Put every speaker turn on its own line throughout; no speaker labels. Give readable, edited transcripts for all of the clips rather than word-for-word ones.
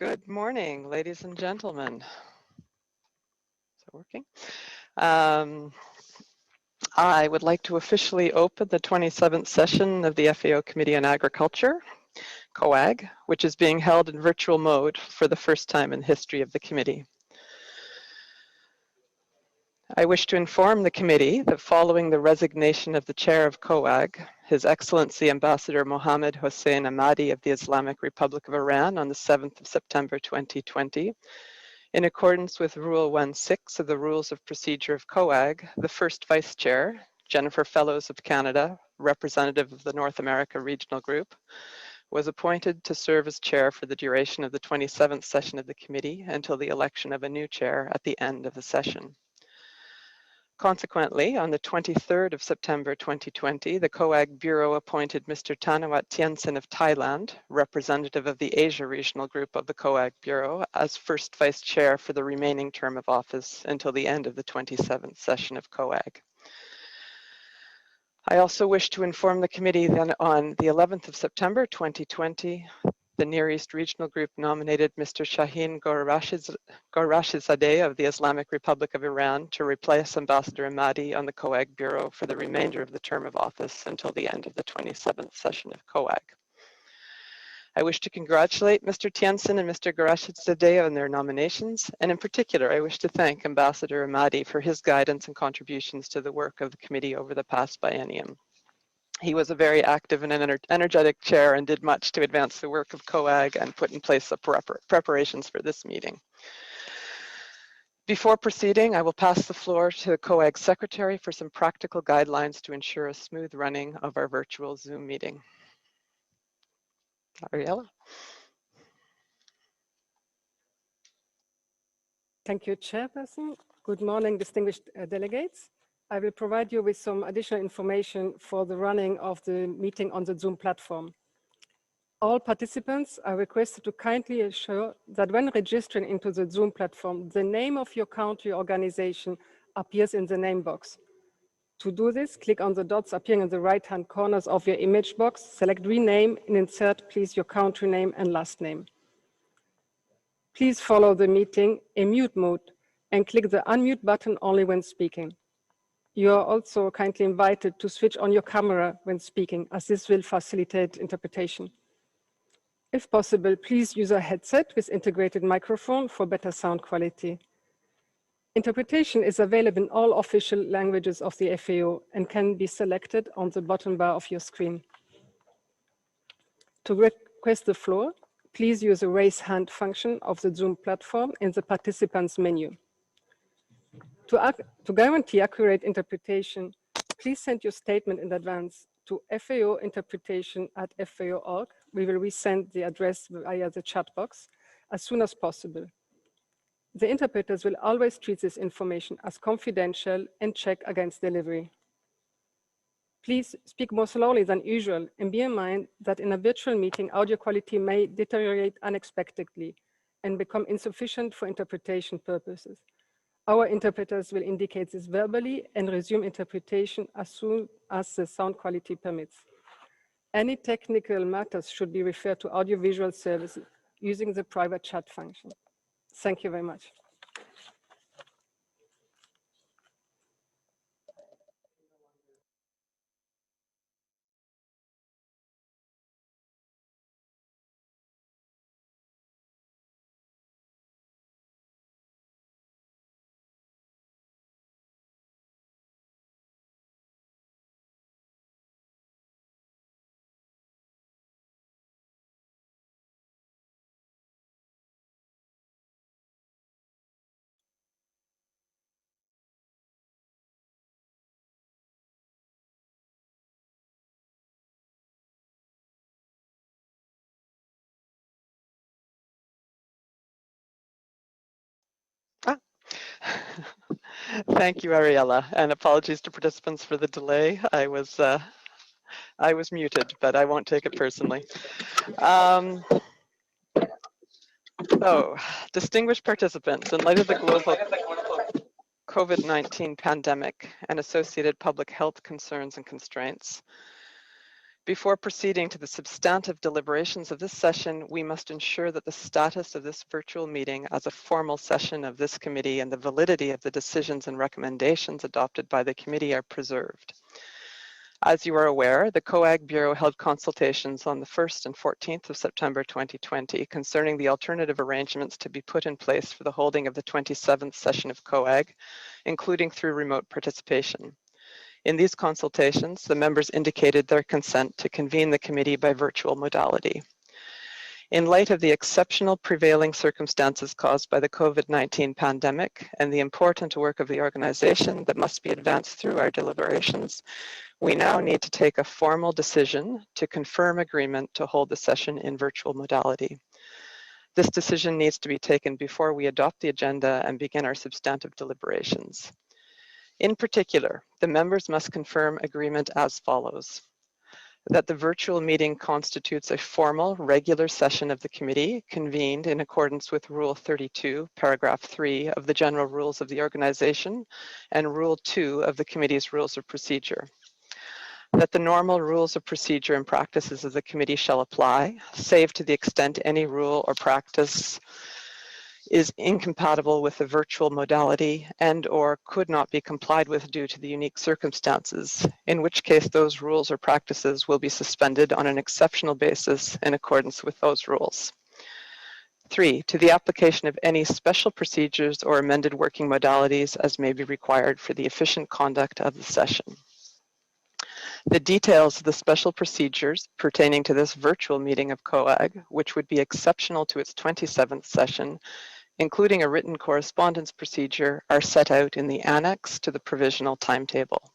Good morning, ladies and gentlemen. Is it working? I would like to officially open the 27th session of the FAO Committee on Agriculture, COAG, which is being held in virtual mode for the first time in the history of the committee. I wish to inform the committee that following the resignation of the chair of COAG, His Excellency Ambassador Mohammed Hossein Ahmadi of the Islamic Republic of Iran on the 7th of September 2020, in accordance with Rule 1.6 of the Rules of Procedure of COAG, the first Vice Chair, Jennifer Fellows of Canada, representative of the North America Regional Group, was appointed to serve as chair for the duration of the 27th session of the committee until the election of a new chair at the end of the session. Consequently, on the 23rd of September 2020, the COAG Bureau appointed Mr. Tanawat Tiensen of Thailand, representative of the Asia Regional Group of the COAG Bureau, as first vice chair for the remaining term of office until the end of the 27th session of COAG. I also wish to inform the committee that on the 11th of September 2020, the Near East Regional Group nominated Mr. Shaheen Ghorashizadeh of the Islamic Republic of Iran to replace Ambassador Ahmadi on the COAG Bureau for the remainder of the term of office until the end of the 27th session of COAG. I wish to congratulate Mr. Tiensen and Mr. Ghorashizadeh on their nominations, and in particular, I wish to thank Ambassador Ahmadi for his guidance and contributions to the work of the committee over the past biennium. He was a very active and energetic chair and did much to advance the work of COAG and put in place the preparations for this meeting. Before proceeding, I will pass the floor to the COAG secretary for some practical guidelines to ensure a smooth running of our virtual Zoom meeting. Ariella.
Thank you, Chairperson. Good morning, distinguished delegates. I will provide you with some additional information for the running of the meeting on the Zoom platform. All participants are requested to kindly ensure that when registering into the Zoom platform, the name of your country organization appears in the name box. To do this, click on the dots appearing in the right-hand corners of your image box, select Rename, and insert, please, your country name and last name. Please follow the meeting in mute mode and click the unmute button only when speaking. You are also kindly invited to switch on your camera when speaking, as this will facilitate interpretation. If possible, please use a headset with integrated microphone for better sound quality. Interpretation is available in all official languages of the FAO and can be selected on the bottom bar of your screen. To request the floor, please use the raise hand function of the Zoom platform in the participants menu. To guarantee accurate interpretation, please send your statement in advance to faointerpretation@fao.org. We will resend the address via the chat box as soon as possible. The interpreters will always treat this information as confidential and check against delivery. Please speak more slowly than usual and be in mind that in a virtual meeting, audio quality may deteriorate unexpectedly and become insufficient for interpretation purposes. Our interpreters will indicate this verbally and resume interpretation as soon as the sound quality permits. Any technical matters should be referred to audiovisual services using the private chat function. Thank you very much.
Thank you, Ariella, and apologies to participants for the delay. I was muted, but I won't take it personally. So, distinguished participants, in light of the global COVID-19 pandemic and associated public health concerns and constraints, Before proceeding to the substantive deliberations of this session, we must ensure that the status of this virtual meeting as a formal session of this committee and the validity of the decisions and recommendations adopted by the committee are preserved. As you are aware, the COAG Bureau held consultations on the 1st and 14th of September 2020 concerning the alternative arrangements to be put in place for the holding of the 27th session of COAG, including through remote participation. In these consultations, the members indicated their consent to convene the committee by virtual modality. In light of the exceptional prevailing circumstances caused by the COVID-19 pandemic and the important work of the organization that must be advanced through our deliberations, we now need to take a formal decision to confirm agreement to hold the session in virtual modality. This decision needs to be taken before we adopt the agenda and begin our substantive deliberations. In particular, the members must confirm agreement as follows: that the virtual meeting constitutes a formal, regular session of the committee convened in accordance with Rule 32, Paragraph 3 of the General Rules of the Organization and Rule 2 of the Committee's Rules of Procedure. That the normal rules of procedure and practices of the committee shall apply, save to the extent any rule or practice is incompatible with the virtual modality and/or could not be complied with due to the unique circumstances, in which case those rules or practices will be suspended on an exceptional basis in accordance with those rules. 3, to the application of any special procedures or amended working modalities as may be required for the efficient conduct of the session. The details of the special procedures pertaining to this virtual meeting of COAG, which would be exceptional to its 27th session, including a written correspondence procedure, are set out in the annex to the provisional timetable.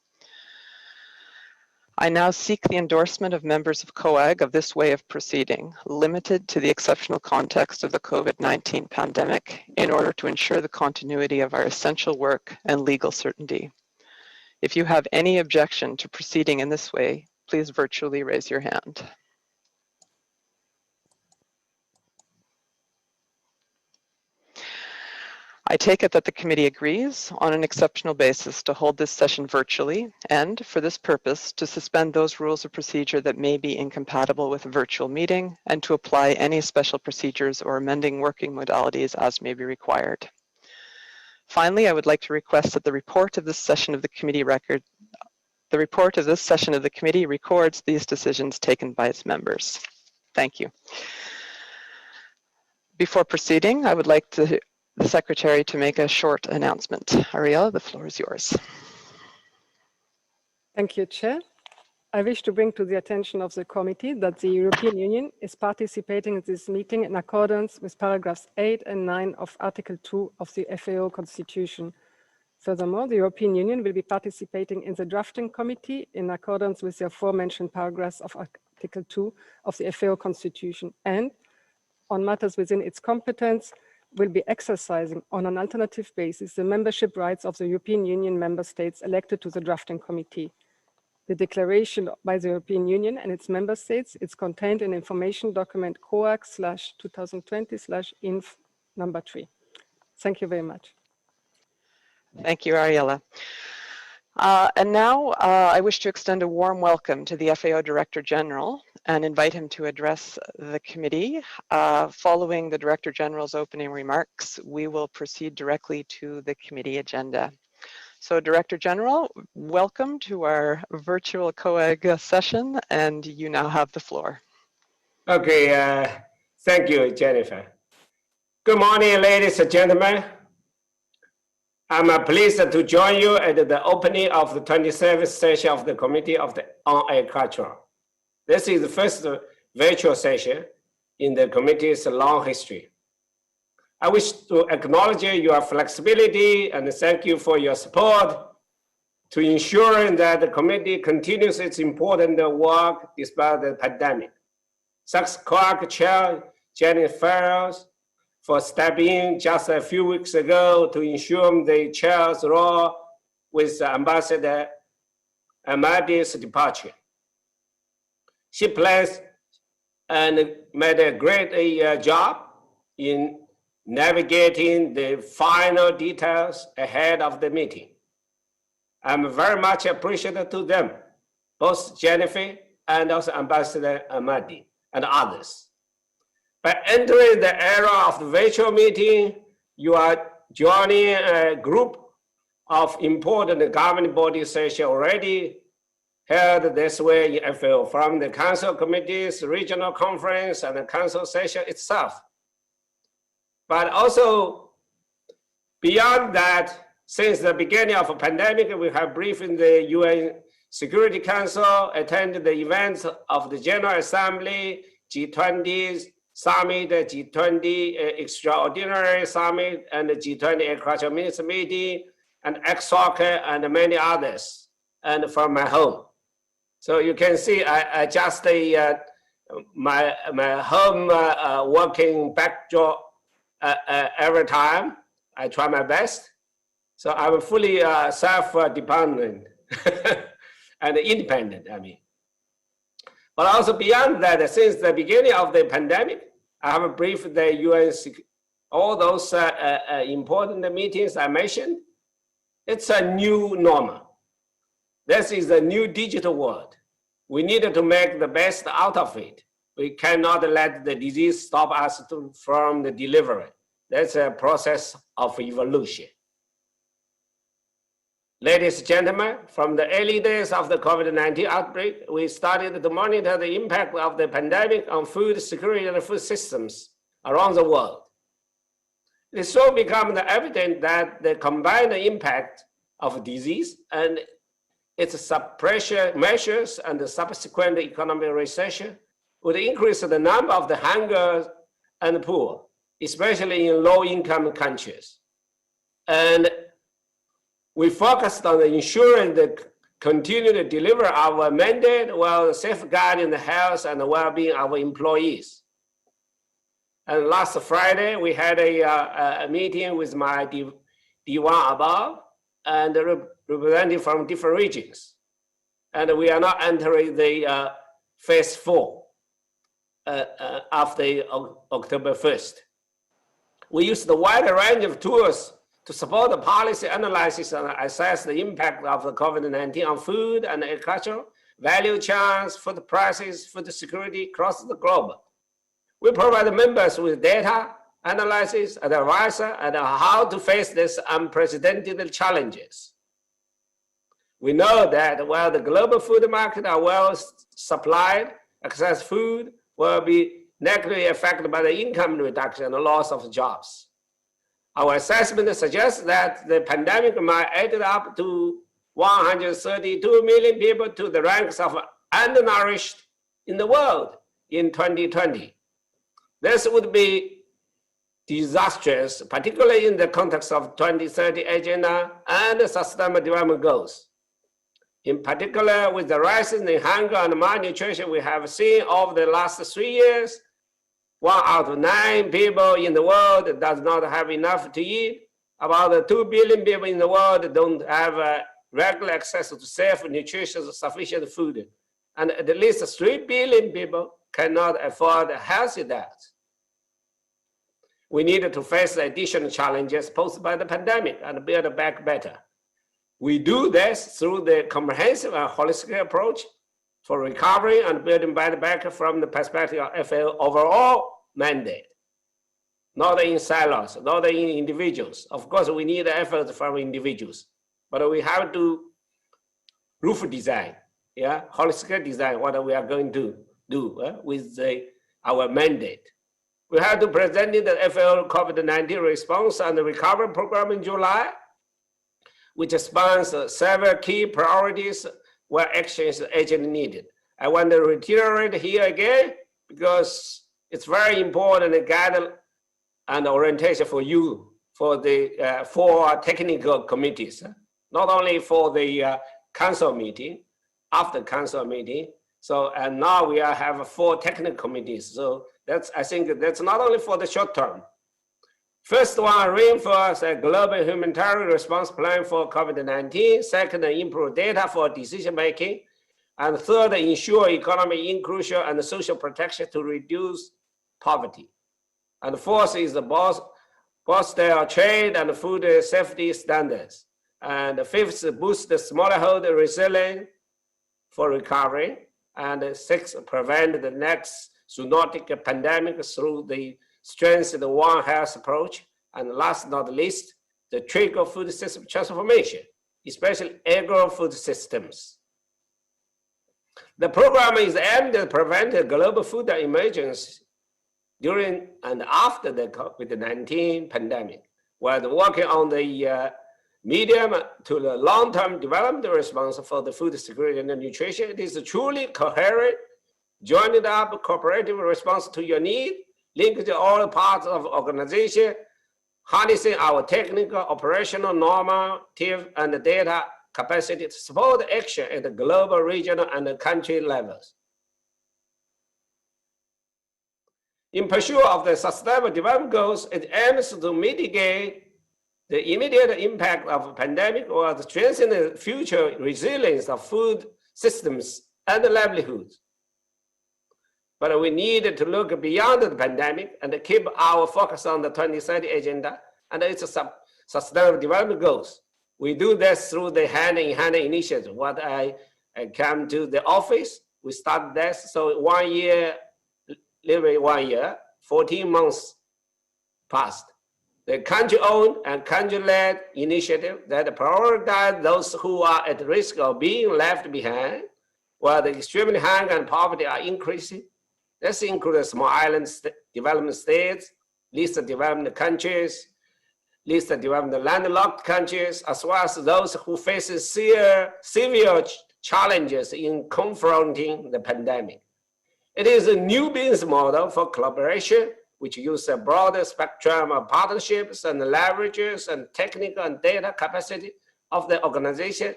I now seek the endorsement of members of COAG of this way of proceeding, limited to the exceptional context of the COVID-19 pandemic, in order to ensure the continuity of our essential work and legal certainty. If you have any objection to proceeding in this way, please virtually raise your hand. I take it that the committee agrees on an exceptional basis to hold this session virtually and, for this purpose, to suspend those rules of procedure that may be incompatible with a virtual meeting and to apply any special procedures or amending working modalities as may be required. Finally, I would like to request that the report of this session of the committee records these decisions taken by its members. Thank you. Before proceeding, I would like the Secretary to make a short announcement. Ariella, the floor is yours.
Thank you, Chair. I wish to bring to the attention of the committee that the European Union is participating in this meeting in accordance with paragraphs 8 and 9 of Article 2 of the FAO Constitution. Furthermore, the European Union will be participating in the drafting committee in accordance with the aforementioned paragraphs of Article 2 of the FAO Constitution, and on matters within its competence will be exercising on an alternative basis the membership rights of the European Union member states elected to the drafting committee. The declaration by the European Union and its member states is contained in information document COAG/2020/INF number 3. Thank you very much.
Thank you, Ariella. And now I wish to extend a warm welcome to the FAO Director General and invite him to address the committee. Following the Director General's opening remarks, we will proceed directly to the committee agenda. So Director General, welcome to our virtual COAG session, and you now have the floor.
Okay, thank you, Jennifer. Good morning, ladies and gentlemen. I'm pleased to join you at the opening of the 27th session of the Committee on Agriculture. This is the first virtual session in the committee's long history. I wish to acknowledge your flexibility and thank you for your support to ensure that the committee continues its important work despite the pandemic. Thanks COAG Chair Jennifer for stepping in just a few weeks ago to assume the chair's role with Ambassador Amadi's departure. She plays and made a great job in navigating the final details ahead of the meeting. I'm very much appreciative to them, both Jennifer and also Ambassador Ahmadi and others. By entering the era of the virtual meeting, you are joining a group of important governing body sessions already held this way in FAO, from the council committees, regional conference, and the council session itself. But also beyond that, since the beginning of the pandemic, we have briefed the UN Security Council, attended the events of the General Assembly, G20 Summit, G20 Extraordinary Summit, and the G20 Agriculture Minister Meeting, and ECSOC, and many others, and from my home. So you can see I adjust my home working backdrop every time. I try my best. So I'm fully self-dependent and independent, I mean. But also beyond that, since the beginning of the pandemic, I have briefed the UN, all those important meetings I mentioned. It's a new normal. This is a new digital world. We need to make the best out of it. We cannot let the disease stop us from the delivery. That's a process of evolution. Ladies and gentlemen, from the early days of the COVID-19 outbreak, we started to monitor the impact of the pandemic on food security and food systems around the world. It soon became evident that the combined impact of disease and its suppression measures and the subsequent economic recession would increase the number of the hunger and poor, especially in low-income countries. And we focused on ensuring the continue to deliver our mandate while safeguarding the health and the well-being of our employees. And last Friday, we had a meeting with my D1 above and representing from different regions. And we are now entering the phase 4 after October 1st. We used the wide range of tools to support the policy analysis and assess the impact of the COVID-19 on food and agriculture, value chains, food prices, food security across the globe. We provide members with data, analysis, and advice on how to face these unprecedented challenges. We know that while the global food market are well supplied, excess food will be negatively affected by the income reduction and the loss of jobs. Our assessment suggests that the pandemic might add up to 132 million people to the ranks of undernourished in the world in 2020. This would be disastrous, particularly in the context of 2030 agenda and the Sustainable Development Goals. In particular, with the rise in hunger and malnutrition we have seen over the last 3 years, 1 out of 9 people in the world does not have enough to eat. About 2 billion people in the world don't have regular access to safe, nutritious, sufficient food. And at least 3 billion people cannot afford a healthy diet. We need to face the additional challenges posed by the pandemic and build back better. We do this through the comprehensive and holistic approach for recovery and building back from the perspective of FAO overall mandate, not in silos, not in individuals. Of course, we need efforts from individuals, but we have to roof design, holistic design, what we are going to do with our mandate. We have to present the FAO COVID-19 response and the recovery program in July, which spans several key priorities where action is urgently needed. I want to reiterate here again because it's very important guide and orientation for you, for the 4 technical committees, not only for the council meeting, after council meeting. So, and now we have 4 technical committees. So I think that's not only for the short term. First one, reinforce a global humanitarian response plan for COVID-19. Second, improve data for decision making. And third, ensure economic inclusion and social protection to reduce poverty. And fourth is the bolster trade and food safety standards. And fifth, boost the smallholder resilience for recovery. And 6, prevent the next zoonotic pandemic through the strengthened One Health approach. And last but not least, the trigger food system transformation, especially agro-food systems. The program is aimed to prevent the global food emergency during and after the COVID-19 pandemic, while working on the medium to the long-term development response for the food security and nutrition. It is a truly coherent, joined up cooperative response to your need, linked to all parts of the organization, harnessing our technical, operational, normative, and data capacity to support action at the global, regional, and the country levels. In pursuit of the Sustainable Development Goals, it aims to mitigate the immediate impact of a pandemic or to strengthen the future resilience of food systems and livelihoods. But we need to look beyond the pandemic and keep our focus on the 2030 agenda and its Sustainable Development Goals. We do this through the hand-in-hand initiative. When I came to the office, we started this. So 1 year, literally 1 year, 14 months passed. The country-owned and country-led initiative that prioritize those who are at risk of being left behind, while the extremely hunger and poverty are increasing. This includes small island development states, least developed countries, least developed landlocked countries, as well as those who face severe challenges in confronting the pandemic. It is a new business model for collaboration, which uses a broader spectrum of partnerships and leverages and technical and data capacity of the organization,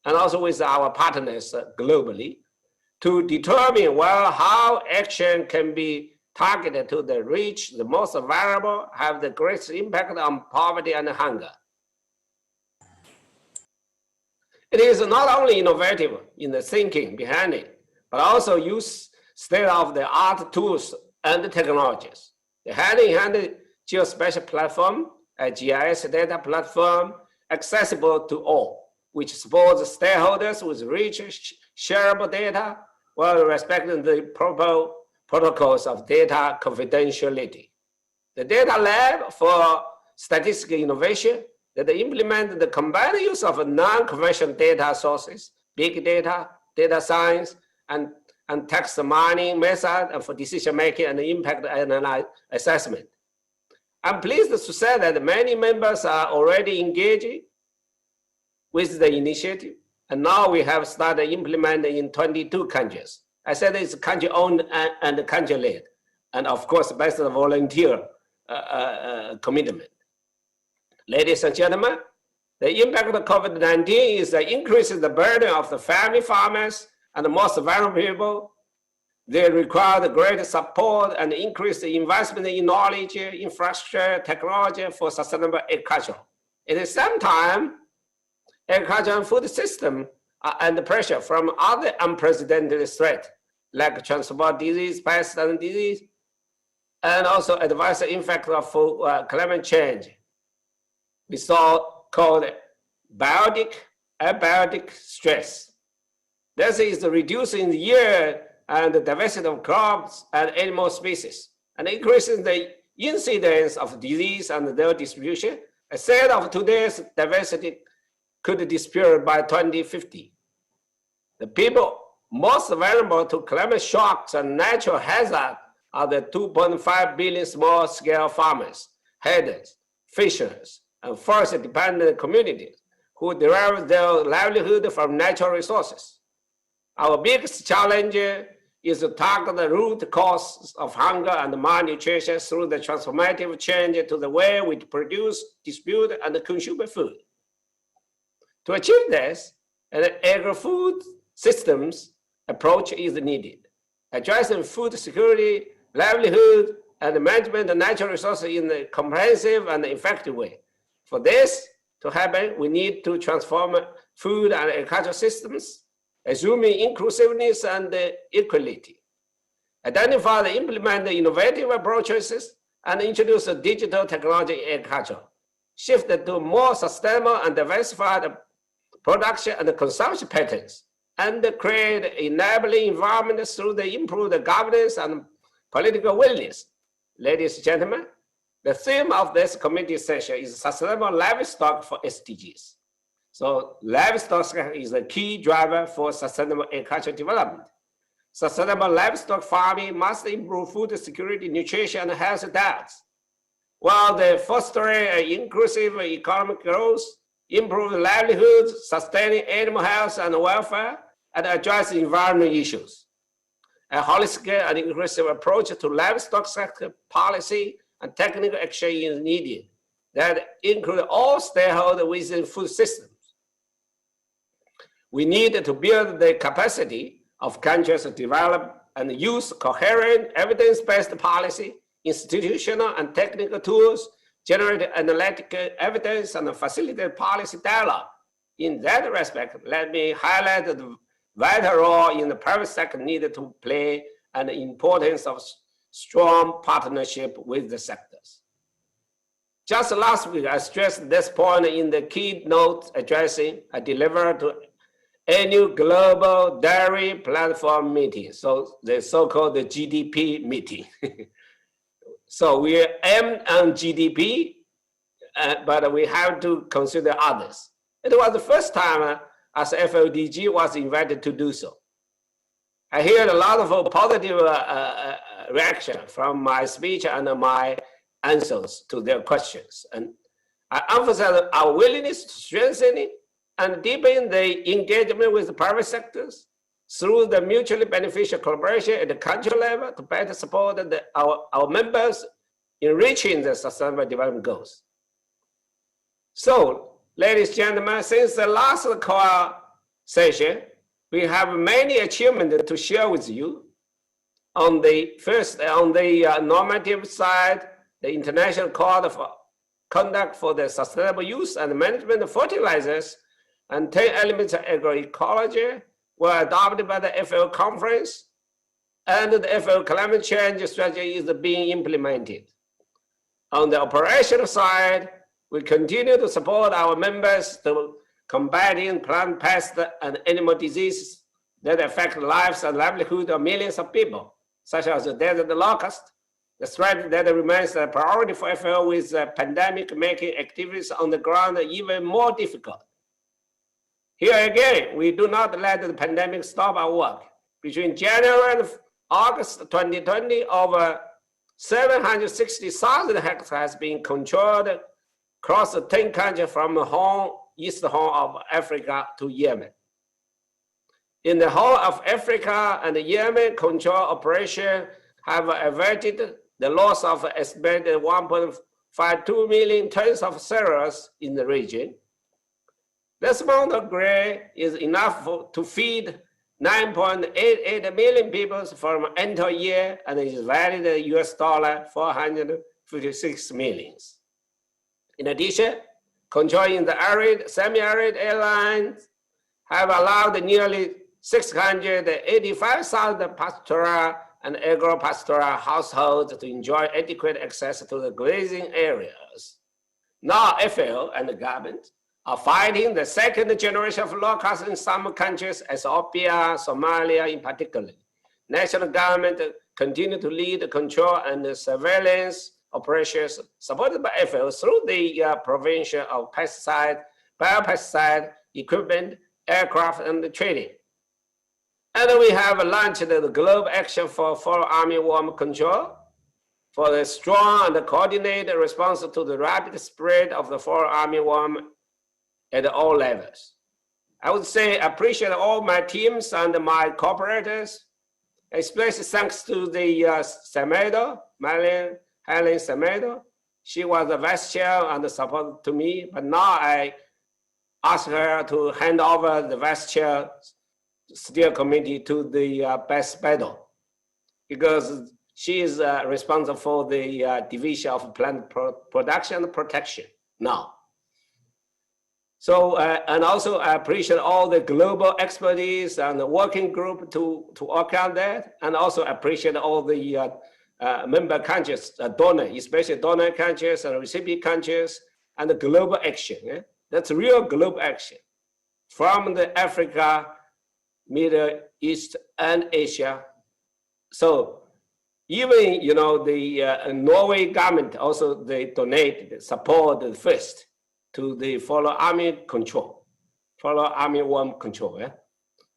and also with our partners globally, to determine well how action can be targeted to the rich, the most vulnerable, have the greatest impact on poverty and hunger. It is not only innovative in the thinking behind it, but also use state-of-the-art tools and technologies. The hand-in-hand geospatial platform, a GIS data platform accessible to all, which supports stakeholders with rich, shareable data while respecting the proper protocols of data confidentiality. The data lab for statistical innovation that implement the combined use of non-conventional data sources, big data, data science, and text mining method for decision making and impact assessment. I'm pleased to say that many members are already engaging with the initiative, and now we have started implementing in 22 countries. I said it's country-owned and country-led, and of course, based on volunteer commitment. Ladies and gentlemen, the impact of COVID-19 is increasing the burden of the family farmers and the most vulnerable people. They require the greater support and increased investment in knowledge, infrastructure, technology for sustainable agriculture. At the same time, agriculture and food system are under pressure from other unprecedented threats, like transport disease, pests and disease, and also adverse impact of climate change. We saw called abiotic stress. This is reducing the yield and the diversity of crops and animal species, and increasing the incidence of disease and their distribution. A third of today's diversity could disappear by 2050. The people most vulnerable to climate shocks and natural hazards are the 2.5 billion small-scale farmers, herders, fishers, and forest-dependent communities who derive their livelihood from natural resources. Our biggest challenge is to tackle the root causes of hunger and malnutrition through the transformative change to the way we produce, distribute, and consume food. To achieve this, an agri-food systems approach is needed, addressing food security, livelihood, and management of natural resources in a comprehensive and effective way. For this to happen, we need to transform food and agricultural systems, assuming inclusiveness and equality, identify and implement the innovative approaches, and introduce a digital technology in agriculture, shift to more sustainable and diversified production and consumption patterns, and create enabling environment through the improved governance and political willingness. Ladies and gentlemen, the theme of this committee session is sustainable livestock for SDGs. So livestock is a key driver for sustainable agricultural development. Sustainable livestock farming must improve food security, nutrition, and health diets, while the fostering inclusive economic growth, improve livelihoods, sustaining animal health and welfare, and address environmental issues. A holistic and inclusive approach to livestock sector policy and technical action is needed that include all stakeholders within food systems. We need to build the capacity of countries to develop and use coherent evidence-based policy, institutional and technical tools, generate analytical evidence, and facilitate policy dialogue. In that respect, let me highlight the vital role in the private sector needed to play and the importance of strong partnership with the sectors. Just last week, I stressed this point in the keynote addressing I delivered to annual global dairy platform meeting, so the so-called GDP meeting. So we aim on GDP, but we have to consider others. It was the first time as FODG was invited to do so. I hear a lot of positive reaction from my speech and my answers to their questions. And I emphasize our willingness to strengthen and deepen the engagement with the private sectors through the mutually beneficial collaboration at the country level to better support our members in reaching the sustainable development goals. So, ladies and gentlemen, since the last COAG session, we have many achievements to share with you. On the normative side, the International Code of Conduct for the Sustainable Use and Management of Fertilizers and 10 elements of agroecology were adopted by the FAO conference, and the FAO climate change strategy is being implemented. On the operational side, we continue to support our members to combating plant pests and animal diseases that affect the lives and livelihood of millions of people, such as the desert locust, the threat that remains a priority for FAO with the pandemic making activities on the ground even more difficult. Here again, we do not let the pandemic stop our work. Between January and August 2020, over 760,000 hectares has been controlled across the 10 countries from the east horn of Africa to Yemen. In the whole of Africa and Yemen, control operations have averted the loss of estimated 1.52 million tons of cereals in the region. This amount of grain is enough to feed 9.88 million people for an entire year and is valued at US $456 million. In addition, controlling the arid, semi-arid airlines have allowed nearly 685,000 pastoral and agro-pastoral households to enjoy adequate access to the grazing areas. Now, FAO and the government are fighting the second generation of locusts in some countries, Ethiopia, Somalia in particular. National government continue to lead the control and the surveillance operations supported by FAO through the provision of pesticide, biopesticide equipment, aircraft, and the training. And we have launched the Global Action for Fall Armyworm Control for the strong and coordinated response to the rapid spread of the fall armyworm at all levels. I would say I appreciate all my teams and my cooperators, especially thanks to the Semedo, Helen Semedo. She was the vice chair and support to me, but now I ask her to hand over the vice chair steering committee to the Best Battle, because she is responsible for the division of plant production and protection now. So, and also I appreciate all the global expertise and the working group to work on that, and also appreciate all the member countries, donor, especially donor countries and recipient countries, and the global action. That's real global action. From the Africa, Middle East, and Asia. So even, the Norway government also, they donate, support first to the follow army worm control. Yeah?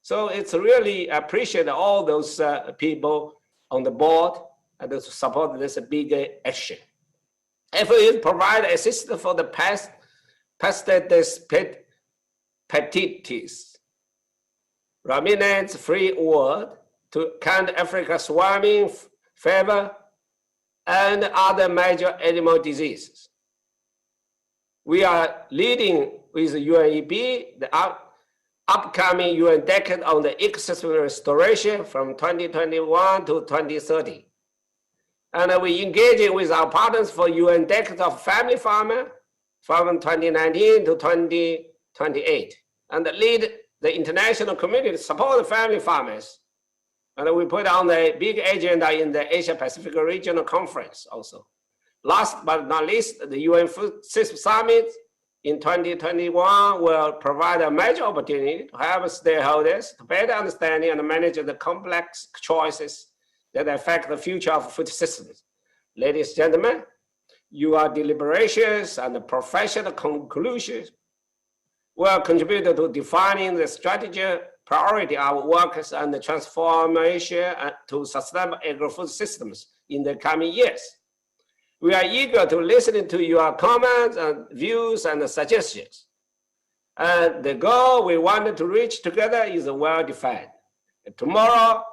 So it's really appreciate all those people on the board and to support this big action. FAO provide assistance for the hepatitis, ruminant-free world to counter Africa swarming fever and other major animal diseases. We are leading with UNEP, the upcoming UN decade on the ecosystem restoration from 2021 to 2030. And we engaging with our partners for UN decade of family farmer from 2019 to 2028. And lead the international community to support the family farmers. And we put on the big agenda in the Asia Pacific Regional Conference also. Last but not least, the UN Food System Summit in 2021 will provide a major opportunity to help stakeholders to better understand and manage the complex choices that affect the future of food systems. Ladies and gentlemen, your deliberations and professional conclusions will contribute to defining the strategy priority of workers and the transformation to sustainable agri-food systems in the coming years. We are eager to listen to your comments and views and suggestions. And the goal we want to reach together is well defined. Tomorrow,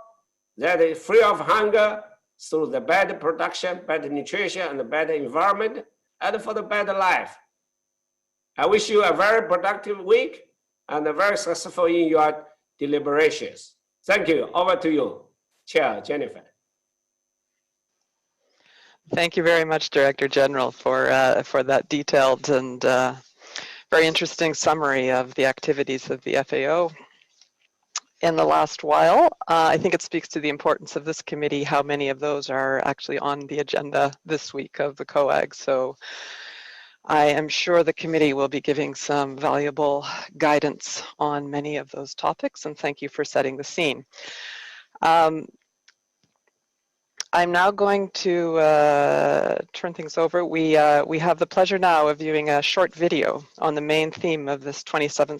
that is free of hunger through the better production, better nutrition, and a better environment, and for the better life. I wish you a very productive week and very successful in your deliberations. Thank you. Over to you, Chair Jennifer.
Thank you very much, Director General, for that detailed and very interesting summary of the activities of the FAO in the last while. I think it speaks to the importance of this committee, how many of those are actually on the agenda this week of the COAG. So I am sure the committee will be giving some valuable guidance on many of those topics, and thank you for setting the scene. I'm now going to turn things over. We have the pleasure now of viewing a short video on the main theme of this 27th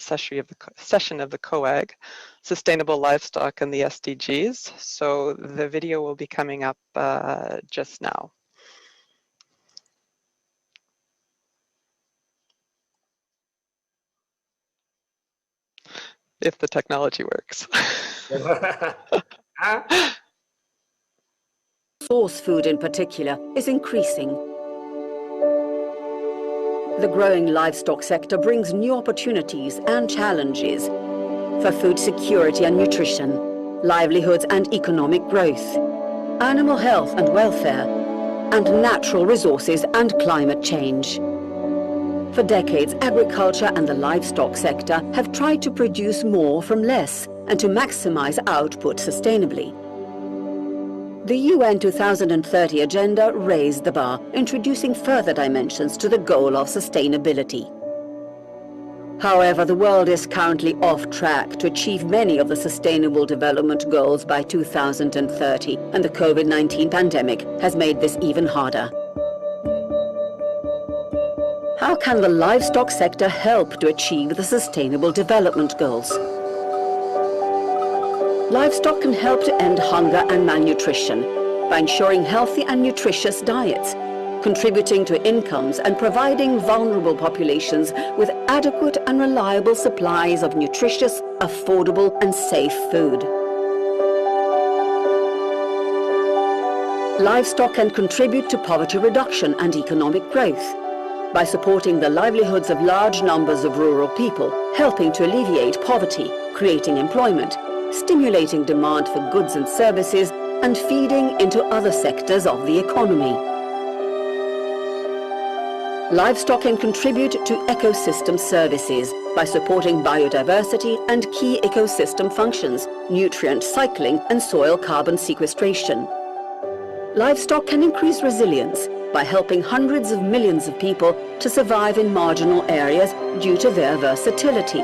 session of the COAG, Sustainable Livestock and the SDGs. So the video will be coming up just now. If the technology works.
Source food in particular is increasing. The growing livestock sector brings new opportunities and challenges for food security and nutrition, livelihoods and economic growth, animal health and welfare, and natural resources and climate change. For decades, agriculture and the livestock sector have tried to produce more from less and to maximize output sustainably. The UN 2030 agenda raised the bar, introducing further dimensions to the goal of sustainability. However, the world is currently off track to achieve many of the Sustainable Development Goals by 2030, and the COVID-19 pandemic has made this even harder. How can the livestock sector help to achieve the Sustainable Development Goals? Livestock can help to end hunger and malnutrition by ensuring healthy and nutritious diets, contributing to incomes and providing vulnerable populations with adequate and reliable supplies of nutritious, affordable and safe food. Livestock can contribute to poverty reduction and economic growth by supporting the livelihoods of large numbers of rural people, helping to alleviate poverty, creating employment, stimulating demand for goods and services, and feeding into other sectors of the economy. Livestock can contribute to ecosystem services by supporting biodiversity and key ecosystem functions, nutrient cycling, and soil carbon sequestration. Livestock can increase resilience by helping hundreds of millions of people to survive in marginal areas due to their versatility,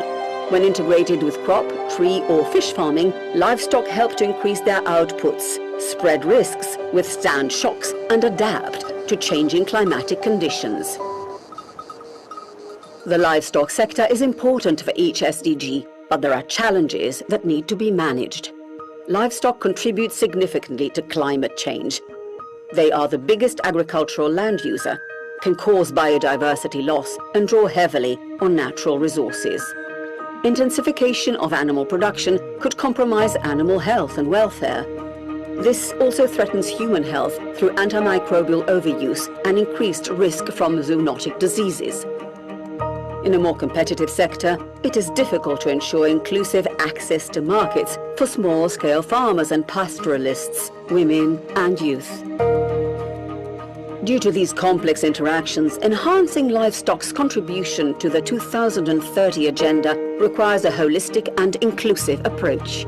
When integrated with crop, tree or fish farming, livestock help to increase their outputs, spread risks, withstand shocks and adapt to changing climatic conditions. The livestock sector is important for each SDG, but there are challenges that need to be managed. Livestock contribute significantly to climate change. They are the biggest agricultural land user, can cause biodiversity loss and draw heavily on natural resources. Intensification of animal production could compromise animal health and welfare. This also threatens human health through antimicrobial overuse and increased risk from zoonotic diseases. In a more competitive sector, it is difficult to ensure inclusive access to markets for small-scale farmers and pastoralists, women and youth. Due to these complex interactions, enhancing livestock's contribution to the 2030 agenda requires a holistic and inclusive approach.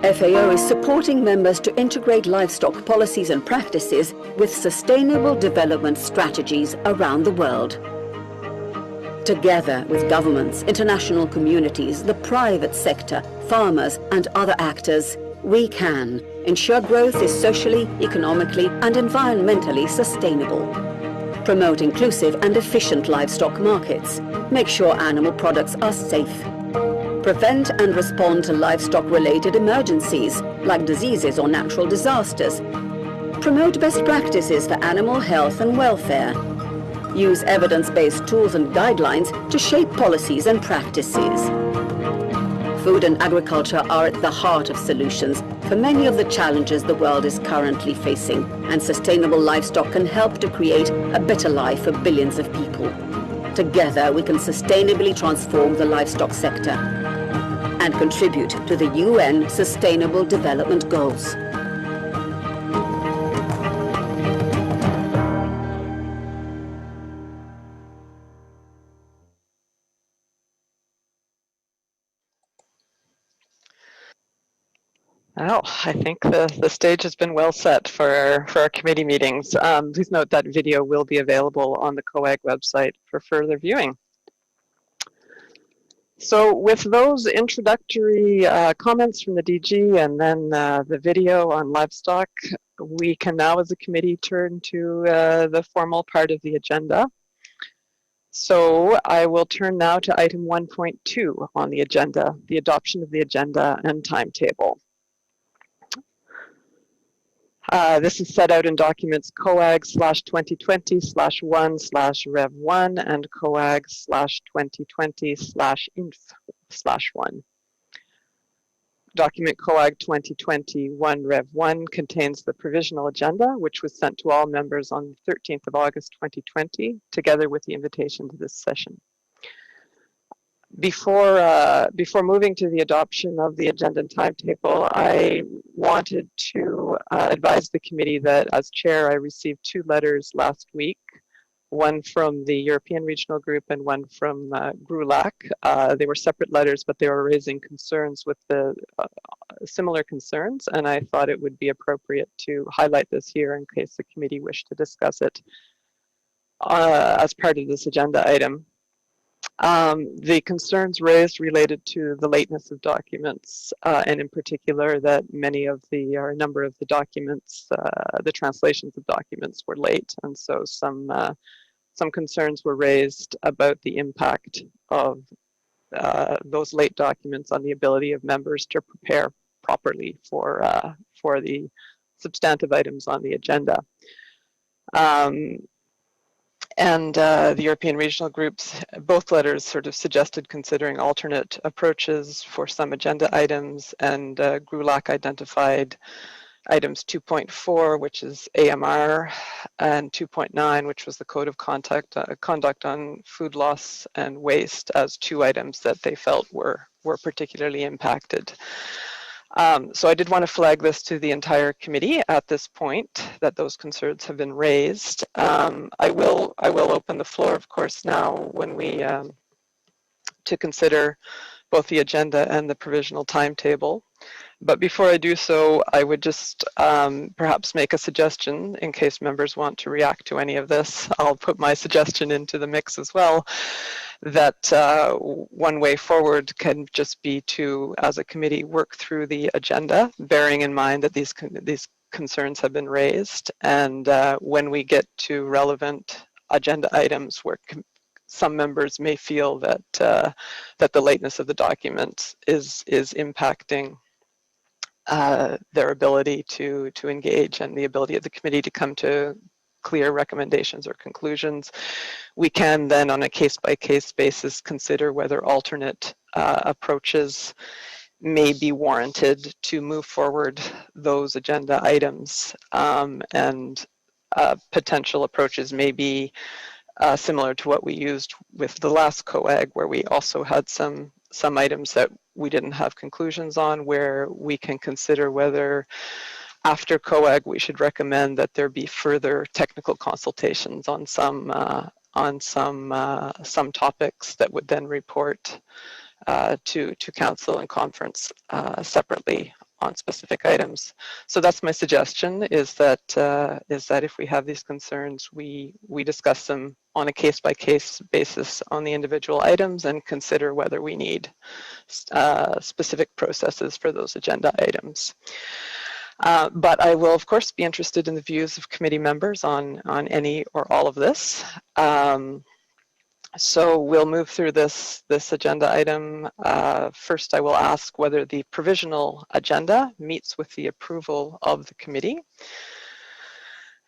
FAO is supporting members to integrate livestock policies and practices with sustainable development strategies around the world. Together with governments, international communities, the private sector, farmers and other actors, we can ensure growth is socially, economically and environmentally sustainable. Promote inclusive and efficient livestock markets. Make sure animal products are safe. Prevent and respond to livestock-related emergencies, like diseases or natural disasters. Promote best practices for animal health and welfare. Use evidence-based tools and guidelines to shape policies and practices. Food and agriculture are at the heart of solutions for many of the challenges the world is currently facing, and sustainable livestock can help to create a better life for billions of people. Together, we can sustainably transform the livestock sector and contribute to the UN Sustainable Development Goals.
Well, I think the stage has been well set for our committee meetings. Please note that video will be available on the COAG website for further viewing. So with those introductory comments from the DG and then the video on livestock, we can now as a committee turn to the formal part of the agenda. So I will turn now to item 1.2 on the agenda, the adoption of the agenda and timetable. This is set out in documents COAG/2020/1/Rev1 and COAG/2020/INF/1. Document COAG 2020-1 Rev 1 contains the provisional agenda, which was sent to all members on the 13th of August 2020, together with the invitation to this session. Before moving to the adoption of the agenda and timetable, I wanted to advise the committee that as chair, I received 2 letters last week, one from the European Regional Group and one from GRULAC. They were separate letters, but they were raising concerns with the similar concerns, and I thought it would be appropriate to highlight this here in case the committee wished to discuss it as part of this agenda item. The concerns raised related to the lateness of documents, and in particular that many of the, or a number of the documents, the translations of documents were late, and so some concerns were raised about the impact of those late documents on the ability of members to prepare properly for the substantive items on the agenda. And the European regional groups, both letters sort of suggested considering alternate approaches for some agenda items, and GRULAC identified items 2.4, which is AMR, and 2.9, which was the Code of Conduct on Food Loss and Waste, as 2 items that they felt were particularly impacted. So I did want to flag this to the entire committee at this point, that those concerns have been raised. I will open the floor, of course, now when we to consider both the agenda and the provisional timetable. But before I do so, I would just perhaps make a suggestion in case members want to react to any of this. I'll put my suggestion into the mix as well, that one way forward can just be to, as a committee, work through the agenda, bearing in mind that these concerns have been raised. And when we get to relevant agenda items where some members may feel that that the lateness of the document is impacting their ability to engage and the ability of the committee to come to clear recommendations or conclusions, we can then on a case-by-case basis consider whether alternate approaches may be warranted to move forward those agenda items, and potential approaches may be similar to what we used with the last COAG, where we also had some items that we didn't have conclusions on, where we can consider whether after COAG we should recommend that there be further technical consultations on some topics that would then report to council and conference separately on specific items. So that's my suggestion, is that if we have these concerns, we discuss them on a case-by-case basis on the individual items and consider whether we need specific processes for those agenda items. But I will, of course, be interested in the views of committee members on any or all of this. So we'll move through this agenda item. First, I will ask whether the provisional agenda meets with the approval of the committee.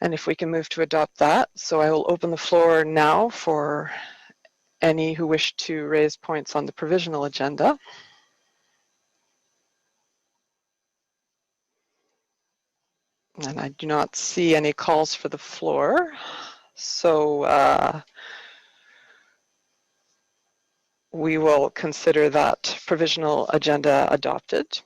And if we can move to adopt that. So I will open the floor now for any who wish to raise points on the provisional agenda. And I do not see any calls for the floor. So we will consider that provisional agenda adopted.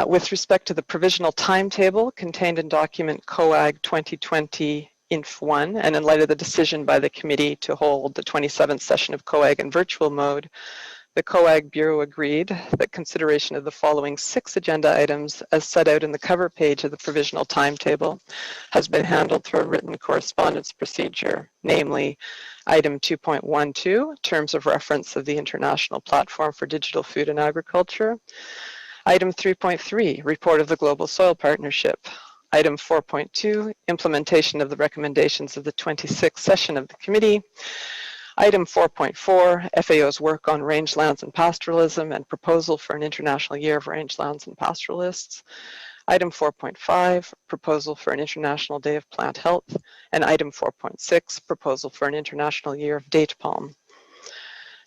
With respect to the provisional timetable contained in document COAG 2020 Inf 1, and in light of the decision by the committee to hold the 27th session of COAG in virtual mode, the COAG Bureau agreed that consideration of the following 6 agenda items as set out in the cover page of the provisional timetable has been handled through a written correspondence procedure, namely item 2.12, terms of reference of the International Platform for Digital Food and Agriculture, item 3.3, report of the Global Soil Partnership, item 4.2, implementation of the recommendations of the 26th session of the committee, item 4.4, FAO's work on rangelands and pastoralism and proposal for an International Year of Rangelands and Pastoralists, item 4.5, proposal for an International Day of Plant Health, and item 4.6, proposal for an International Year of Date Palm.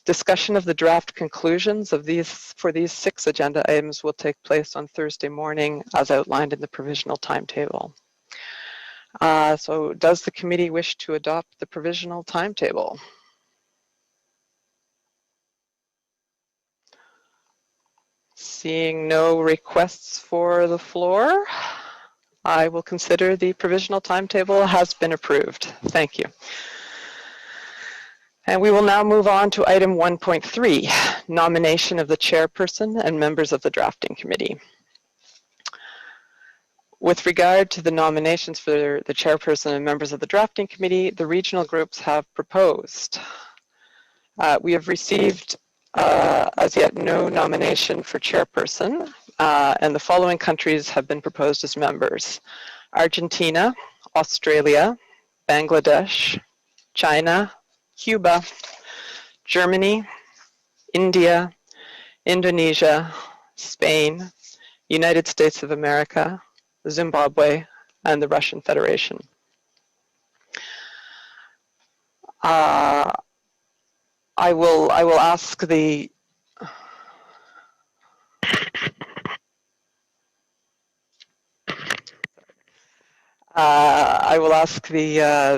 Discussion of the draft conclusions of these 6 agenda items will take place on Thursday morning as outlined in the provisional timetable. So does the committee wish to adopt the provisional timetable? Seeing no requests for the floor, I will consider the provisional timetable has been approved. Thank you. And we will now move on to item 1.3, nomination of the chairperson and members of the drafting committee. With regard to the nominations for the chairperson and members of the drafting committee, the regional groups have proposed. We have received as yet no nomination for chairperson, and the following countries have been proposed as members: Argentina, Australia, Bangladesh, China, Cuba, Germany, India, Indonesia, Spain, United States of America, Zimbabwe, and the Russian Federation. I will ask the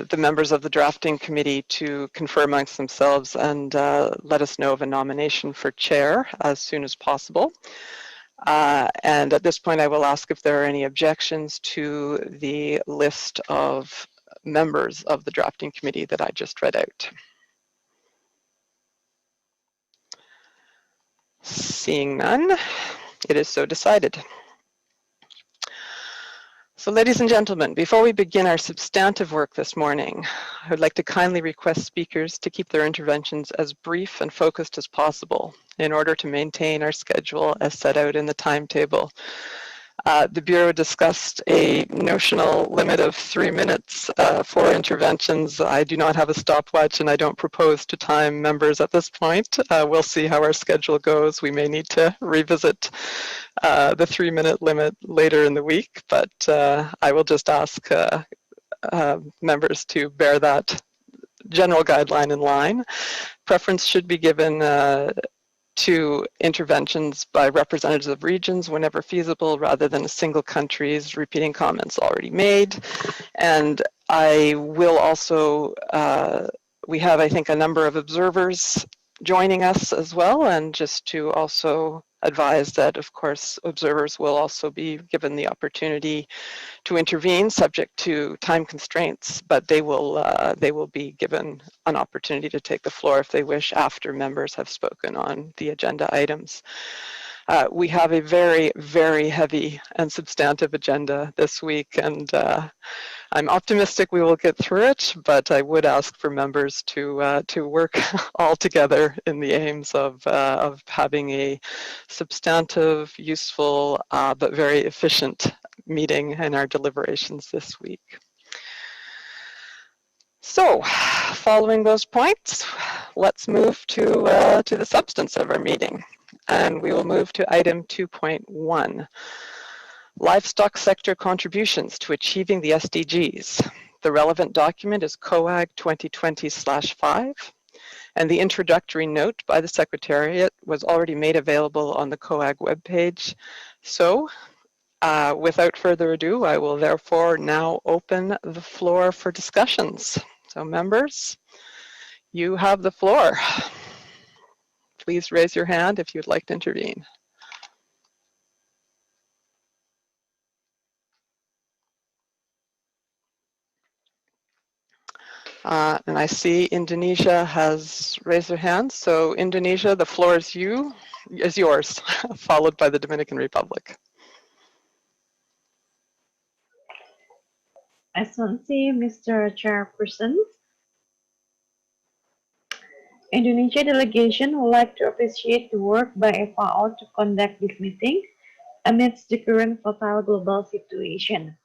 the members of the drafting committee to confer amongst themselves and let us know of a nomination for chair as soon as possible. And at this point, I will ask if there are any objections to the list of members of the drafting committee that I just read out. Seeing none, It is so decided. So ladies and gentlemen, before we begin our substantive work this morning, I would like to kindly request speakers to keep their interventions as brief and focused as possible in order to maintain our schedule as set out in the timetable. The Bureau discussed a notional limit of 3 minutes for interventions. I do not have a stopwatch and I don't propose to time members at this point. We'll see how our schedule goes. We may need to revisit the 3-minute limit later in the week, but I will just ask members to bear that general guideline in line. Preference should be given to interventions by representatives of regions whenever feasible, rather than a single country's repeating comments already made. And I will also, we have, I think, a number of observers joining us as well, and just to also advise that, of course, observers will also be given the opportunity to intervene subject to time constraints, but they will be given an opportunity to take the floor if they wish after members have spoken on the agenda items. We have a very, very heavy and substantive agenda this week, and I'm optimistic we will get through it, but I would ask for members to work all together in the aims of having a substantive, useful, but very efficient meeting in our deliberations this week. So, following those points, let's move to the substance of our meeting. And we will move to item 2.1, livestock sector contributions to achieving the SDGs. The relevant document is COAG 2020/5, and the introductory note by the Secretariat was already made available on the COAG webpage. So, without further ado, I will therefore now open the floor for discussions. So members, you have the floor. Please raise your hand if you'd like to intervene. And I see Indonesia has raised their hand. So Indonesia, the floor is yours, followed by the Dominican Republic.
Excellency, Mr. Chairperson, Indonesia delegation would like to appreciate the work by FAO to conduct this meeting amidst the current volatile global situation.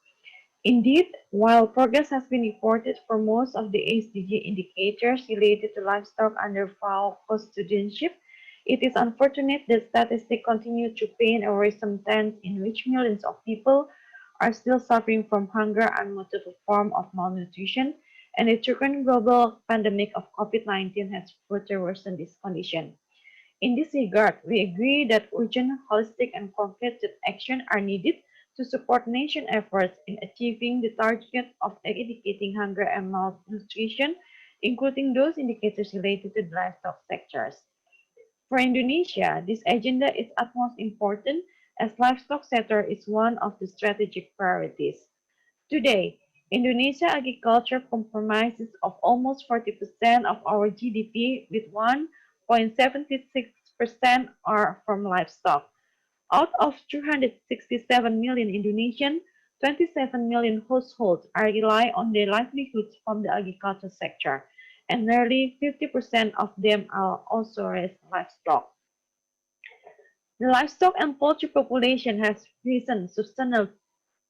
Indeed, while progress has been reported for most of the SDG indicators related to livestock under FAO custodianship, it is unfortunate that statistics continue to paint a worrisome trend in which millions of people are still suffering from hunger and multiple forms of malnutrition, and the current global pandemic of COVID-19 has further worsened this condition. In this regard, we agree that urgent, holistic, and concrete action are needed to support nation efforts in achieving the target of eradicating hunger and malnutrition, including those indicators related to the livestock sectors. For Indonesia, this agenda is utmost important as livestock sector is one of the strategic priorities. Today, Indonesia agriculture comprises of almost 40% of our GDP, with 1.76% are from livestock. Out of 267 million Indonesians, 27 million households are rely on their livelihoods from the agriculture sector, and nearly 50% of them are also raised livestock. The livestock and poultry population has risen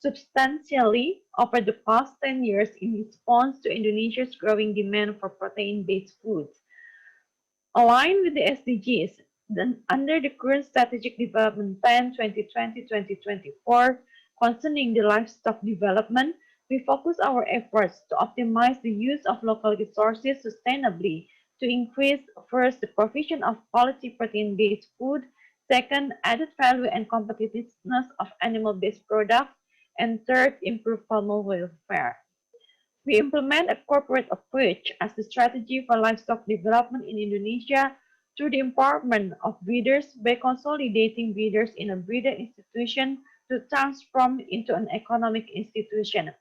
substantially over the past 10 years in response to Indonesia's growing demand for protein-based foods. Aligned with the SDGs, under the current Strategic Development Plan 2020-2024, concerning the livestock development, we focus our efforts to optimize the use of local resources sustainably to increase, first, the provision of quality protein-based food, second, added value and competitiveness of animal-based products, and third, improve farmer welfare. We implement a corporate approach as the strategy for livestock development in Indonesia through the empowerment of breeders by consolidating breeders in a breeder institution to transform into an economic institution.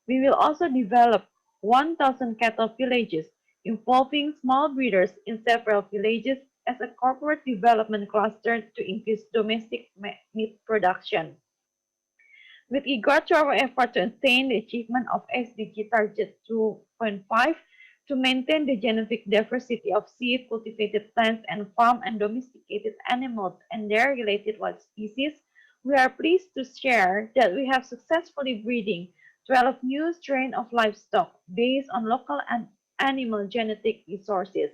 We will also develop 1,000 cattle villages involving small breeders in several villages as a corporate development cluster to increase domestic meat production. With regard to our effort to attain the achievement of SDG Target 2.5 to maintain the genetic diversity of seed, cultivated plants, and farm and domesticated animals and their related wild species, we are pleased to share that we have successfully breeding 12 new strains of livestock based on local and animal genetic resources.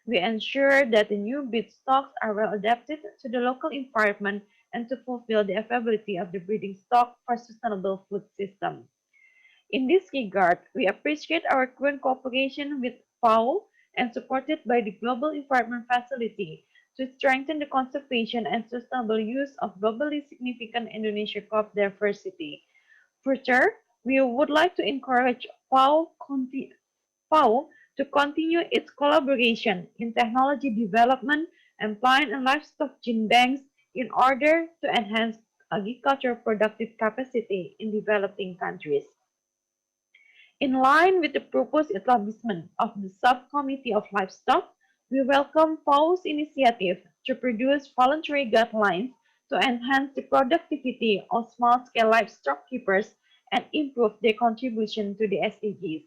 We ensure that the new breed stocks are well adapted to the local environment and to fulfill the availability of the breeding stock for sustainable food system. In this regard, we appreciate our current cooperation with FAO and supported by the Global Environment Facility to strengthen the conservation and sustainable use of globally significant Indonesia crop diversity. Further, we would like to encourage FAO to continue its collaboration in technology development and plant and livestock gene banks in order to enhance agricultural productive capacity in developing countries. In line with the proposed establishment of the Subcommittee of Livestock, we welcome FAO's initiative to produce voluntary guidelines to enhance the productivity of small-scale livestock keepers and improve their contribution to the SDGs.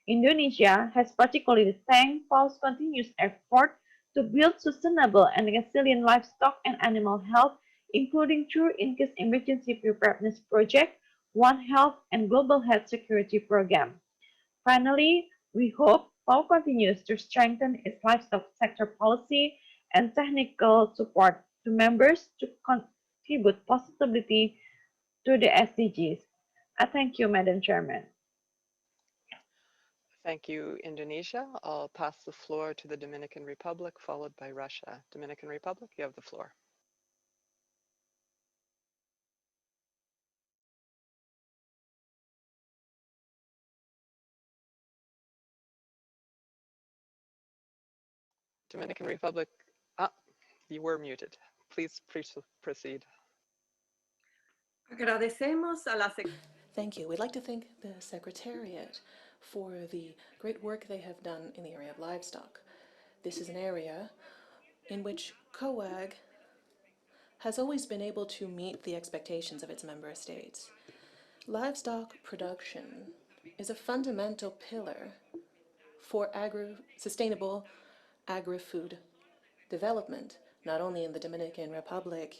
Indonesia has particularly thanked FAO's continuous effort to build sustainable and resilient livestock and animal health, including through increased emergency preparedness project, One Health, and Global Health Security Program. Finally, we hope FAO continues to strengthen its livestock sector policy and technical support to members to contribute positively to the SDGs. I thank you, Madam Chairman.
Thank you, Indonesia. I'll pass the floor to the Dominican Republic, followed by Russia. Dominican Republic, you have the floor. Dominican Republic, you were muted. Please proceed.
Thank you. We'd like to thank the Secretariat for the great work they have done in the area of livestock. This is an area in which COAG has always been able to meet the expectations of its member states. Livestock production is a fundamental pillar for sustainable agri-food development, not only in the Dominican Republic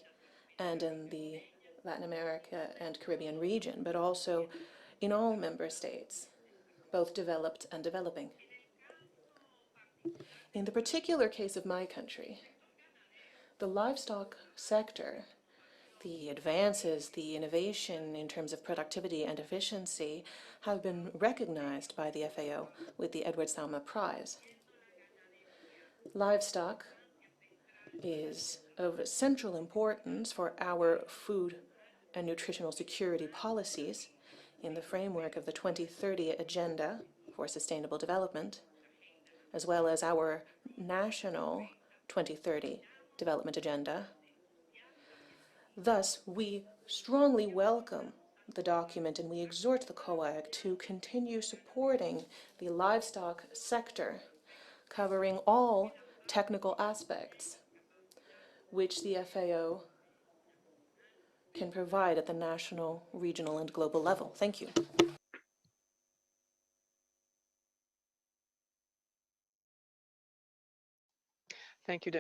and in the Latin America and Caribbean region, but also in all member states, both developed and developing. In the particular case of my country, the livestock sector, the advances, the innovation in terms of productivity and efficiency have been recognized by the FAO with the Edward Salma Prize. Livestock is of central importance for our food and nutritional security policies in the framework of the 2030 Agenda for Sustainable Development, as well as our national 2030 Development Agenda. Thus, we strongly welcome the document and we exhort the COAG to continue supporting the livestock sector, covering all technical aspects which the FAO can provide at the national, regional, and global level. Thank you.
Thank you,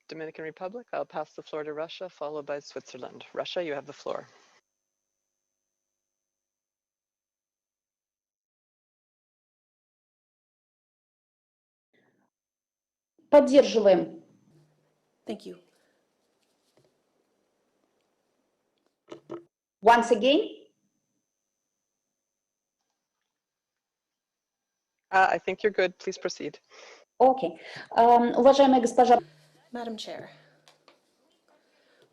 Dominican Republic. I'll pass the floor to Russia, followed by Switzerland. Russia, you have the floor.
Поддерживаем.
Thank you.
Once again.
I think you're good. Please proceed.
Okay. Уважаемая госпожа.
Madam Chair,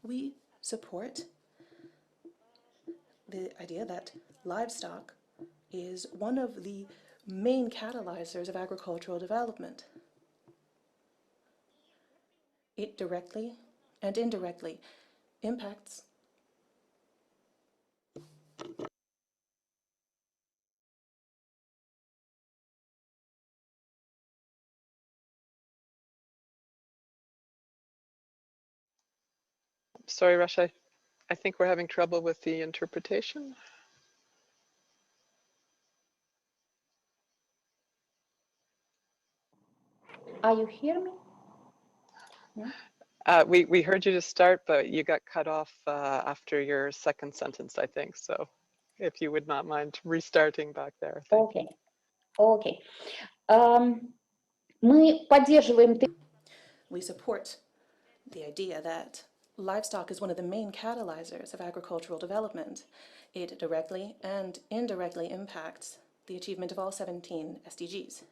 we support the idea that livestock is one of the main catalyzers of agricultural development. It directly and indirectly impacts
Sorry, Russia. I think we're having trouble with the interpretation.
Are you hear me?
We heard you to start, but you got cut off after your second sentence, I think. So if you would not mind restarting back there. Thank you.
Окей. Мы поддерживаем
We support the idea that livestock is one of the main catalyzers of agricultural development. It directly and indirectly impacts the achievement of all 17 SDGs.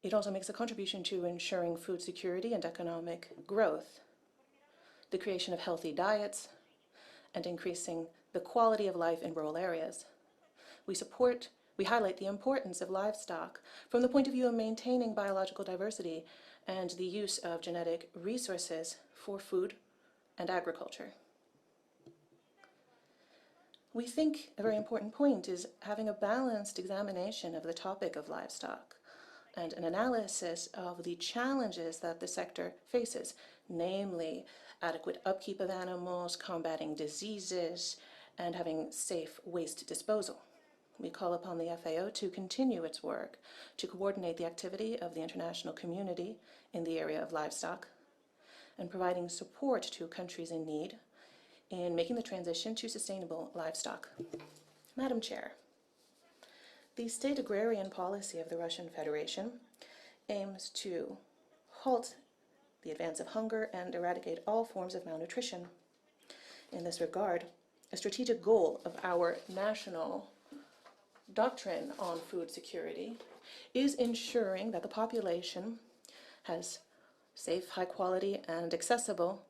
It also makes a contribution to ensuring food security and economic growth, the creation of healthy diets, and increasing the quality of life in rural areas. We highlight the importance of livestock from the point of view of maintaining biological diversity and the use of genetic resources for food and agriculture. We think a very important point is having a balanced examination of the topic of livestock and an analysis of the challenges that the sector faces, namely adequate upkeep of animals, combating diseases, and having safe waste disposal. We call upon the FAO to continue its work to coordinate the activity of the international community in the area of livestock and providing support to countries in need in making the transition to sustainable livestock. Madam Chair, the state agrarian policy of the Russian Federation aims to halt the advance of hunger and eradicate all forms of malnutrition. In this regard, a strategic goal of our national doctrine on food security is ensuring that the population has safe, high quality, and accessible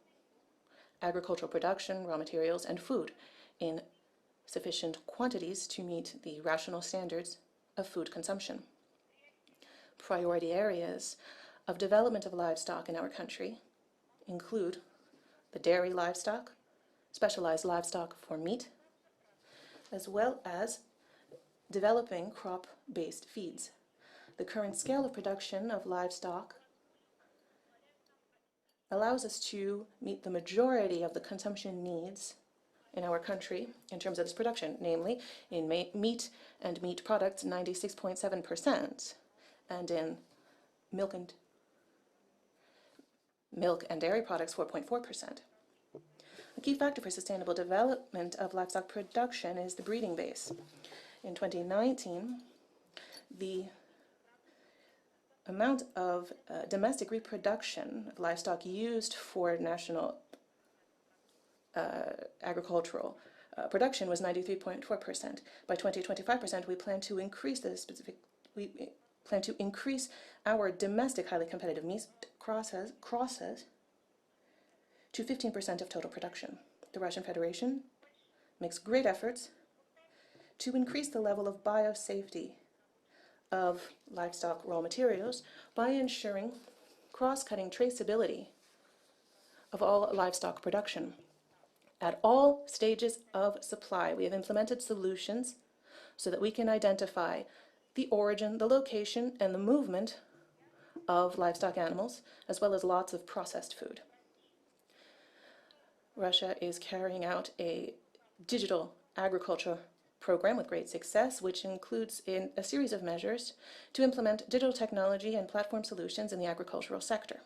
agricultural production, raw materials, and food in sufficient quantities to meet the rational standards of food consumption. Priority areas of development of livestock in our country include the dairy livestock, specialized livestock for meat, as well as developing crop-based feeds. The current scale of production of livestock allows us to meet the majority of the consumption needs in our country in terms of this production, namely in meat and meat products 96.7%, and in milk and dairy products 4.4%. A key factor for sustainable development of livestock production is the breeding base. In 2019, the amount of domestic reproduction of livestock used for national agricultural production was 93.4%. By 2025%, we plan to increase our domestic highly competitive meat crosses to 15% of total production. The Russian Federation makes great efforts to increase the level of biosafety of livestock raw materials by ensuring cross-cutting traceability of all livestock production. At all stages of supply, we have implemented solutions so that we can identify the origin, the location, and the movement of livestock animals, as well as lots of processed food. Russia is carrying out a digital agriculture program with great success, which includes a series of measures to implement digital technology and platform solutions in the agricultural sector.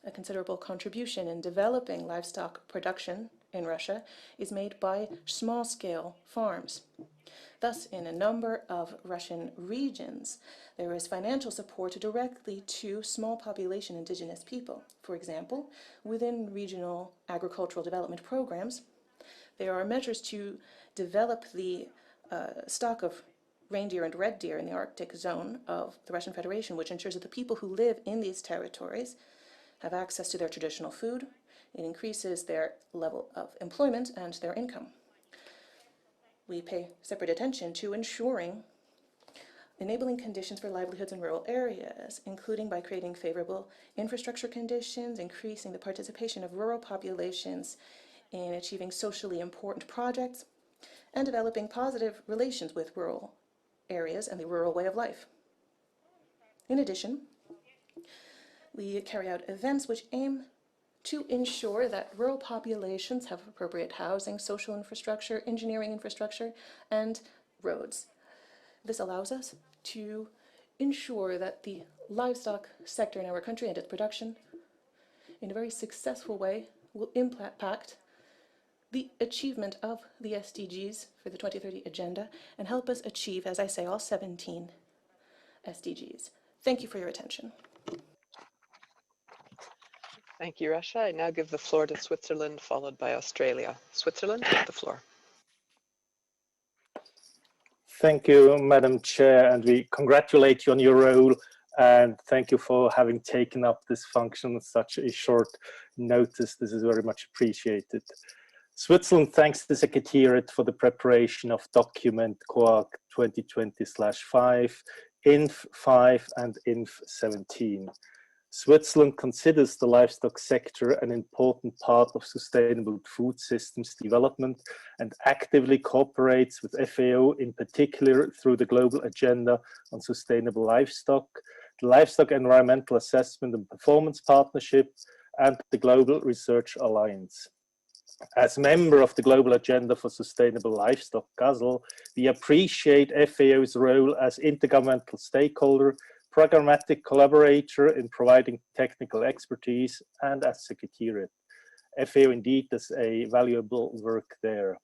A considerable contribution in developing livestock production in Russia is made by small-scale farms. Thus, in a number of Russian regions, there is financial support directly to small population indigenous people. For example, within regional agricultural development programs, there are measures to develop the stock of reindeer and red deer in the Arctic zone of the Russian Federation, which ensures that the people who live in these territories have access to their traditional food. It increases their level of employment and their income. We pay separate attention to enabling conditions for livelihoods in rural areas, including by creating favorable infrastructure conditions, increasing the participation of rural populations in achieving socially important projects, and developing positive relations with rural areas and the rural way of life. In addition, We carry out events which aim to ensure that rural populations have appropriate housing, social infrastructure, engineering infrastructure, and roads. This allows us to ensure that the livestock sector in our country and its production, in a very successful way, will impact the achievement of the SDGs for the 2030 agenda and help us achieve, as I say, all 17 SDGs. Thank you for your attention.
Thank you, Russia. I now give the floor to Switzerland, followed by Australia. Switzerland, you have the floor.
Thank you, Madam Chair, and we congratulate you on your role, and thank you for having taken up this function at such a short notice. This is very much appreciated. Switzerland thanks the Secretariat for the preparation of document COAG 2020/5, INF 5 and INF 17. Switzerland considers the livestock sector an important part of sustainable food systems development and actively cooperates with FAO, in particular through the Global Agenda on Sustainable Livestock, the Livestock Environmental Assessment and Performance Partnership, and the Global Research Alliance. As member of the Global Agenda for Sustainable Livestock, GASL, we appreciate FAO's role as intergovernmental stakeholder, programmatic collaborator in providing technical expertise, and as Secretariat. FAO indeed does a valuable work there.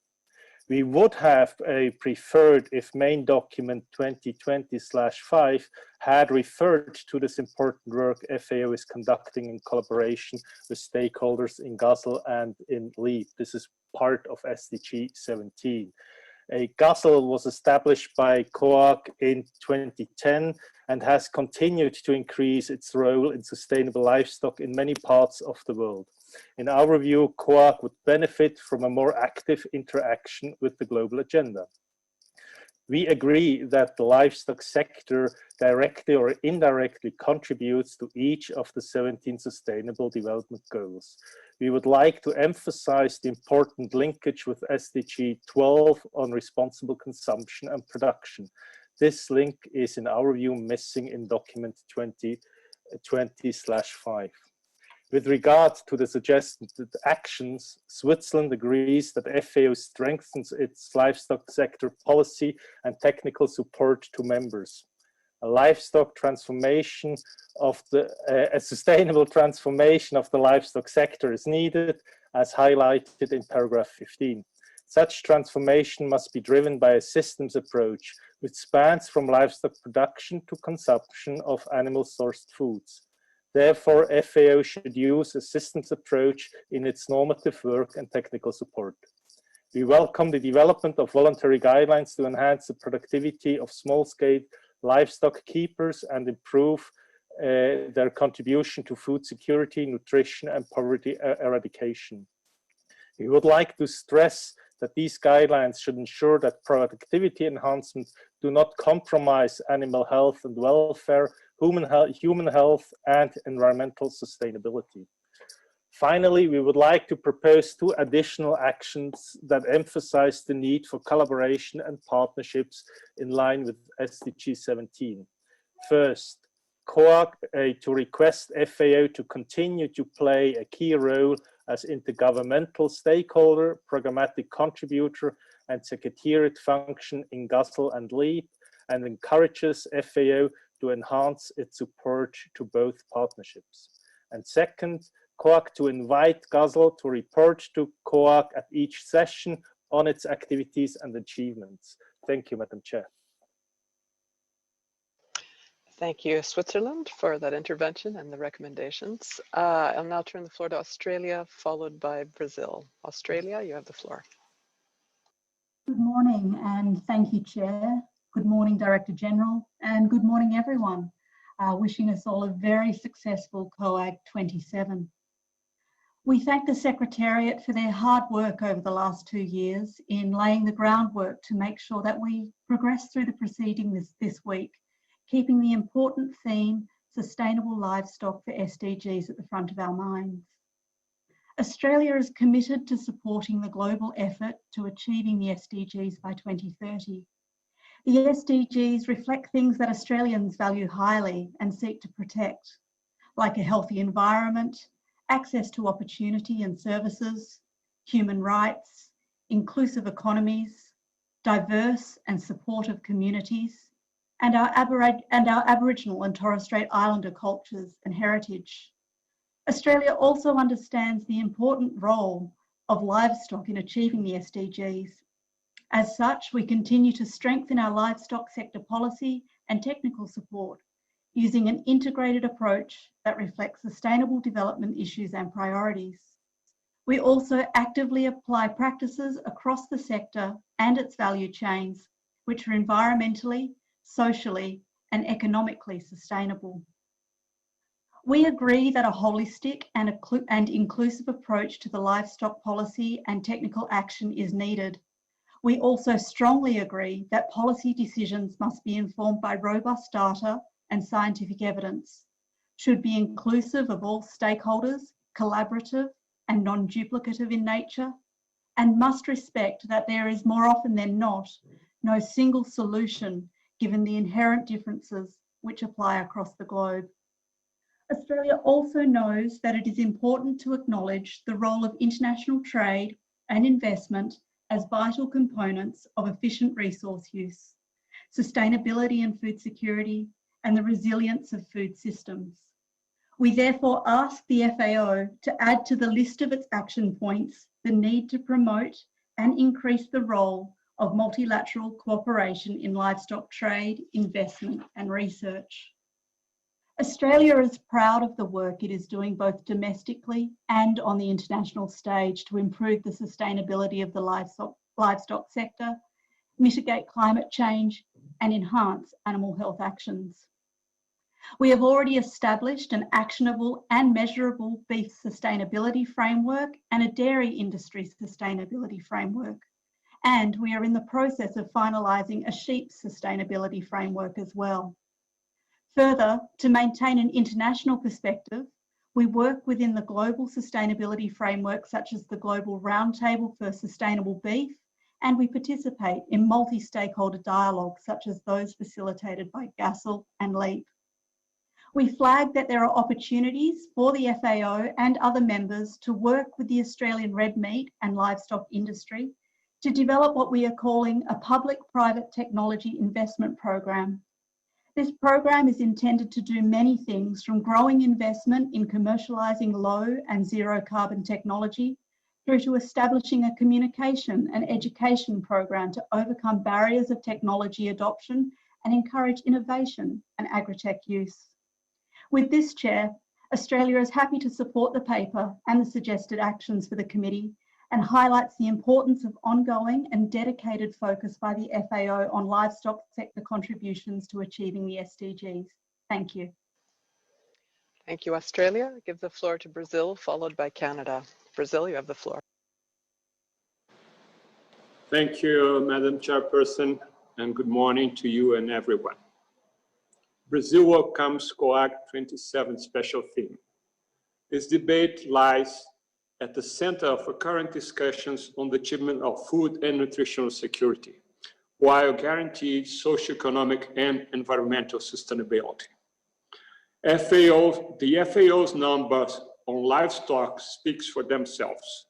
We would have preferred if main document 2020/5 had referred to this important work FAO is conducting in collaboration with stakeholders in GASL and in LEAP. This is part of SDG 17. GASL was established by COAG in 2010 and has continued to increase its role in sustainable livestock in many parts of the world. In our view, COAG would benefit from a more active interaction with the global agenda. We agree that the livestock sector directly or indirectly contributes to each of the 17 Sustainable Development Goals. We would like to emphasize the important linkage with SDG 12 on responsible consumption and production. This link is, in our view, missing in document 2020/5. With regard to the suggested actions, Switzerland agrees that FAO strengthens its livestock sector policy and technical support to members. A sustainable transformation of the livestock sector is needed, as highlighted in paragraph 15. Such transformation must be driven by a systems approach, which spans from livestock production to consumption of animal-sourced foods. Therefore, FAO should use a systems approach in its normative work and technical support. We welcome the development of voluntary guidelines to enhance the productivity of small-scale livestock keepers and improve their contribution to food security, nutrition, and poverty eradication. We would like to stress that these guidelines should ensure that productivity enhancements do not compromise animal health and welfare, human health, and environmental sustainability. Finally, we would like to propose 2 additional actions that emphasize the need for collaboration and partnerships in line with SDG 17. First, COAG to request FAO to continue to play a key role as intergovernmental stakeholder, programmatic contributor, and secretariat function in GASL and LEAP, and encourages FAO to enhance its support to both partnerships. And second, COAG to invite GASL to report to COAG at each session on its activities and achievements. Thank you, Madam Chair.
Thank you, Switzerland, for that intervention and the recommendations. I'll now turn the floor to Australia, followed by Brazil. Australia, you have the floor.
Good morning, and thank you, Chair. Good morning, Director General, and good morning, everyone. Wishing us all a very successful COAG 27. We thank the Secretariat for their hard work over the last 2 years in laying the groundwork to make sure that we progress through the proceedings this week, keeping the important theme, sustainable livestock for SDGs, at the front of our minds. Australia is committed to supporting the global effort to achieving the SDGs by 2030. The SDGs reflect things that Australians value highly and seek to protect. like a healthy environment, access to opportunity and services, human rights, inclusive economies, diverse and supportive communities, and our Aboriginal and Torres Strait Islander cultures and heritage. Australia also understands the important role of livestock in achieving the SDGs. As such, we continue to strengthen our livestock sector policy and technical support using an integrated approach that reflects sustainable development issues and priorities. We also actively apply practices across the sector and its value chains, which are environmentally, socially, and economically sustainable. We agree that a holistic and inclusive approach to the livestock policy and technical action is needed. We also strongly agree that policy decisions must be informed by robust data and scientific evidence, should be inclusive of all stakeholders, collaborative and non-duplicative in nature, and must respect that there is more often than not no single solution given the inherent differences which apply across the globe. Australia also knows that it is important to acknowledge the role of international trade and investment as vital components of efficient resource use, sustainability and food security, and the resilience of food systems. We therefore ask the FAO to add to the list of its action points the need to promote and increase the role of multilateral cooperation in livestock trade, investment, and research. Australia is proud of the work it is doing both domestically and on the international stage to improve the sustainability of the livestock sector, mitigate climate change, and enhance animal health actions. We have already established an actionable and measurable beef sustainability framework and a dairy industry sustainability framework. And we are in the process of finalising a sheep sustainability framework as well. Further, to maintain an international perspective, we work within the global sustainability framework such as the Global Roundtable for Sustainable Beef, and we participate in multi-stakeholder dialogues such as those facilitated by GASL and LEAP. We flag that there are opportunities for the FAO and other members to work with the Australian red meat and livestock industry to develop what we are calling a public-private technology investment program. This program is intended to do many things, from growing investment in commercialising low and zero carbon technology through to establishing a communication and education program to overcome barriers of technology adoption and encourage innovation and agritech use. With this, Chair, Australia is happy to support the paper and the suggested actions for the committee and highlights the importance of ongoing and dedicated focus by the FAO on livestock sector contributions to achieving the SDGs. Thank you.
Thank you, Australia. I give the floor to Brazil, followed by Canada. Brazil, you have the floor.
Thank you, Madam Chairperson, and good morning to you and everyone. Brazil welcomes COAG 27 special theme. This debate lies at the center of current discussions on the achievement of food and nutritional security, while guaranteed socioeconomic and environmental sustainability. The FAO's numbers on livestock speaks for themselves.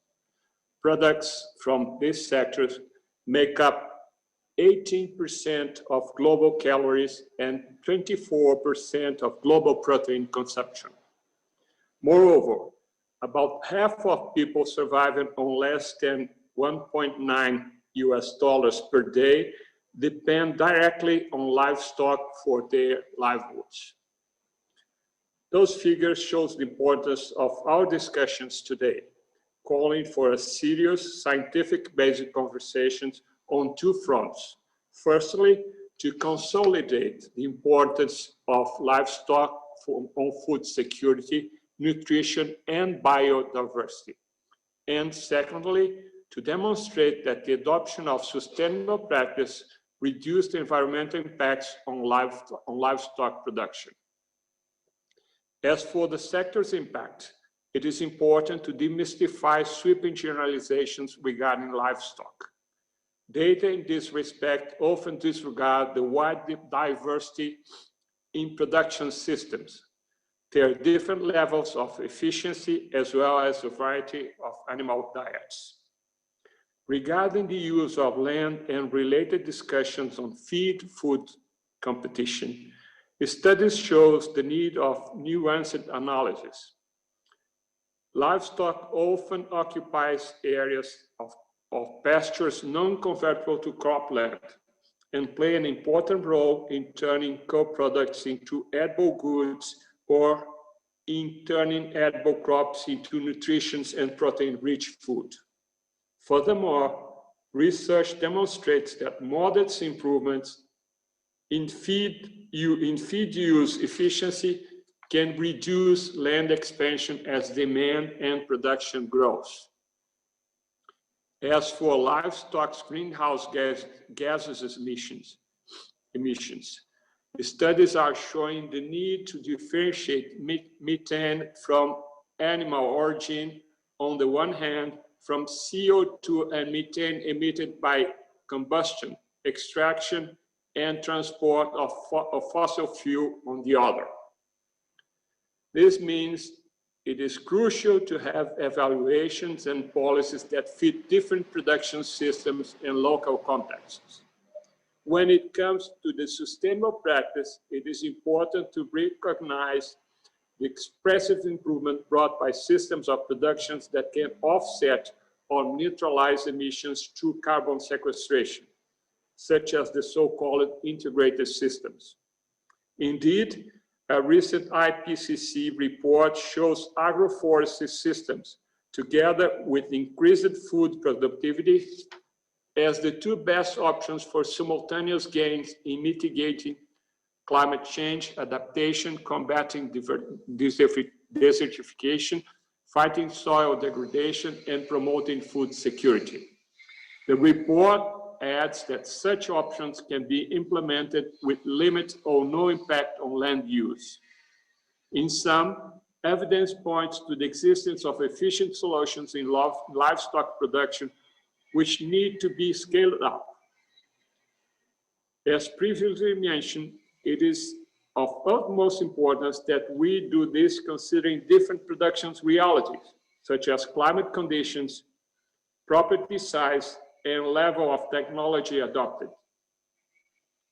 Products from these sectors make up 18% of global calories and 24% of global protein consumption. Moreover, about half of people surviving on less than $1.9 per day depend directly on livestock for their livelihoods. Those figures show the importance of our discussions today, calling for a serious scientific-based conversations on two fronts. Firstly, to consolidate the importance of livestock on food security, nutrition, and biodiversity. And secondly, to demonstrate that the adoption of sustainable practice reduce the environmental impacts on livestock production. As for the sector's impact, it is important to demystify sweeping generalizations regarding livestock. Data in this respect often disregard the wide diversity in production systems. There are different levels of efficiency as well as a variety of animal diets. Regarding the use of land and related discussions on feed-food competition, studies shows the need of nuanced analysis. Livestock often occupies areas of pastures non-convertible to cropland and play an important role in turning co-products into edible goods or in turning edible crops into nutritious and protein-rich food. Furthermore, research demonstrates that modest improvements in feed use efficiency can reduce land expansion as demand and production grows. As for livestock's greenhouse gases emissions, the studies are showing the need to differentiate methane from animal origin on the one hand, from CO2 and methane emitted by combustion, extraction, and transport of fossil fuel on the other. This means it is crucial to have evaluations and policies that fit different production systems and local contexts. When it comes to the sustainable practice, it is important to recognize the expressive improvement brought by systems of productions that can offset or neutralize emissions through carbon sequestration, such as the so-called integrated systems. Indeed, a recent IPCC report shows agroforestry systems, together with increased food productivity, as the two best options for simultaneous gains in mitigating climate change, adaptation, combating desertification, fighting soil degradation, and promoting food security. The report adds that such options can be implemented with limited or no impact on land use. In sum, evidence points to the existence of efficient solutions in livestock production which need to be scaled up. As previously mentioned, it is of utmost importance that we do this considering different production realities, such as climate conditions, property size, and level of technology adopted.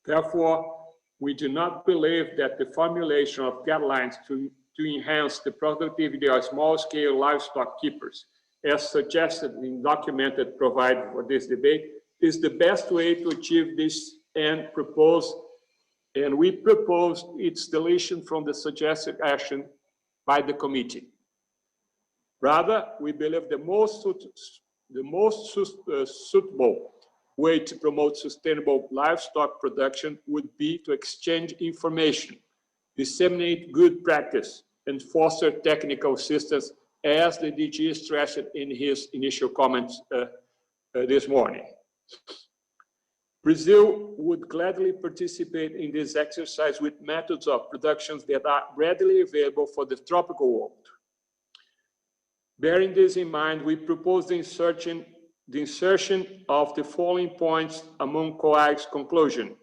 Therefore, we do not believe that the formulation of guidelines to enhance the productivity of small-scale livestock keepers, as suggested in documented provided for this debate, is the best way to achieve this and we proposed its deletion from the suggested action by the committee. Rather, we believe the most suitable way to promote sustainable livestock production would be to exchange information, disseminate good practice, and foster technical assistance, as the DG stressed in his initial comments this morning. Brazil would gladly participate in this exercise with methods of production that are readily available for the tropical world. Bearing this in mind, we propose the insertion of the following points among COAG's conclusion.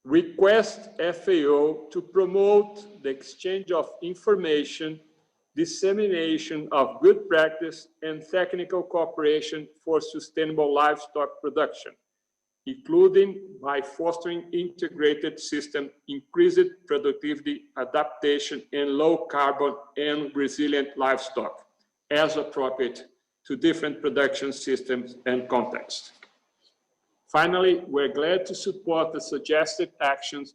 Request FAO to promote the exchange of information, dissemination of good practice, and technical cooperation for sustainable livestock production, including by fostering integrated system, increased productivity, adaptation, and low carbon and resilient livestock, as appropriate to different production systems and contexts. Finally, we're glad to support the suggested actions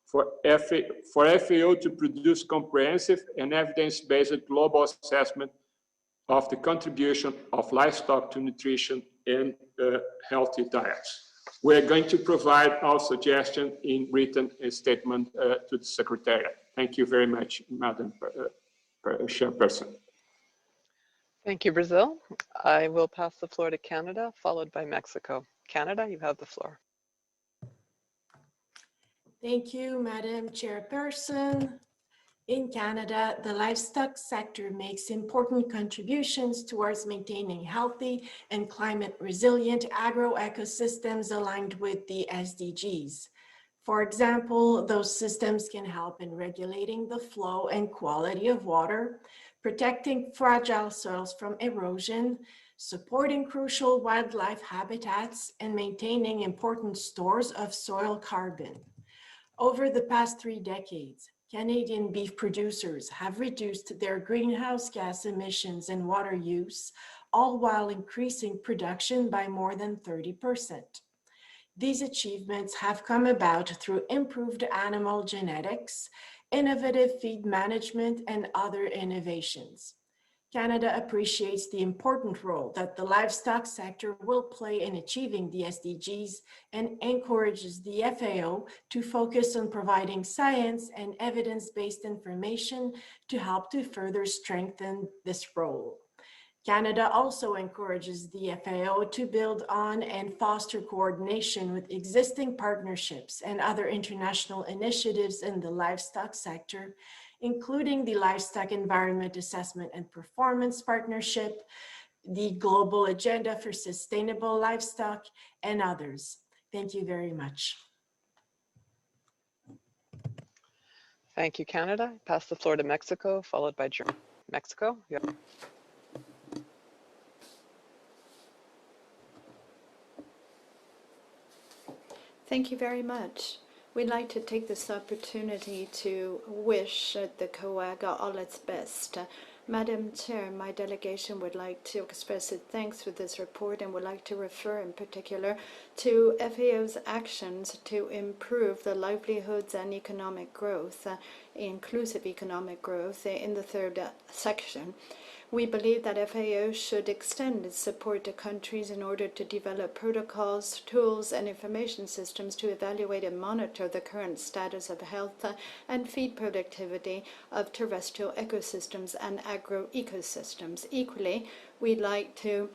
for FAO to produce comprehensive and evidence-based global assessment of the contribution of livestock to nutrition and healthy diets. We're going to provide our suggestion in written statement to the Secretariat. Thank you very much, Madam Chairperson.
Thank you, Brazil. I will pass the floor to Canada, followed by Mexico. Canada, you have the floor.
Thank you, Madam Chairperson. In Canada, the livestock sector makes important contributions towards maintaining healthy and climate resilient agro-ecosystems aligned with the SDGs. For example, those systems can help in regulating the flow and quality of water, protecting fragile soils from erosion, supporting crucial wildlife habitats, and maintaining important stores of soil carbon. Over the past 3 decades, Canadian beef producers have reduced their greenhouse gas emissions and water use, all while increasing production by more than 30%. These achievements have come about through improved animal genetics, innovative feed management, and other innovations. Canada appreciates the important role that the livestock sector will play in achieving the SDGs and encourages the FAO to focus on providing science and evidence-based information to help to further strengthen this role. Canada also encourages the FAO to build on and foster coordination with existing partnerships and other international initiatives in the livestock sector, including the Livestock Environment Assessment and Performance Partnership, the Global Agenda for Sustainable Livestock, and others. Thank you very much.
Thank you, Canada. Pass the floor to Mexico, followed by Germany. Mexico, you have
Thank you very much. We'd like to take this opportunity to wish the COAG all its best. Madam Chair, my delegation would like to express its thanks for this report and would like to refer in particular to FAO's actions to improve the livelihoods and economic growth, inclusive economic growth in the third section. We believe that FAO should extend its support to countries in order to develop protocols, tools, and information systems to evaluate and monitor the current status of health and feed productivity of terrestrial ecosystems and agroecosystems. Equally, we'd like to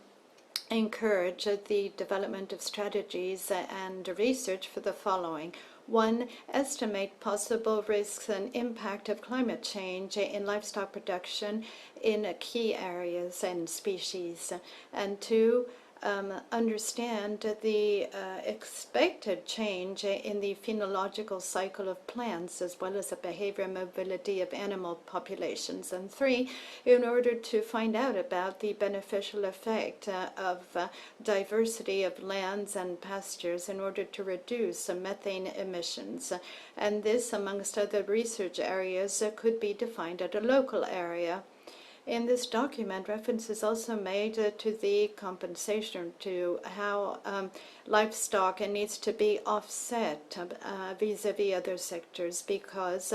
encourage the development of strategies and research for the following. 1. Estimate possible risks and impact of climate change in livestock production in key areas and species. And 2. Understand the expected change in the phenological cycle of plants as well as the behavior and mobility of animal populations. And 3, in order to find out about the beneficial effect of diversity of lands and pastures in order to reduce methane emissions. And this, amongst other research areas, could be defined at a local area. In this document, reference is also made to the compensation, to how livestock needs to be offset vis-a-vis other sectors, because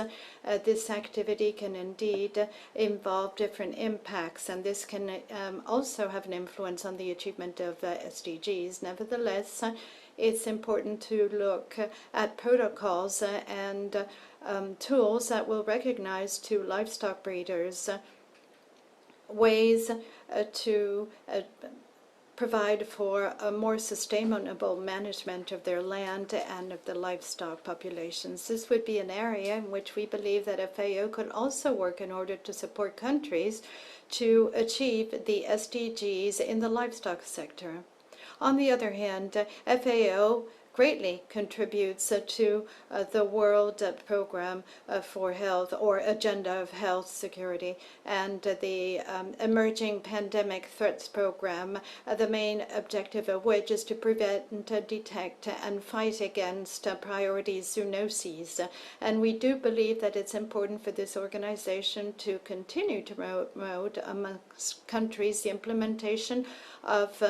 this activity can indeed involve different impacts, and this can also have an influence on the achievement of SDGs. Nevertheless, it's important to look at protocols and tools that will recognize to livestock breeders ways to provide for a more sustainable management of their land and of the livestock populations. This would be an area in which we believe that FAO could also work in order to support countries to achieve the SDGs in the livestock sector. On the other hand, FAO greatly contributes to the World Program for Health, or Agenda of Health Security, and the Emerging Pandemic Threats Program, the main objective of which is to prevent, detect, and fight against priority zoonoses. And we do believe that it's important for this organization to continue to promote amongst countries the implementation of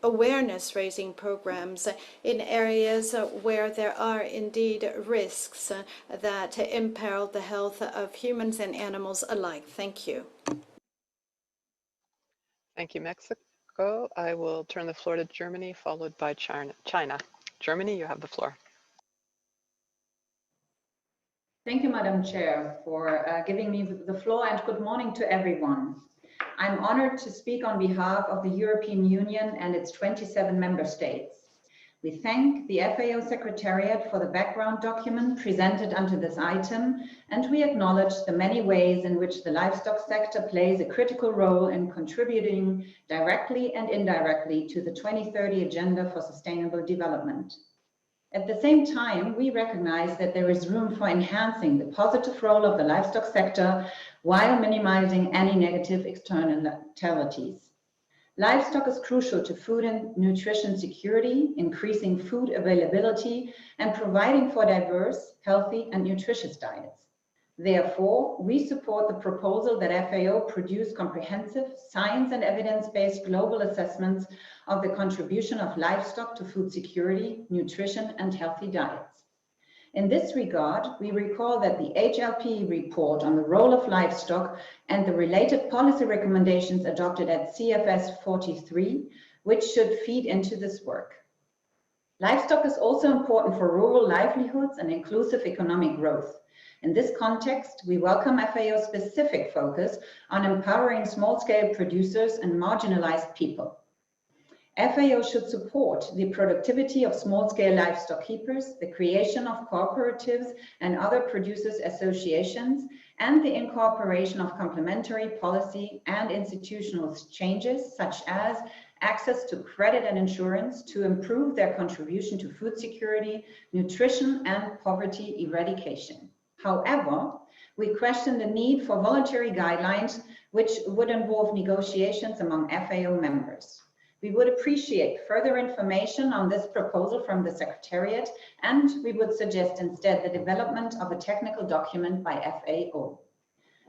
awareness-raising programs in areas where there are indeed risks that imperil the health of humans and animals alike. Thank you.
Thank you, Mexico. I will turn the floor to Germany, followed by China. Germany, you have the floor.
Thank you, Madam Chair, for giving me the floor, and good morning to everyone. I'm honored to speak on behalf of the European Union and its 27 member states. We thank the FAO Secretariat for the background document presented under this item, and we acknowledge the many ways in which the livestock sector plays a critical role in contributing directly and indirectly to the 2030 Agenda for Sustainable Development. At the same time, we recognize that there is room for enhancing the positive role of the livestock sector while minimizing any negative externalities. Livestock is crucial to food and nutrition security, increasing food availability, and providing for diverse, healthy, and nutritious diets. Therefore, we support the proposal that FAO produce comprehensive, science and evidence-based global assessments of the contribution of livestock to food security, nutrition, and healthy diets. In this regard, we recall that the HLP report on the role of livestock and the related policy recommendations adopted at CFS 43, which should feed into this work. Livestock is also important for rural livelihoods and inclusive economic growth. In this context, we welcome FAO's specific focus on empowering small-scale producers and marginalized people. FAO should support the productivity of small-scale livestock keepers, the creation of cooperatives and other producers' associations, and the incorporation of complementary policy and institutional changes, such as access to credit and insurance to improve their contribution to food security, nutrition, and poverty eradication. However, we question the need for voluntary guidelines, which would involve negotiations among FAO members. We would appreciate further information on this proposal from the Secretariat, and we would suggest instead the development of a technical document by FAO.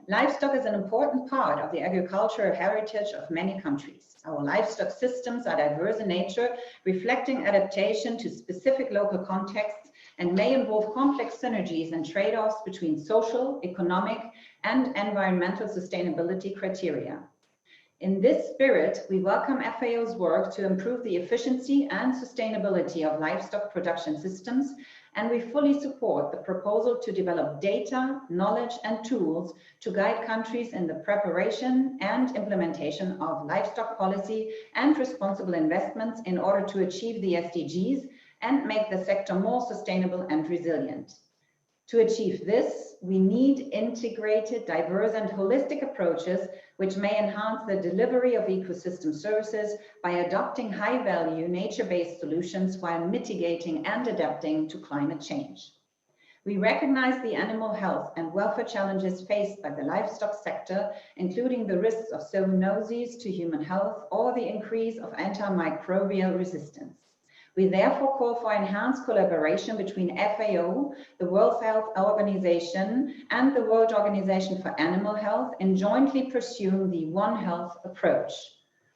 Livestock is an important part of the agricultural heritage of many countries. Our livestock systems are diverse in nature, reflecting adaptation to specific local contexts, and may involve complex synergies and trade-offs between social, economic, and environmental sustainability criteria. In this spirit, we welcome FAO's work to improve the efficiency and sustainability of livestock production systems, and we fully support the proposal to develop data, knowledge, and tools to guide countries in the preparation and implementation of livestock policy and responsible investments in order to achieve the SDGs and make the sector more sustainable and resilient. To achieve this, we need integrated, diverse, and holistic approaches which may enhance the delivery of ecosystem services by adopting high-value, nature-based solutions while mitigating and adapting to climate change. We recognize the animal health and welfare challenges faced by the livestock sector, including the risks of zoonoses to human health or the increase of antimicrobial resistance. We therefore call for enhanced collaboration between FAO, the World Health Organization, and the World Organization for Animal Health in jointly pursuing the One Health approach.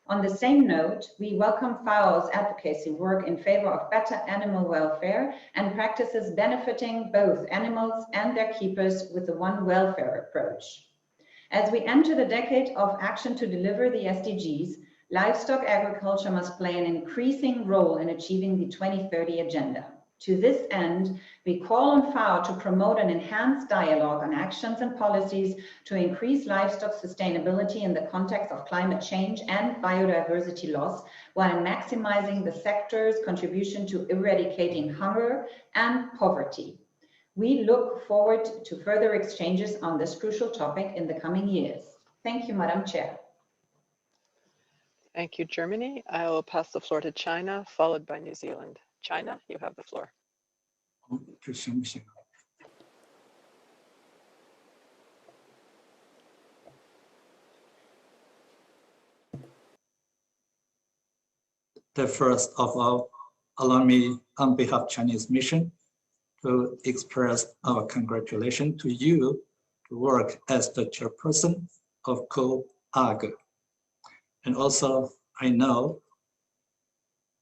On the same note, we welcome FAO's advocacy work in favor of better animal welfare and practices benefiting both animals and their keepers with the One Welfare approach. As we enter the decade of action to deliver the SDGs, livestock agriculture must play an increasing role in achieving the 2030 agenda. To this end, we call on FAO to promote an enhanced dialogue on actions and policies to increase livestock sustainability in the context of climate change and biodiversity loss, while maximizing the sector's contribution to eradicating hunger and poverty. We look forward to further exchanges on this crucial topic in the coming years. Thank you, Madam Chair.
Thank you, Germany. I will pass the floor to China, followed by New Zealand. China, you have the floor.
First of all, allow me on behalf of Chinese mission to express our congratulations to you to work as the chairperson of COAG. And also, I know,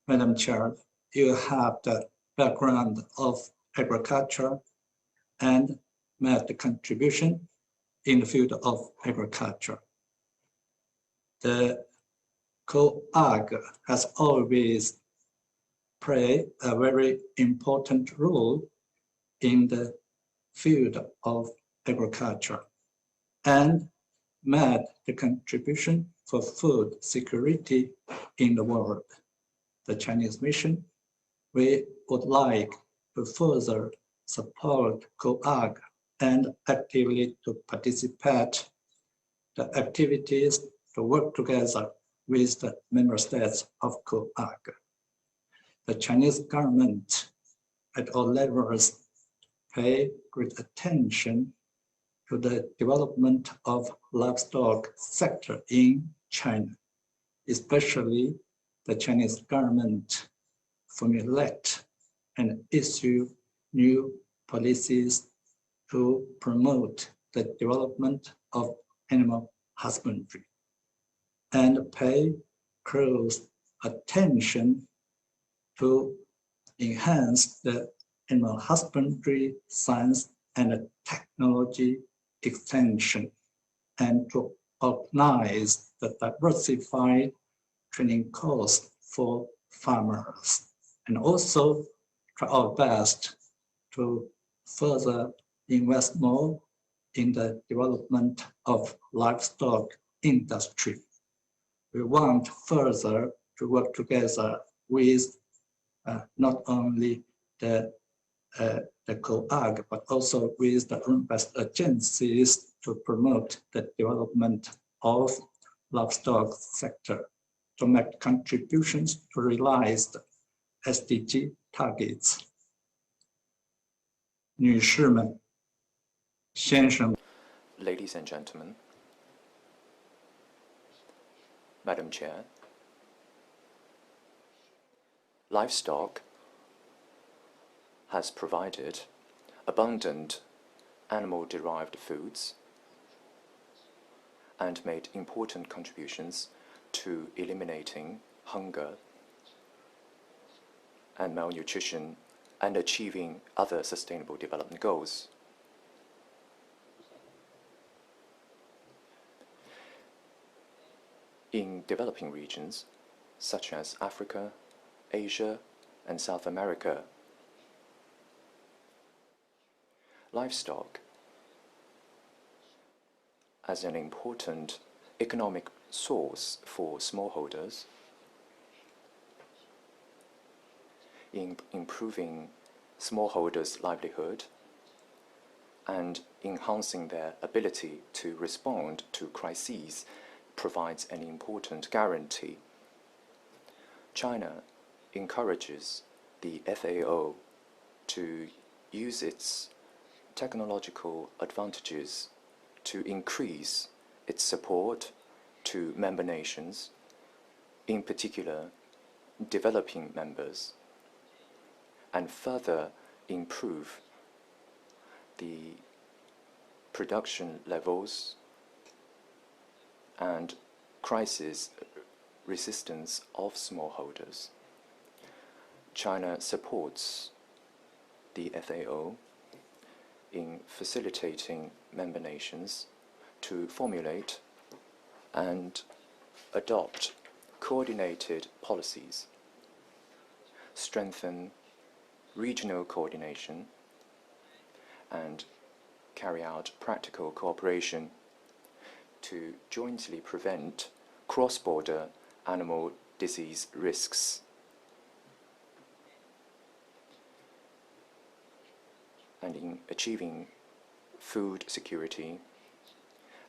Madam Chair, you have the background of agriculture and made the contribution in the field of agriculture. The COAG has always played a very important role in the field of agriculture and made the contribution for food security in the world. The Chinese mission, we would like to further support COAG and actively to participate the activities to work together with the member states of COAG. The Chinese government at all levels pay great attention to the development of livestock sector in China, especially the Chinese government formulate and issue new policies to promote the development of animal husbandry and pay close attention to enhance the animal husbandry science and technology extension and to organize the diversified training course for farmers, and also try our best to further invest more in the development of livestock industry. We want further to work together with not only the COAG, but also with the UNBEST agencies to promote the development of livestock sector, to make contributions to realize the SDG targets. 女士们、先生们
Ladies and gentlemen, Madam Chair, livestock has provided abundant animal-derived foods and made important contributions to eliminating hunger and malnutrition and achieving other sustainable development goals. In developing regions such as Africa, Asia, and South America, livestock as an important economic source for smallholders in improving smallholders' livelihood and enhancing their ability to respond to crises provides an important guarantee. China encourages the FAO to use its technological advantages to increase its support to member nations, in particular developing members, and further improve the production levels and crisis resistance of smallholders. China supports the FAO in facilitating member nations to formulate and adopt coordinated policies, strengthen regional coordination, and carry out practical cooperation to jointly prevent cross-border animal disease risks. And in achieving food security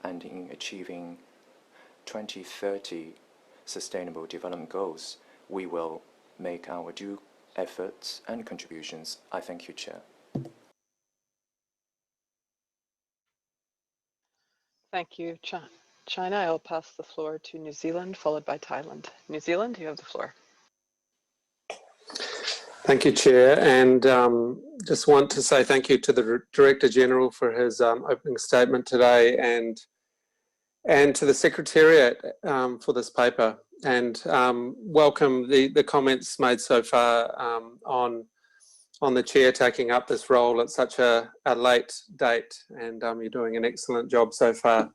and in achieving 2030 Sustainable Development Goals, we will make our due efforts and contributions. I thank you, Chair.
Thank you, China. I'll pass the floor to New Zealand, followed by Thailand. New Zealand, you have the floor.
Thank you, Chair, and just want to say thank you to the Director General for his opening statement today, and to the Secretariat for this paper, and welcome the comments made so far on the Chair taking up this role at such a late date, and you're doing an excellent job so far.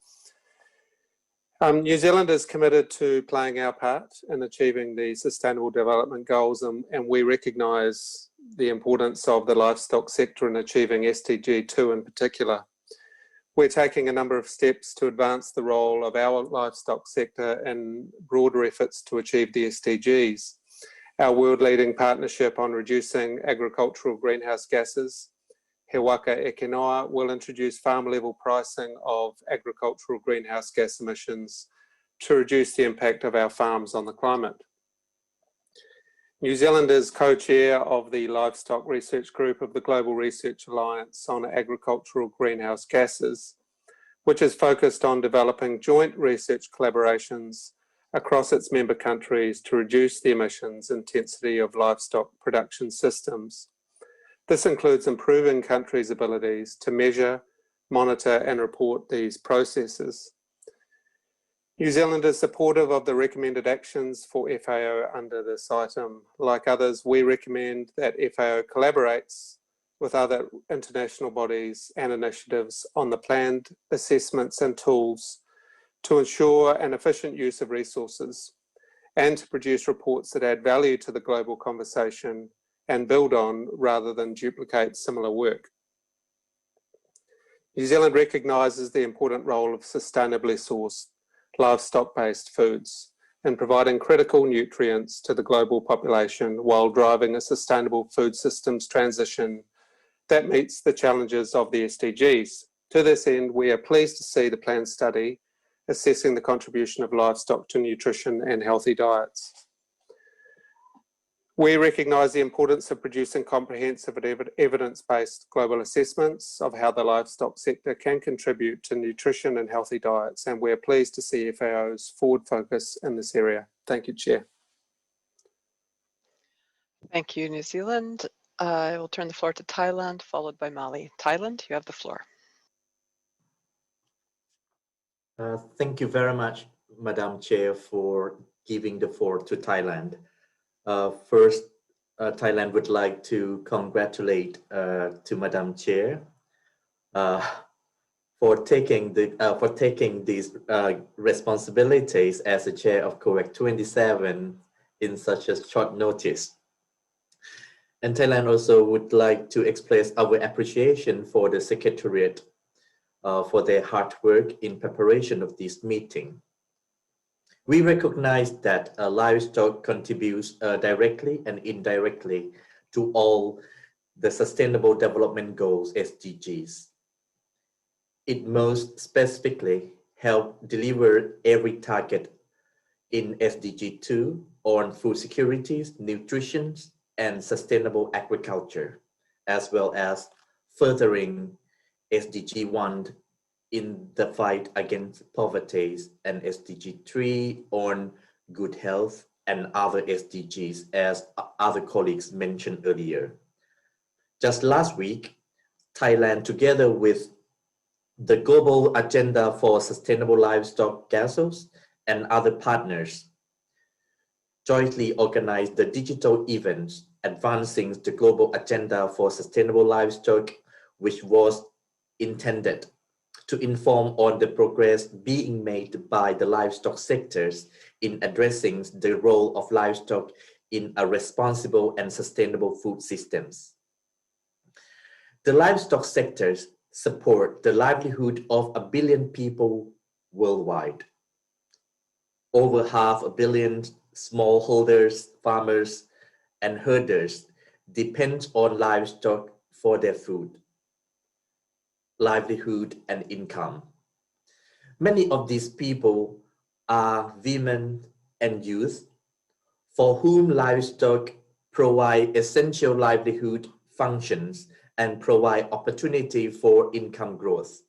New Zealand is committed to playing our part in achieving the Sustainable Development Goals, and we recognise the importance of the livestock sector in achieving SDG 2 in particular. We're taking a number of steps to advance the role of our livestock sector in broader efforts to achieve the SDGs. Our world-leading partnership on reducing agricultural greenhouse gases, He Waka Eke Noa, will introduce farm-level pricing of agricultural greenhouse gas emissions to reduce the impact of our farms on the climate. New Zealand is co-chair of the Livestock Research Group of the Global Research Alliance on Agricultural Greenhouse Gases, which is focused on developing joint research collaborations across its member countries to reduce the emissions intensity of livestock production systems. This includes improving countries' abilities to measure, monitor and report these processes. New Zealand is supportive of the recommended actions for FAO under this item. Like others, we recommend that FAO collaborates with other international bodies and initiatives on the planned assessments and tools to ensure an efficient use of resources and to produce reports that add value to the global conversation and build on rather than duplicate similar work. New Zealand recognises the important role of sustainably sourced livestock-based foods in providing critical nutrients to the global population while driving a sustainable food systems transition that meets the challenges of the SDGs. To this end, we are pleased to see the planned study assessing the contribution of livestock to nutrition and healthy diets. We recognise the importance of producing comprehensive and evidence-based global assessments of how the livestock sector can contribute to nutrition and healthy diets, and we're pleased to see FAO's forward focus in this area. Thank you, Chair.
Thank you, New Zealand. I will turn the floor to Thailand, followed by Mali. Thailand, you have the floor.
Thank you very much, Madam Chair, for giving the floor to Thailand. First, Thailand would like to congratulate to Madam Chair for taking these responsibilities as the chair of COAG 27 in such a short notice. And Thailand also would like to express our appreciation for the Secretariat for their hard work in preparation of this meeting. We recognize that livestock contributes directly and indirectly to all the Sustainable Development Goals, SDGs. It most specifically helps deliver every target in SDG 2 on food security, nutrition, and sustainable agriculture, as well as furthering SDG 1 in the fight against poverty and SDG 3 on good health and other SDGs, as other colleagues mentioned earlier. Just last week, Thailand, together with the Global Agenda for Sustainable Livestock Gases and other partners, jointly organized the digital event advancing the Global Agenda for Sustainable Livestock, which was intended to inform on the progress being made by the livestock sectors in addressing the role of livestock in a responsible and sustainable food systems. The livestock sectors support the livelihood of 1 billion people worldwide. Over 500 million smallholders, farmers, and herders depend on livestock for their food, livelihood, and income. Many of these people are women and youth for whom livestock provide essential livelihood functions and provide opportunity for income growth.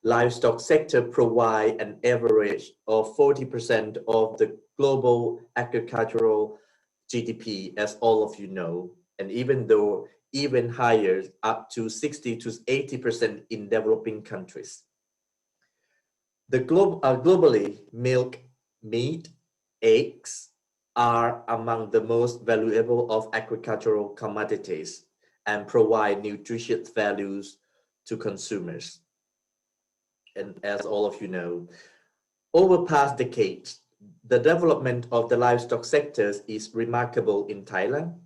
Livestock sector provide an average of 40% of the global agricultural GDP, as all of you know, and even higher, up to 60 to 80% in developing countries. Globally, milk, meat, eggs are among the most valuable of agricultural commodities and provide nutritious values to consumers. And as all of you know, over past decades, the development of the livestock sectors is remarkable in Thailand,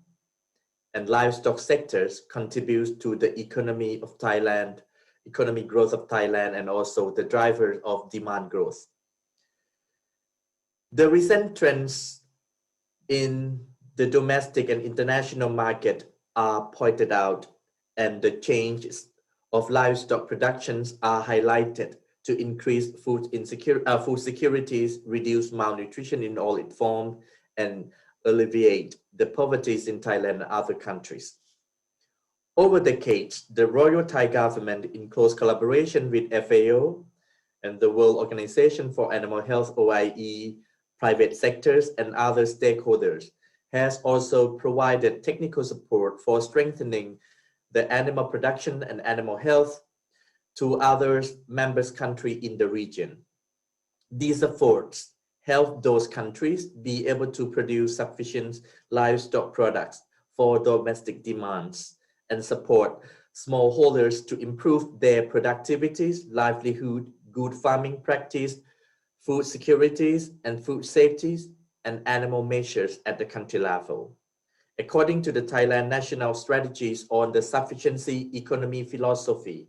and livestock sectors contribute to the economy of Thailand, economic growth of Thailand, and also the driver of demand growth. The recent trends in the domestic and international market are pointed out, and the changes of livestock productions are highlighted to increase food security, reduce malnutrition in all its forms, and alleviate the poverty in Thailand and other countries. Over decades, the Royal Thai government, in close collaboration with FAO and the World Organization for Animal Health (OIE), private sectors, and other stakeholders, has also provided technical support for strengthening the animal production and animal health to other members' countries in the region. These efforts help those countries be able to produce sufficient livestock products for domestic demands and support smallholders to improve their productivities, livelihood, good farming practice, food securities and food safeties, and animal measures at the country level. According to the Thailand National Strategies on the Sufficiency Economy Philosophy,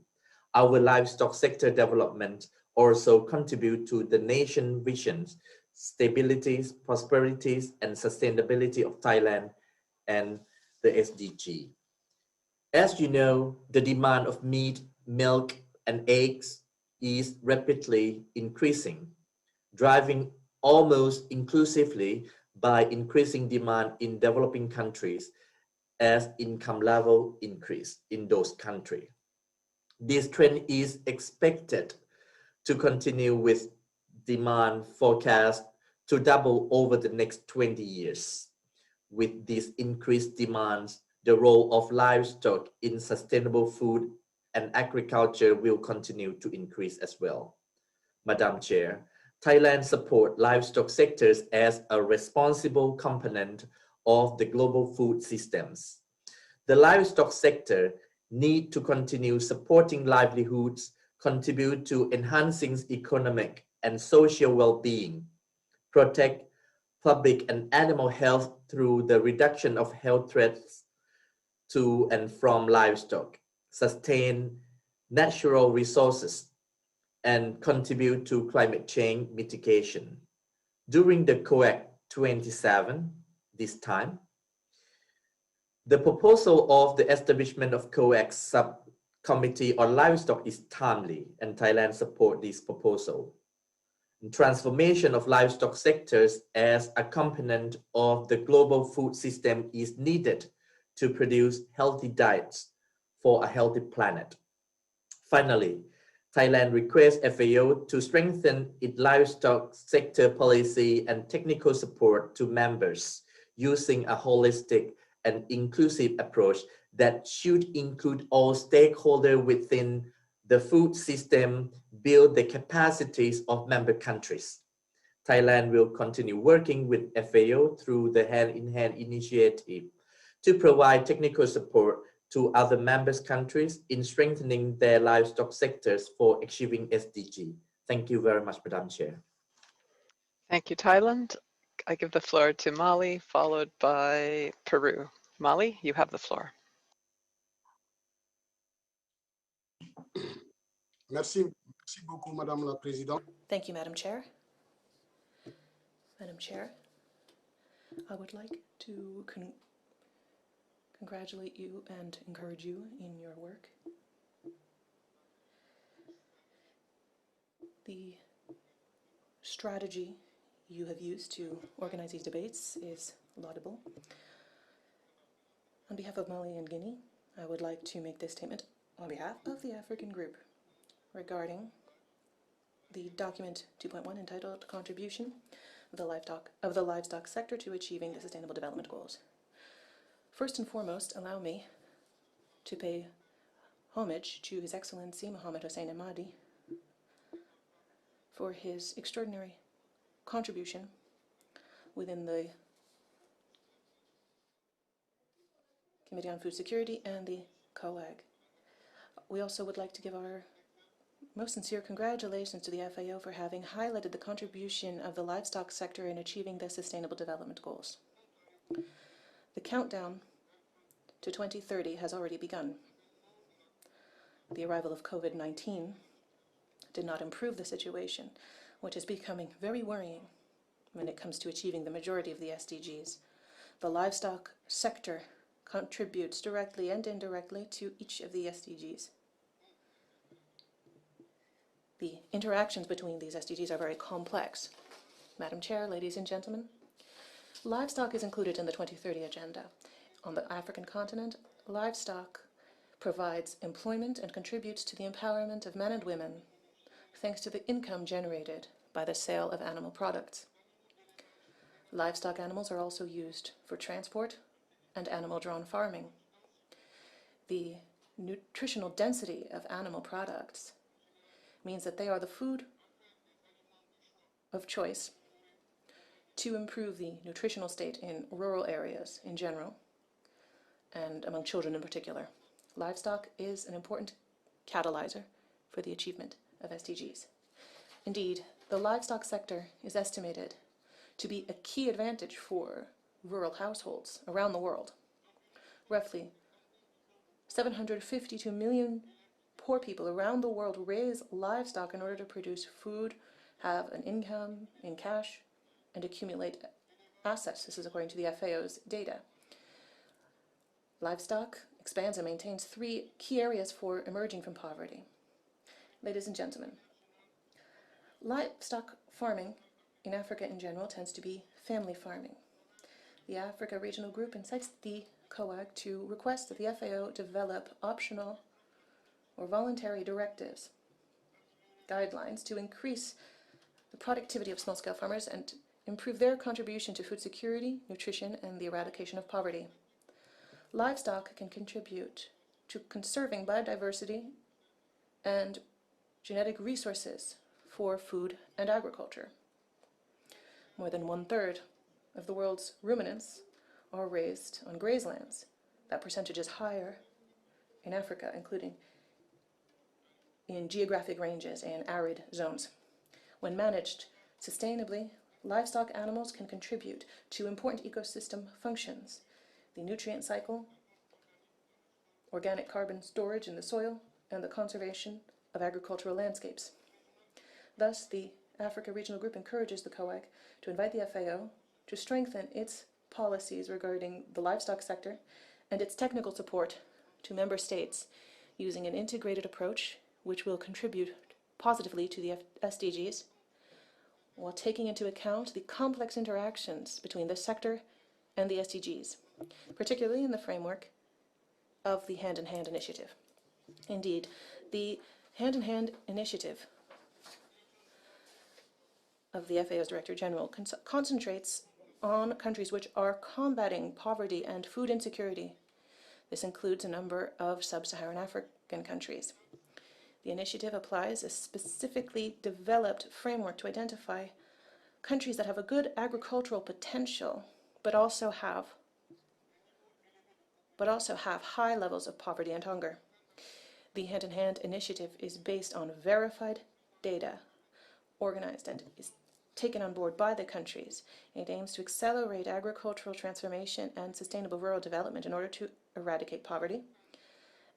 our livestock sector development also contribute to the nation visions, stabilities, prosperities, and sustainability of Thailand and the SDG. As you know, the demand of meat, milk, and eggs is rapidly increasing, driving almost inclusively by increasing demand in developing countries as income level increase in those countries. This trend is expected to continue with demand forecast to double over the next 20 years. With this increased demands, the role of livestock in sustainable food and agriculture will continue to increase as well. Madam Chair, Thailand supports livestock sectors as a responsible component of the global food systems. The livestock sector need to continue supporting livelihoods, contribute to enhancing economic and social well-being, protect public and animal health through the reduction of health threats to and from livestock, sustain natural resources, and contribute to climate change mitigation. During the COAG 27, this time, the proposal of the establishment of COAG Subcommittee on Livestock is timely, and Thailand supports this proposal. Transformation of livestock sectors as a component of the global food system is needed to produce healthy diets for a healthy planet. Finally, Thailand requests FAO to strengthen its livestock sector policy and technical support to members using a holistic and inclusive approach that should include all stakeholders within the food system, build the capacities of member countries. Thailand will continue working with FAO through the hand-in-hand initiative to provide technical support to other members countries in strengthening their livestock sectors for achieving SDG. Thank you very much, Madam Chair.
Thank you, Thailand. I give the floor to Mali, followed by Peru. Mali, you have the floor.
Merci beaucoup, Madame la Présidente.
Thank you, Madam Chair. Madam Chair, I would like to congratulate you and encourage you in your work. The strategy you have used to organize these debates is laudable. On behalf of Mali and Guinea, I would like to make this statement on behalf of the African Group regarding the document 2.1 entitled Contribution of the Livestock Sector to Achieving the Sustainable Development Goals. First and foremost, allow me to pay homage to His Excellency Mohammed Hossein Ahmadi for his extraordinary contribution within the Committee on Food Security and the COAG. We also would like to give our most sincere congratulations to the FAO for having highlighted the contribution of the livestock sector in achieving the Sustainable Development Goals. The countdown to 2030 has already begun. The arrival of COVID-19 did not improve the situation, which is becoming very worrying when it comes to achieving the majority of the SDGs. The livestock sector contributes directly and indirectly to each of the SDGs. The interactions between these SDGs are very complex. Madam Chair, ladies and gentlemen, Livestock is included in the 2030 Agenda. On the African continent, livestock provides employment and contributes to the empowerment of men and women, thanks to the income generated by the sale of animal products. Livestock animals are also used for transport and animal-drawn farming. The nutritional density of animal products means that they are the food of choice to improve the nutritional state in rural areas in general, and among children in particular. Livestock is an important catalyzer for the achievement of SDGs. Indeed, the livestock sector is estimated to be a key advantage for rural households around the world. Roughly 752 million poor people around the world raise livestock in order to produce food, have an income in cash, and accumulate assets. This is according to the FAO's data. Livestock expands and maintains 3 key areas for emerging from poverty. Ladies and gentlemen, livestock farming in Africa in general tends to be family farming. The Africa Regional Group incites the COAG to request that the FAO develop optional or voluntary directives, guidelines to increase the productivity of small-scale farmers and improve their contribution to food security, nutrition, and the eradication of poverty. Livestock can contribute to conserving biodiversity and genetic resources for food and agriculture. More than 1/3 of the world's ruminants are raised on grazelands. That percentage is higher in Africa, including in geographic ranges and arid zones. When managed sustainably, livestock animals can contribute to important ecosystem functions, the nutrient cycle, organic carbon storage in the soil, and the conservation of agricultural landscapes. Thus, the Africa Regional Group encourages the COAG to invite the FAO to strengthen its policies regarding the livestock sector and its technical support to member states using an integrated approach which will contribute positively to the SDGs while taking into account the complex interactions between the sector and the SDGs, particularly in the framework of the Hand-in-Hand initiative. Indeed, the Hand-in-Hand initiative of the FAO's Director General concentrates on countries which are combating poverty and food insecurity. This includes a number of sub-Saharan African countries. The initiative applies a specifically developed framework to identify countries that have a good agricultural potential, but also have high levels of poverty and hunger. The Hand-in-Hand initiative is based on verified data, organized and is taken on board by the countries. It aims to accelerate agricultural transformation and sustainable rural development in order to eradicate poverty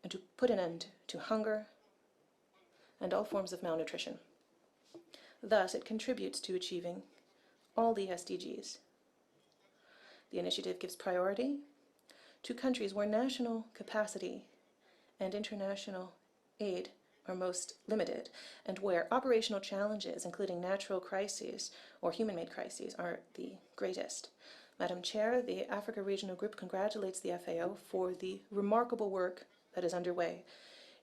and to put an end to hunger and all forms of malnutrition. Thus, it contributes to achieving all the SDGs. The initiative gives priority to countries where national capacity and international aid are most limited, and where operational challenges, including natural crises or human-made crises, are the greatest. Madam Chair, the Africa Regional Group congratulates the FAO for the remarkable work that is underway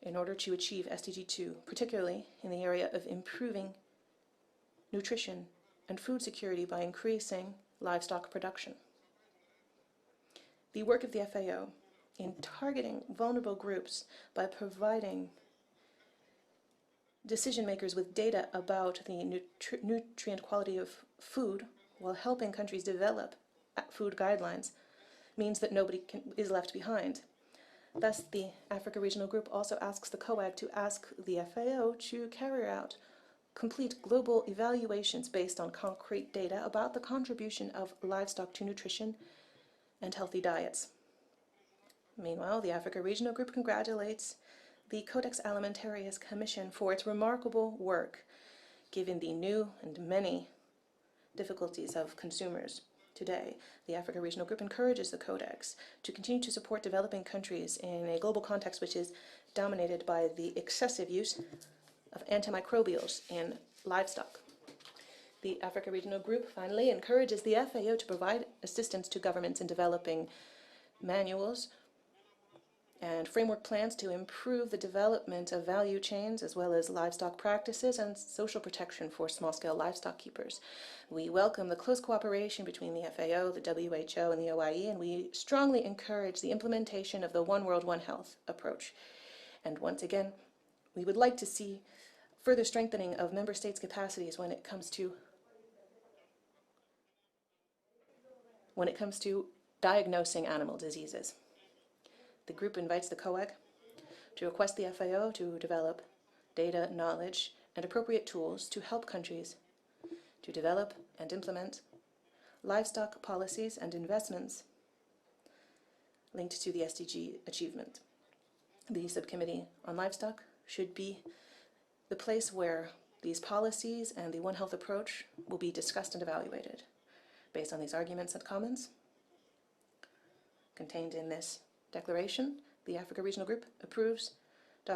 in order to achieve SDG 2, particularly in the area of improving nutrition and food security by increasing livestock production. The work of the FAO in targeting vulnerable groups by providing decision makers with data about the nutrient quality of food while helping countries develop food guidelines means that nobody is left behind. Thus, the Africa Regional Group also asks the COAG to ask the FAO to carry out complete global evaluations based on concrete data about the contribution of livestock to nutrition and healthy diets. Meanwhile, the Africa Regional Group congratulates the Codex Alimentarius Commission for its remarkable work, given the new and many difficulties of consumers today. The Africa Regional Group encourages the Codex to continue to support developing countries in a global context which is dominated by the excessive use of antimicrobials in livestock. The Africa Regional Group, finally, encourages the FAO to provide assistance to governments in developing manuals and framework plans to improve the development of value chains as well as livestock practices and social protection for small-scale livestock keepers. We welcome the close cooperation between the FAO, the WHO, and the OIE, and we strongly encourage the implementation of the One World, One Health approach. And once again, we would like to see further strengthening of member states' capacities when it comes to diagnosing animal diseases. The group invites the COAG to request the FAO to develop data, knowledge, and appropriate tools to help countries to develop and implement livestock policies and investments linked to the SDG achievement. The Subcommittee on Livestock should be the place where these policies and the One Health approach will be discussed and evaluated. Based on these arguments and comments contained in this declaration, the Africa Regional Group approves the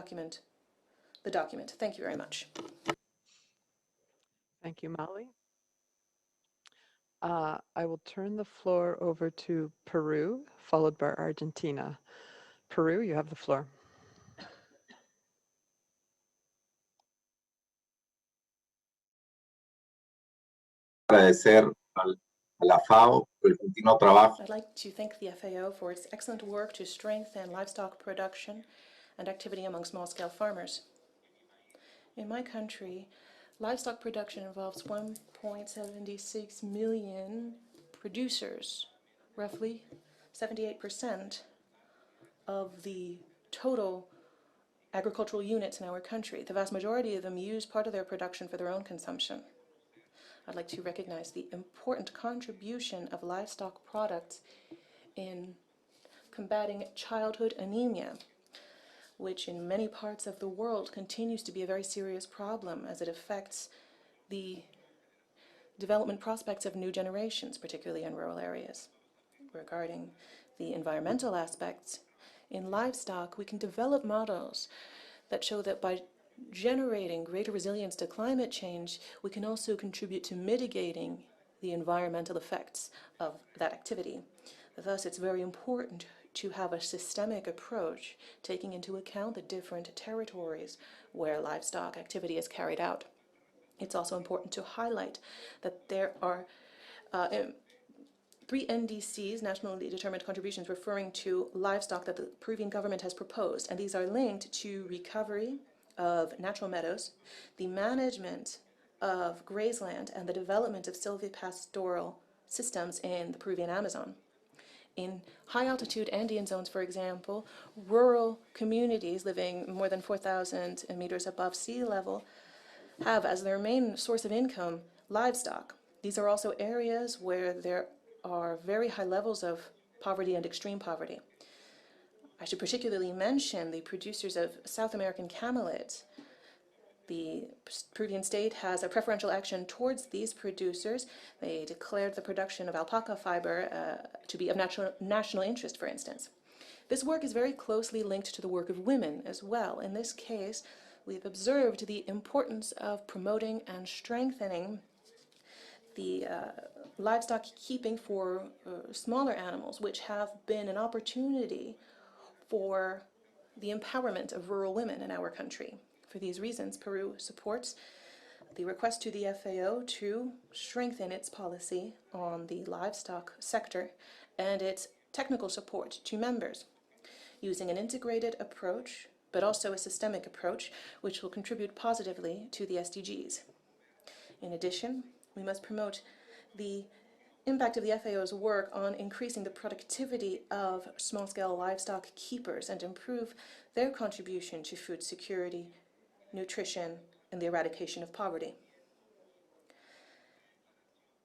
document. Thank you very much.
Thank you, Molly. I will turn the floor over to Peru, followed by Argentina. Peru, you have the floor.
Agradecer a la FAO por el continuo trabajo.
I'd like to thank the FAO for its excellent work to strengthen livestock production and activity among small-scale farmers. In my country, livestock production involves 1.76 million producers, roughly 78% of the total agricultural units in our country. The vast majority of them use part of their production for their own consumption. I'd like to recognize the important contribution of livestock products in combating childhood anemia, which in many parts of the world continues to be a very serious problem as it affects the development prospects of new generations, particularly in rural areas. Regarding the environmental aspects, in livestock, we can develop models that show that by generating greater resilience to climate change, we can also contribute to mitigating the environmental effects of that activity. Thus, it's very important to have a systemic approach, taking into account the different territories where livestock activity is carried out. It's also important to highlight that there are 3 NDCs, nationally determined contributions, referring to livestock that the Peruvian government has proposed, and these are linked to recovery of natural meadows, the management of grazeland, and the development of silvipastoral systems in the Peruvian Amazon. In high-altitude Andean zones, for example, rural communities living more than 4,000 meters above sea level have as their main source of income livestock. These are also areas where there are very high levels of poverty and extreme poverty. I should particularly mention the producers of South American camelids. The Peruvian state has a preferential action towards these producers. They declared the production of alpaca fiber to be of national interest, for instance. This work is very closely linked to the work of women as well. In this case, we've observed the importance of promoting and strengthening the livestock keeping for smaller animals, which have been an opportunity for the empowerment of rural women in our country. For these reasons, Peru supports the request to the FAO to strengthen its policy on the livestock sector and its technical support to members, using an integrated approach, but also a systemic approach, which will contribute positively to the SDGs. In addition, we must promote the impact of the FAO's work on increasing the productivity of small-scale livestock keepers and improve their contribution to food security, nutrition, and the eradication of poverty.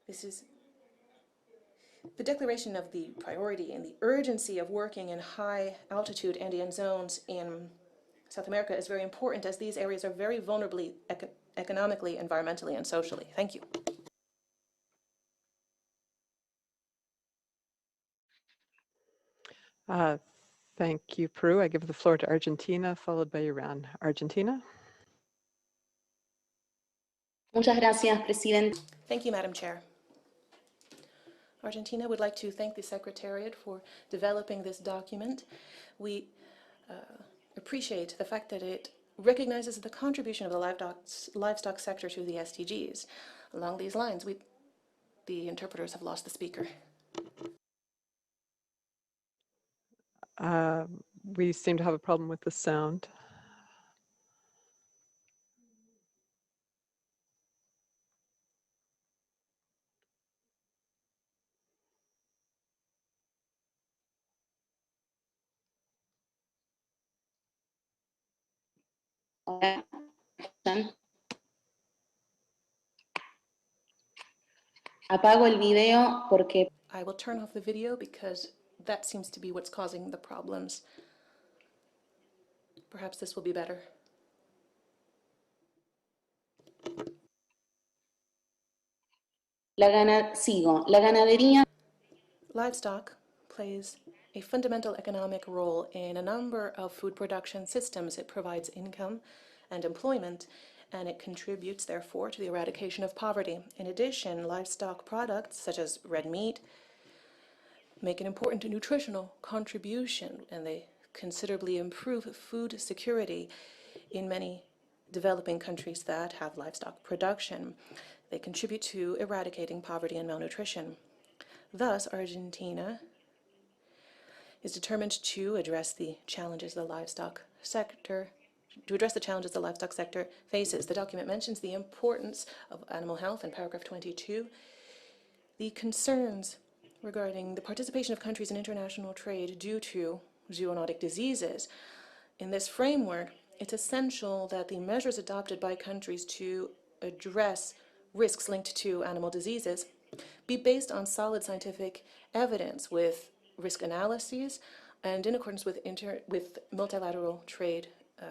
This is the declaration of the priority and the urgency of working in high-altitude Andean zones in South America is very important, as these areas are very vulnerable economically, environmentally, and socially. Thank you.
Thank you, Peru. I give the floor to Argentina, followed by Iran. Argentina.
Muchas gracias, Presidente.
Thank you, Madam Chair. Argentina would like to thank the Secretariat for developing this document. We appreciate the fact that it recognizes the contribution of the livestock sector to the SDGs. Along these lines, the interpreters have lost the speaker.
We seem to have a problem with the sound.
Apago el video porque
I will turn off the video because that seems to be what's causing the problems. Perhaps this will be better.
sigo. La ganadería.
Livestock plays a fundamental economic role in a number of food production systems. It provides income and employment, and it contributes, therefore, to the eradication of poverty. In addition, livestock products, such as red meat, make an important nutritional contribution, and they considerably improve food security in many developing countries that have livestock production. They contribute to eradicating poverty and malnutrition. Thus, Argentina is determined to address the challenges the livestock sector faces. The document mentions the importance of animal health in paragraph 22, the concerns regarding the participation of countries in international trade due to zoonotic diseases. In this framework, it's essential that the measures adopted by countries to address risks linked to animal diseases be based on solid scientific evidence with risk analyses and in accordance with multilateral trade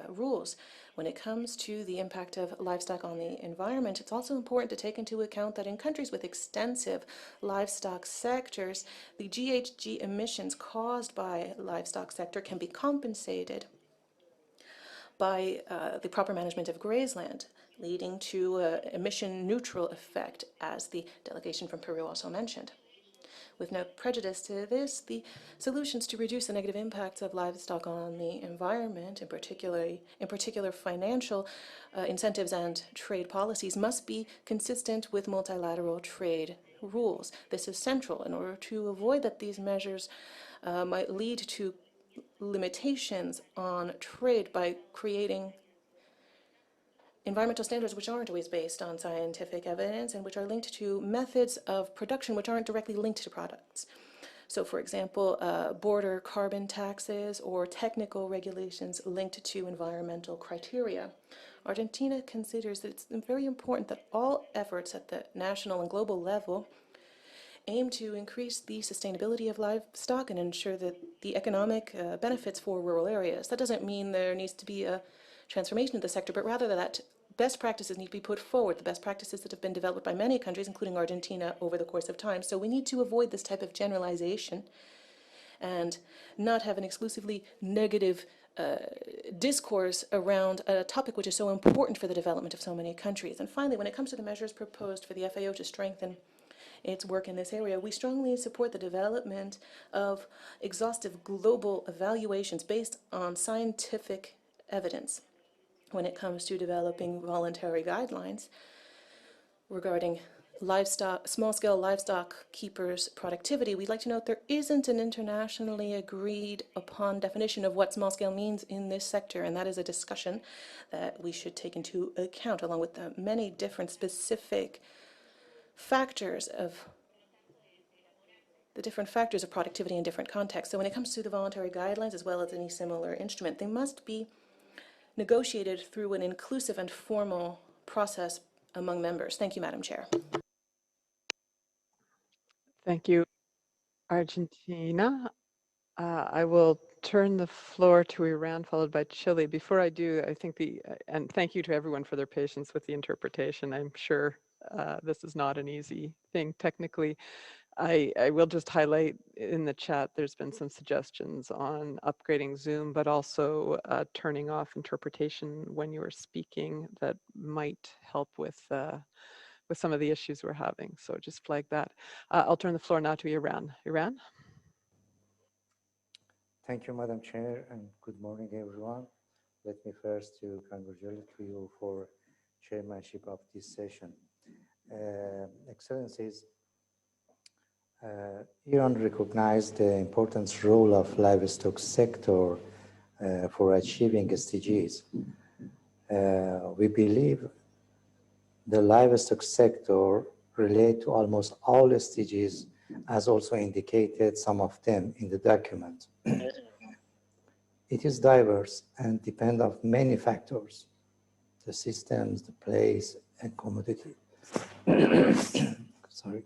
rules. When it comes to the impact of livestock on the environment, it's also important to take into account that in countries with extensive livestock sectors, the GHG emissions caused by livestock sector can be compensated by the proper management of grazeland, leading to an emission-neutral effect, as the delegation from Peru also mentioned. With no prejudice to this, the solutions to reduce the negative impacts of livestock on the environment, in particular financial incentives and trade policies, must be consistent with multilateral trade rules. This is central in order to avoid that these measures might lead to limitations on trade by creating environmental standards which aren't always based on scientific evidence and which are linked to methods of production which aren't directly linked to products. So, for example, border carbon taxes or technical regulations linked to environmental criteria. Argentina considers that it's very important that all efforts at the national and global level aim to increase the sustainability of livestock and ensure that the economic benefits for rural areas. That doesn't mean there needs to be a transformation of the sector, but rather that best practices need to be put forward, the best practices that have been developed by many countries, including Argentina, over the course of time. So we need to avoid this type of generalization and not have an exclusively negative discourse around a topic which is so important for the development of so many countries. And finally, when it comes to the measures proposed for the FAO to strengthen its work in this area, we strongly support the development of exhaustive global evaluations based on scientific evidence. When it comes to developing voluntary guidelines regarding small-scale livestock keepers' productivity, we'd like to note there isn't an internationally agreed upon definition of what small-scale means in this sector, and that is a discussion that we should take into account, along with the many different specific factors of productivity in different contexts. So when it comes to the voluntary guidelines, as well as any similar instrument, they must be negotiated through an inclusive and formal process among members. Thank you, Madam Chair.
Thank you, Argentina. I will turn the floor to Iran, followed by Chile. Before I do, I think and thank you to everyone for their patience with the interpretation. I'm sure this is not an easy thing technically. I will just highlight in the chat, there's been some suggestions on upgrading Zoom, but also turning off interpretation when you are speaking that might help with some of the issues we're having. So just flag that. I'll turn the floor now to Iran. Iran?
Thank you, Madam Chair, and good morning, everyone. Let me first to congratulate you for chairmanship of this session. Excellencies, Iran recognized the important role of livestock sector for achieving SDGs. We believe the livestock sector relate to almost all SDGs, as also indicated some of them in the document. It is diverse and depends on many factors, the systems, the place, and commodity. Sorry.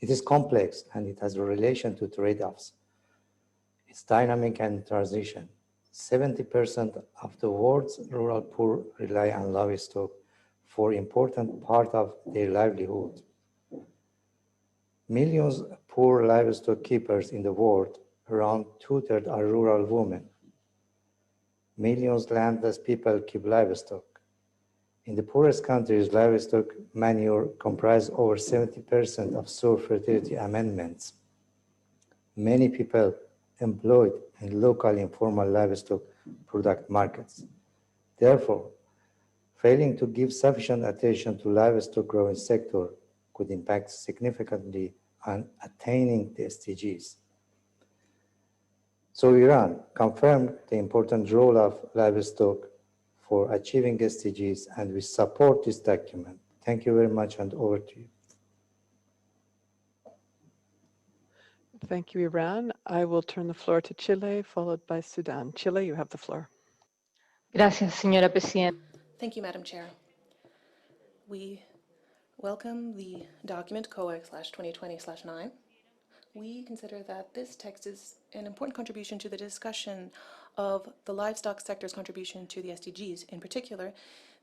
It is complex and it has a relation to trade-offs. It's dynamic and transition. 70% of the world's rural poor rely on livestock for important part of their livelihood. Millions of poor livestock keepers in the world, around 2/3 are rural women. Millions landless people keep livestock. In the poorest countries, livestock manure comprise over 70% of soil fertility amendments. Many people employed in local informal livestock product markets. Therefore, failing to give sufficient attention to livestock growing sector could impact significantly on attaining the SDGs. So Iran confirmed the important role of livestock for achieving SDGs, and we support this document. Thank you very much, and over to you.
Thank you, Iran. I will turn the floor to Chile, followed by Sudan. Chile, you have the floor.
Gracias, señora Presidenta.
Thank you, Madam Chair. We welcome the document COAG/2020/9. We consider that this text is an important contribution to the discussion of the livestock sector's contribution to the SDGs. In particular,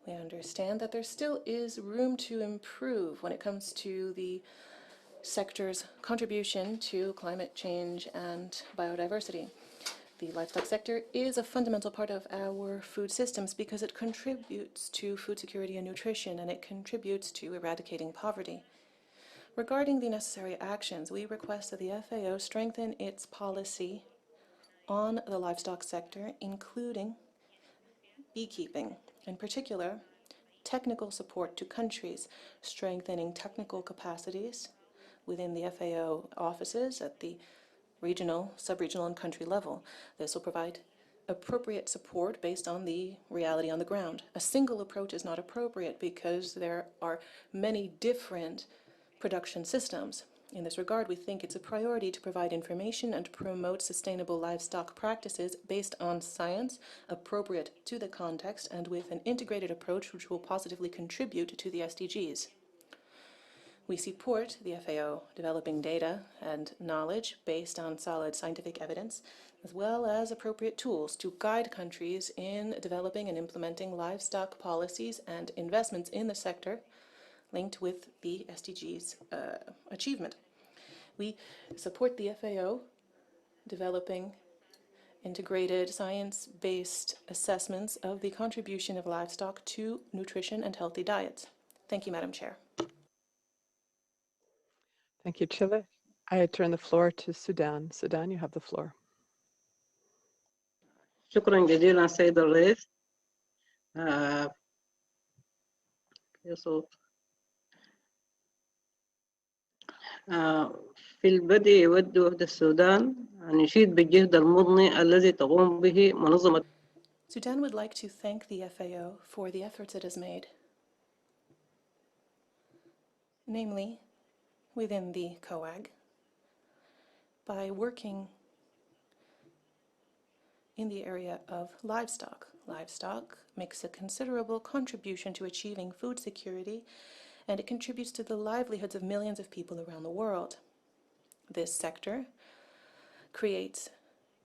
we understand that there still is room to improve when it comes to the sector's contribution to climate change and biodiversity. The livestock sector is a fundamental part of our food systems because it contributes to food security and nutrition, and it contributes to eradicating poverty. Regarding the necessary actions, we request that the FAO strengthen its policy on the livestock sector, including beekeeping. In particular, technical support to countries, strengthening technical capacities within the FAO offices at the regional, sub-regional, and country level. This will provide appropriate support based on the reality on the ground. A single approach is not appropriate because there are many different production systems. In this regard, we think it's a priority to provide information and promote sustainable livestock practices based on science, appropriate to the context, and with an integrated approach which will positively contribute to the SDGs. We support the FAO developing data and knowledge based on solid scientific evidence, as well as appropriate tools to guide countries in developing and implementing livestock policies and investments in the sector linked with the SDGs achievement. We support the FAO developing integrated science-based assessments of the contribution of livestock to nutrition and healthy diets. Thank you, Madam Chair.
Thank you, Chile. I turn the floor to Sudan. Sudan, you have the floor.
شكرا جزيلا سيد الرئيس. في البدء يود وفد السودان أن يشيد بالجهد المضني الذي تقوم به منظمة.
Sudan would like to thank the FAO for the efforts it has made, namely within the COAG, by working in the area of livestock. Livestock makes a considerable contribution to achieving food security, and it contributes to the livelihoods of millions of people around the world. This sector creates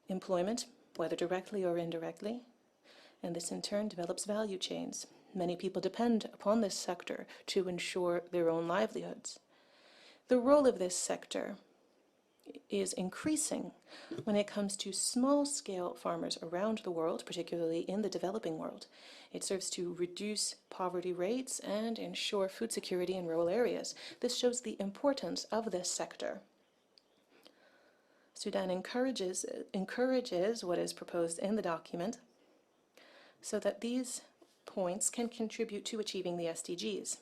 employment, whether directly or indirectly, and this in turn develops value chains. Many people depend upon this sector to ensure their own livelihoods. The role of this sector is increasing when it comes to small-scale farmers around the world, particularly in the developing world. It serves to reduce poverty rates and ensure food security in rural areas. This shows the importance of this sector. Sudan encourages what is proposed in the document so that these points can contribute to achieving the SDGs.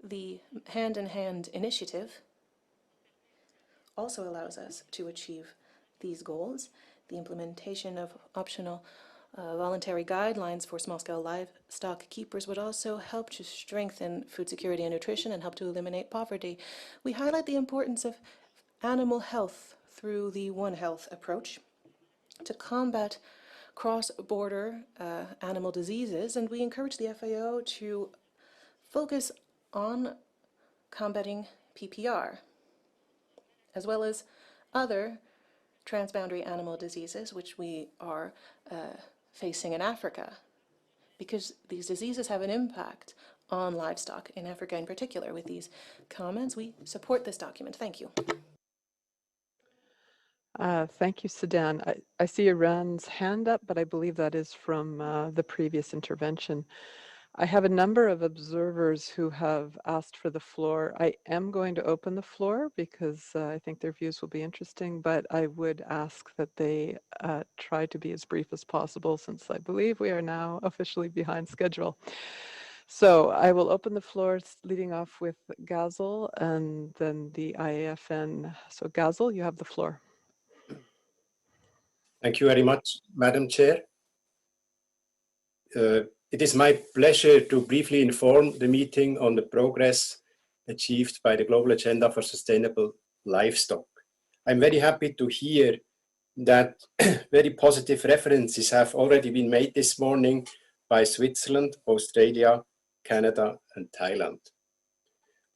The hand-in-hand initiative also allows us to achieve these goals. The implementation of optional voluntary guidelines for small-scale livestock keepers would also help to strengthen food security and nutrition and help to eliminate poverty. We highlight the importance of animal health through the One Health approach to combat cross-border animal diseases, and we encourage the FAO to focus on combating PPR, as well as other transboundary animal diseases which we are facing in Africa, because these diseases have an impact on livestock in Africa in particular. With these comments, we support this document. Thank you.
Thank you, Sudan. I see Iran's hand up, but I believe that is from the previous intervention. I have a number of observers who have asked for the floor. I am going to open the floor because I think their views will be interesting, but I would ask that they try to be as brief as possible, since I believe we are now officially behind schedule. So I will open the floor, leading off with Gazel and then the IAFN. So Gazel, you have the floor.
Thank you very much, Madam Chair. It is my pleasure to briefly inform the meeting on the progress achieved by the Global Agenda for Sustainable Livestock. I'm very happy to hear that very positive references have already been made this morning by Switzerland, Australia, Canada, and Thailand.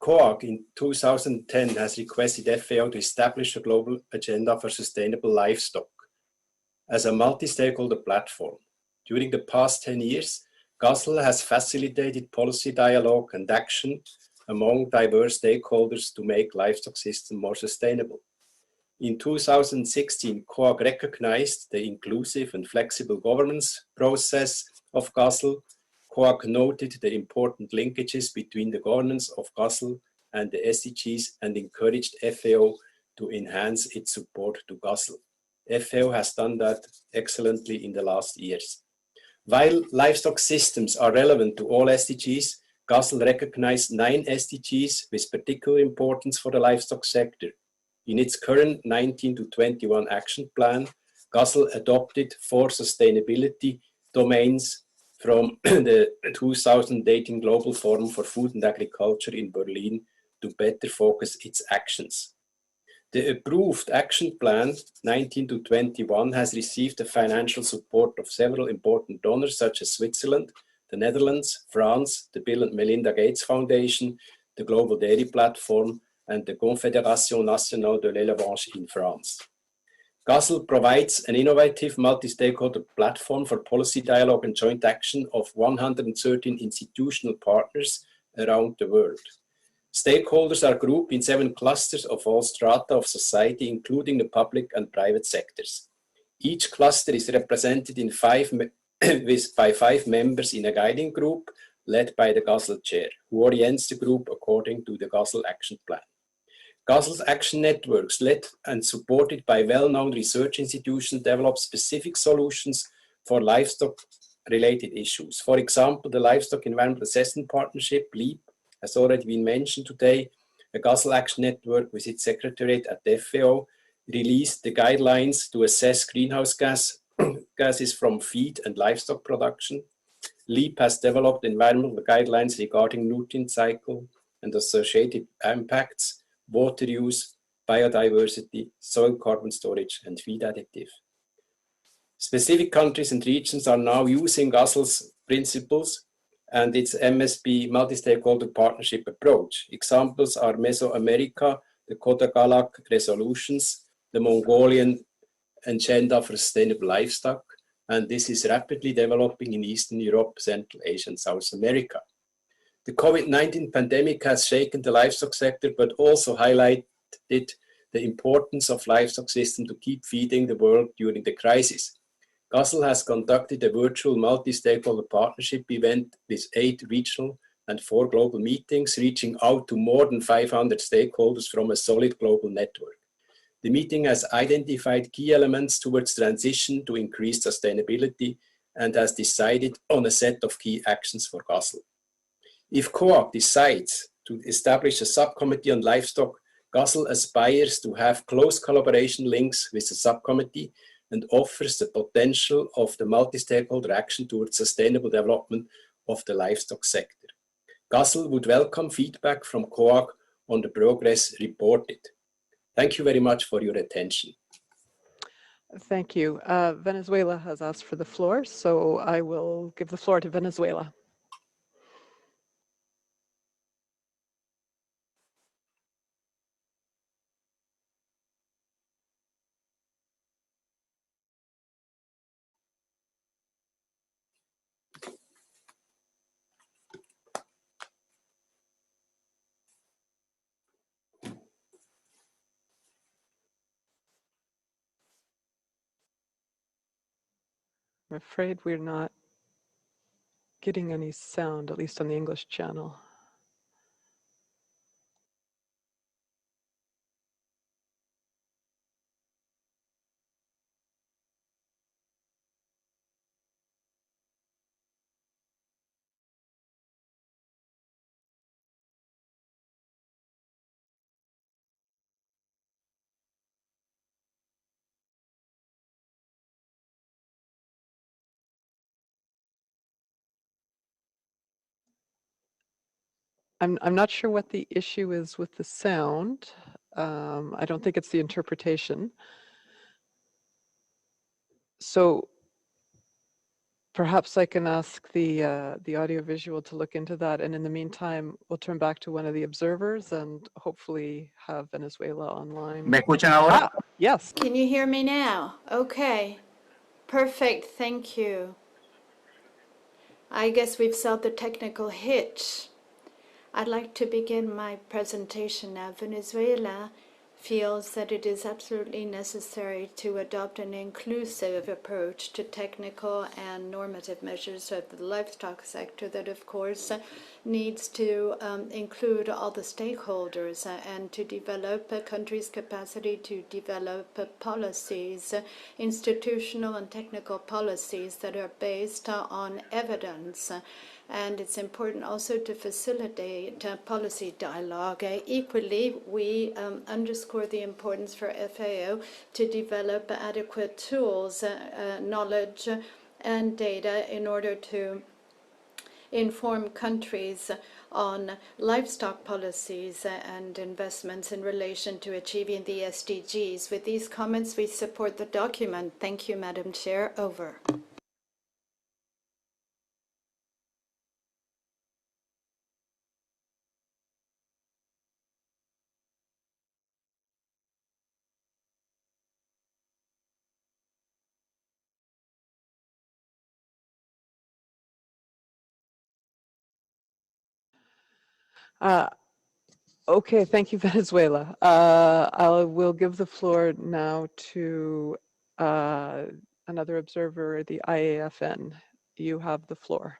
COAG in 2010 has requested FAO to establish a Global Agenda for Sustainable Livestock as a multi-stakeholder platform. During the past 10 years, GASL has facilitated policy dialogue and action among diverse stakeholders to make livestock systems more sustainable. In 2016, COAG recognized the inclusive and flexible governance process of GASL. COAG noted the important linkages between the governance of GASL and the SDGs and encouraged FAO to enhance its support to GASL. FAO has done that excellently in the last years. While livestock systems are relevant to all SDGs, GASL recognized 9 SDGs with particular importance for the livestock sector. In its current 19 to 21 action plan, GASL adopted 4 sustainability domains from the 2018 Global Forum for Food and Agriculture in Berlin to better focus its actions. The approved action plan 19 to 21 has received the financial support of several important donors such as Switzerland, the Netherlands, France, the Bill and Melinda Gates Foundation, the Global Dairy Platform, and the Confédération Nationale de l'Élevage in France. GASL provides an innovative multi-stakeholder platform for policy dialogue and joint action of 113 institutional partners around the world. Stakeholders are grouped in 7 clusters of all strata of society, including the public and private sectors. Each cluster is represented in by 5 members in a guiding group led by the GASL chair, who orients the group according to the GASL action plan. GASL's action networks, led and supported by well-known research institutions, develop specific solutions for livestock-related issues. For example, the Livestock Environmental Assessment Partnership, LEAP, has already been mentioned today. A GASL action network with its secretariat at the FAO released the guidelines to assess greenhouse gases from feed and livestock production. LEAP has developed environmental guidelines regarding nutrient cycle and associated impacts, water use, biodiversity, soil carbon storage, and feed additive. Specific countries and regions are now using GASL's principles and its MSP multi-stakeholder partnership approach. Examples are Mesoamerica, the Kodagalak resolutions, the Mongolian Agenda for Sustainable Livestock, and this is rapidly developing in Eastern Europe, Central Asia, and South America. The COVID-19 pandemic has shaken the livestock sector, but also highlighted the importance of livestock system to keep feeding the world during the crisis. GASL has conducted a virtual multi-stakeholder partnership event with 8 regional and 4 global meetings, reaching out to more than 500 stakeholders from a solid global network. The meeting has identified key elements towards transition to increased sustainability and has decided on a set of key actions for GASL. If COAG decides to establish a subcommittee on livestock, GASL aspires to have close collaboration links with the subcommittee and offers the potential of the multi-stakeholder action towards sustainable development of the livestock sector. GASL would welcome feedback from COAG on the progress reported. Thank you very much for your attention.
Thank you. Venezuela has asked for the floor, so I will give the floor to Venezuela. I'm afraid we're not getting any sound, at least on the English channel. I'm not sure what the issue is with the sound. I don't think it's the interpretation. So perhaps I can ask the audiovisual to look into that, and in the meantime, we'll turn back to one of the observers and hopefully have Venezuela online.
¿Me escuchan ahora?
Yes.
Can you hear me now? Okay. Perfect. Thank you. I guess we've solved the technical hitch. I'd like to begin my presentation now. Venezuela feels that it is absolutely necessary to adopt an inclusive approach to technical and normative measures of the livestock sector that, of course, needs to include all the stakeholders and to develop a country's capacity to develop policies, institutional and technical policies that are based on evidence. And it's important also to facilitate policy dialogue. Equally, we underscore the importance for FAO to develop adequate tools, knowledge, and data in order to inform countries on livestock policies and investments in relation to achieving the SDGs. With these comments, we support the document. Thank you, Madam Chair. Over.
Okay, thank you, Venezuela. I will give the floor now to another observer, the IAFN. You have the floor.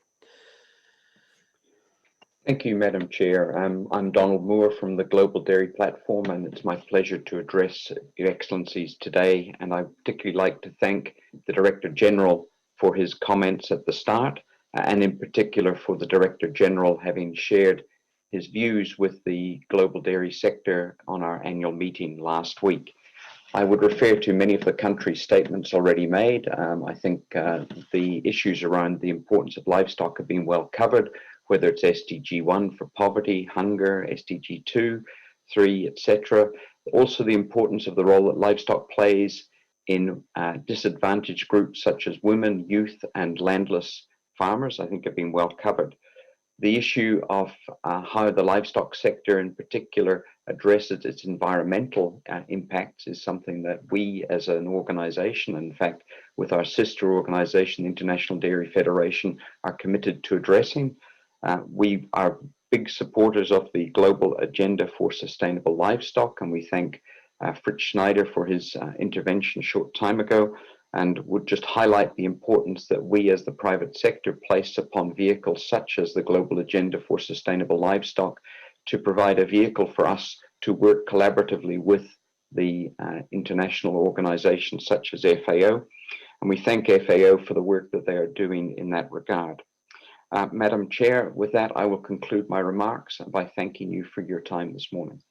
Thank you, Madam Chair. I'm Donald Moore from the Global Dairy Platform, and it's my pleasure to address Your Excellencies today. And I'd particularly like to thank the Director General for his comments at the start, and in particular for the Director General having shared his views with the global dairy sector on our annual meeting last week. I would refer to many of the country statements already made. I think the issues around the importance of livestock have been well covered, whether it's SDG 1 for poverty, hunger, SDG 2, 3, etc. Also the importance of the role that livestock plays in disadvantaged groups such as women, youth, and landless farmers, I think have been well covered. The issue of how the livestock sector in particular addresses its environmental impacts is something that we as an organization, in fact, with our sister organization, the International Dairy Federation, are committed to addressing. We are big supporters of the global agenda for sustainable livestock, and we thank Fritz Schneider for his intervention a short time ago, and would just highlight the importance that we as the private sector place upon vehicles such as the global agenda for sustainable livestock to provide a vehicle for us to work collaboratively with the international organizations such as FAO. And we thank FAO for the work that they are doing in that regard. Madam Chair, with that, I will conclude my remarks by thanking you for your time this morning.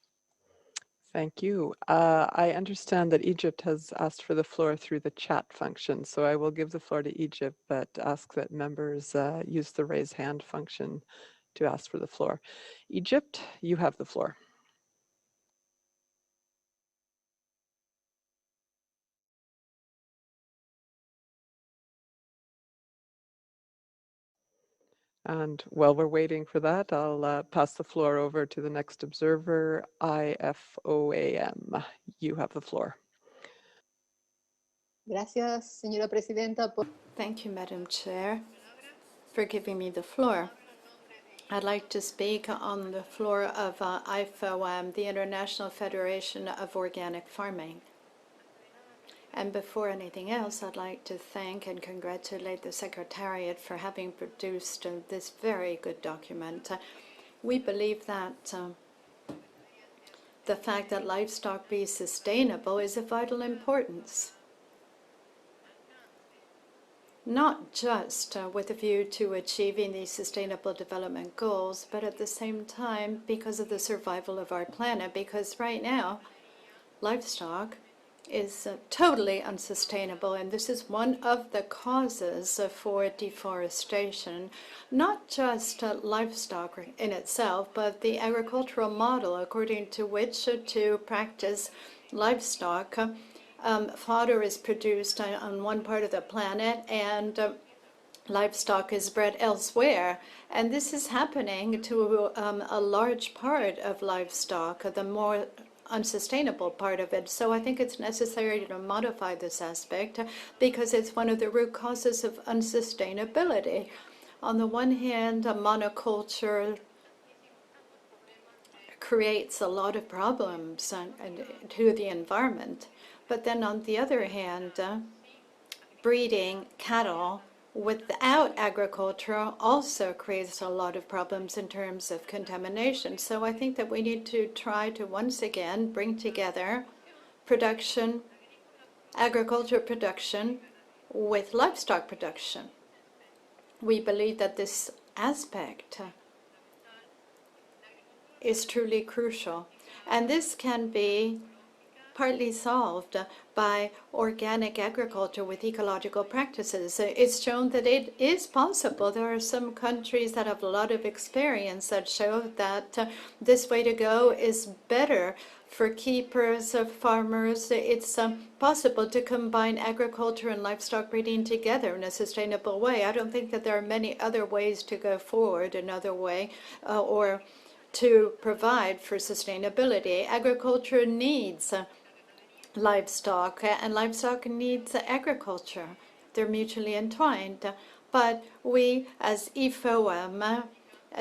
Thank you. I understand that Egypt has asked for the floor through the chat function, so I will give the floor to Egypt, but ask that members use the raise hand function to ask for the floor. Egypt, you have the floor. And while we're waiting for that, I'll pass the floor over to the next observer, IFOAM. You have the floor.
Gracias, señora presidenta. Thank you, Madam Chair, for giving me the floor. I'd like to speak on the floor of IFOAM, the International Federation of Organic Farming. And before anything else, I'd like to thank and congratulate the Secretariat for having produced this very good document. We believe that the fact that livestock be sustainable is of vital importance, not just with a view to achieving these Sustainable Development Goals, but at the same time because of the survival of our planet, because right now, livestock is totally unsustainable, and this is one of the causes for deforestation, not just livestock in itself, but the agricultural model according to which to practice livestock. Fodder is produced on one part of the planet, and livestock is bred elsewhere, and this is happening to a large part of livestock, the more unsustainable part of it. So I think it's necessary to modify this aspect because it's one of the root causes of unsustainability. On the one hand, monoculture creates a lot of problems to the environment, but then on the other hand, breeding cattle without agriculture also creates a lot of problems in terms of contamination. So I think that we need to try to once again bring together production, agriculture production with livestock production. We believe that this aspect is truly crucial, and this can be partly solved by organic agriculture with ecological practices. It's shown that it is possible. There are some countries that have a lot of experience that show that this way to go is better for keepers, farmers. It's possible to combine agriculture and livestock breeding together in a sustainable way. I don't think that there are many other ways to go forward, another way, or to provide for sustainability. Agriculture needs livestock, and livestock needs agriculture. They're mutually entwined. But we, as IFOAM,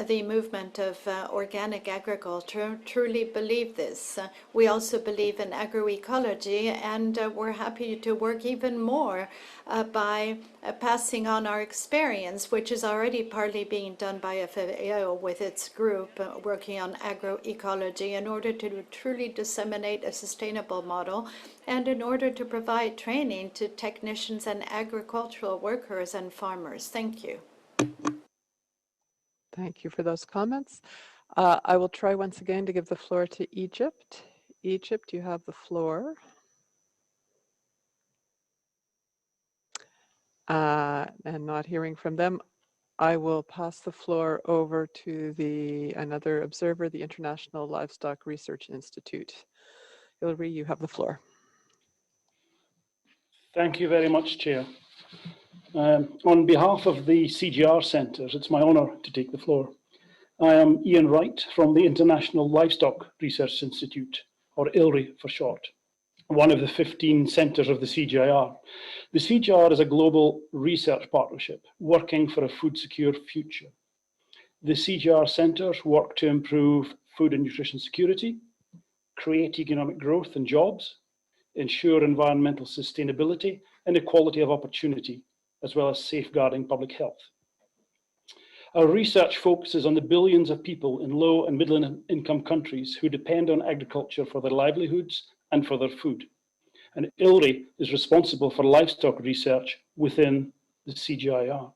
the movement of organic agriculture, truly believe this. We also believe in agroecology, and we're happy to work even more by passing on our experience, which is already partly being done by FAO with its group working on agroecology in order to truly disseminate a sustainable model and in order to provide training to technicians and agricultural workers and farmers. Thank you.
Thank you for those comments. I will try once again to give the floor to Egypt. Egypt, you have the floor. And not hearing from them, I will pass the floor over to another observer, the International Livestock Research Institute. Hilary, you have the floor.
Thank you very much, Chair. On behalf of the CGR Centres, it's my honour to take the floor. I am Ian Wright from the International Livestock Research Institute, or ILRI for short. one of the 15 centres of the CGIAR. The CGIAR is a global research partnership working for a food secure future. The CGIAR centres work to improve food and nutrition security, create economic growth and jobs, ensure environmental sustainability and equality of opportunity, as well as safeguarding public health. Our research focuses on the billions of people in low and middle income countries who depend on agriculture for their livelihoods and for their food. And ILRI is responsible for livestock research within the CGIAR.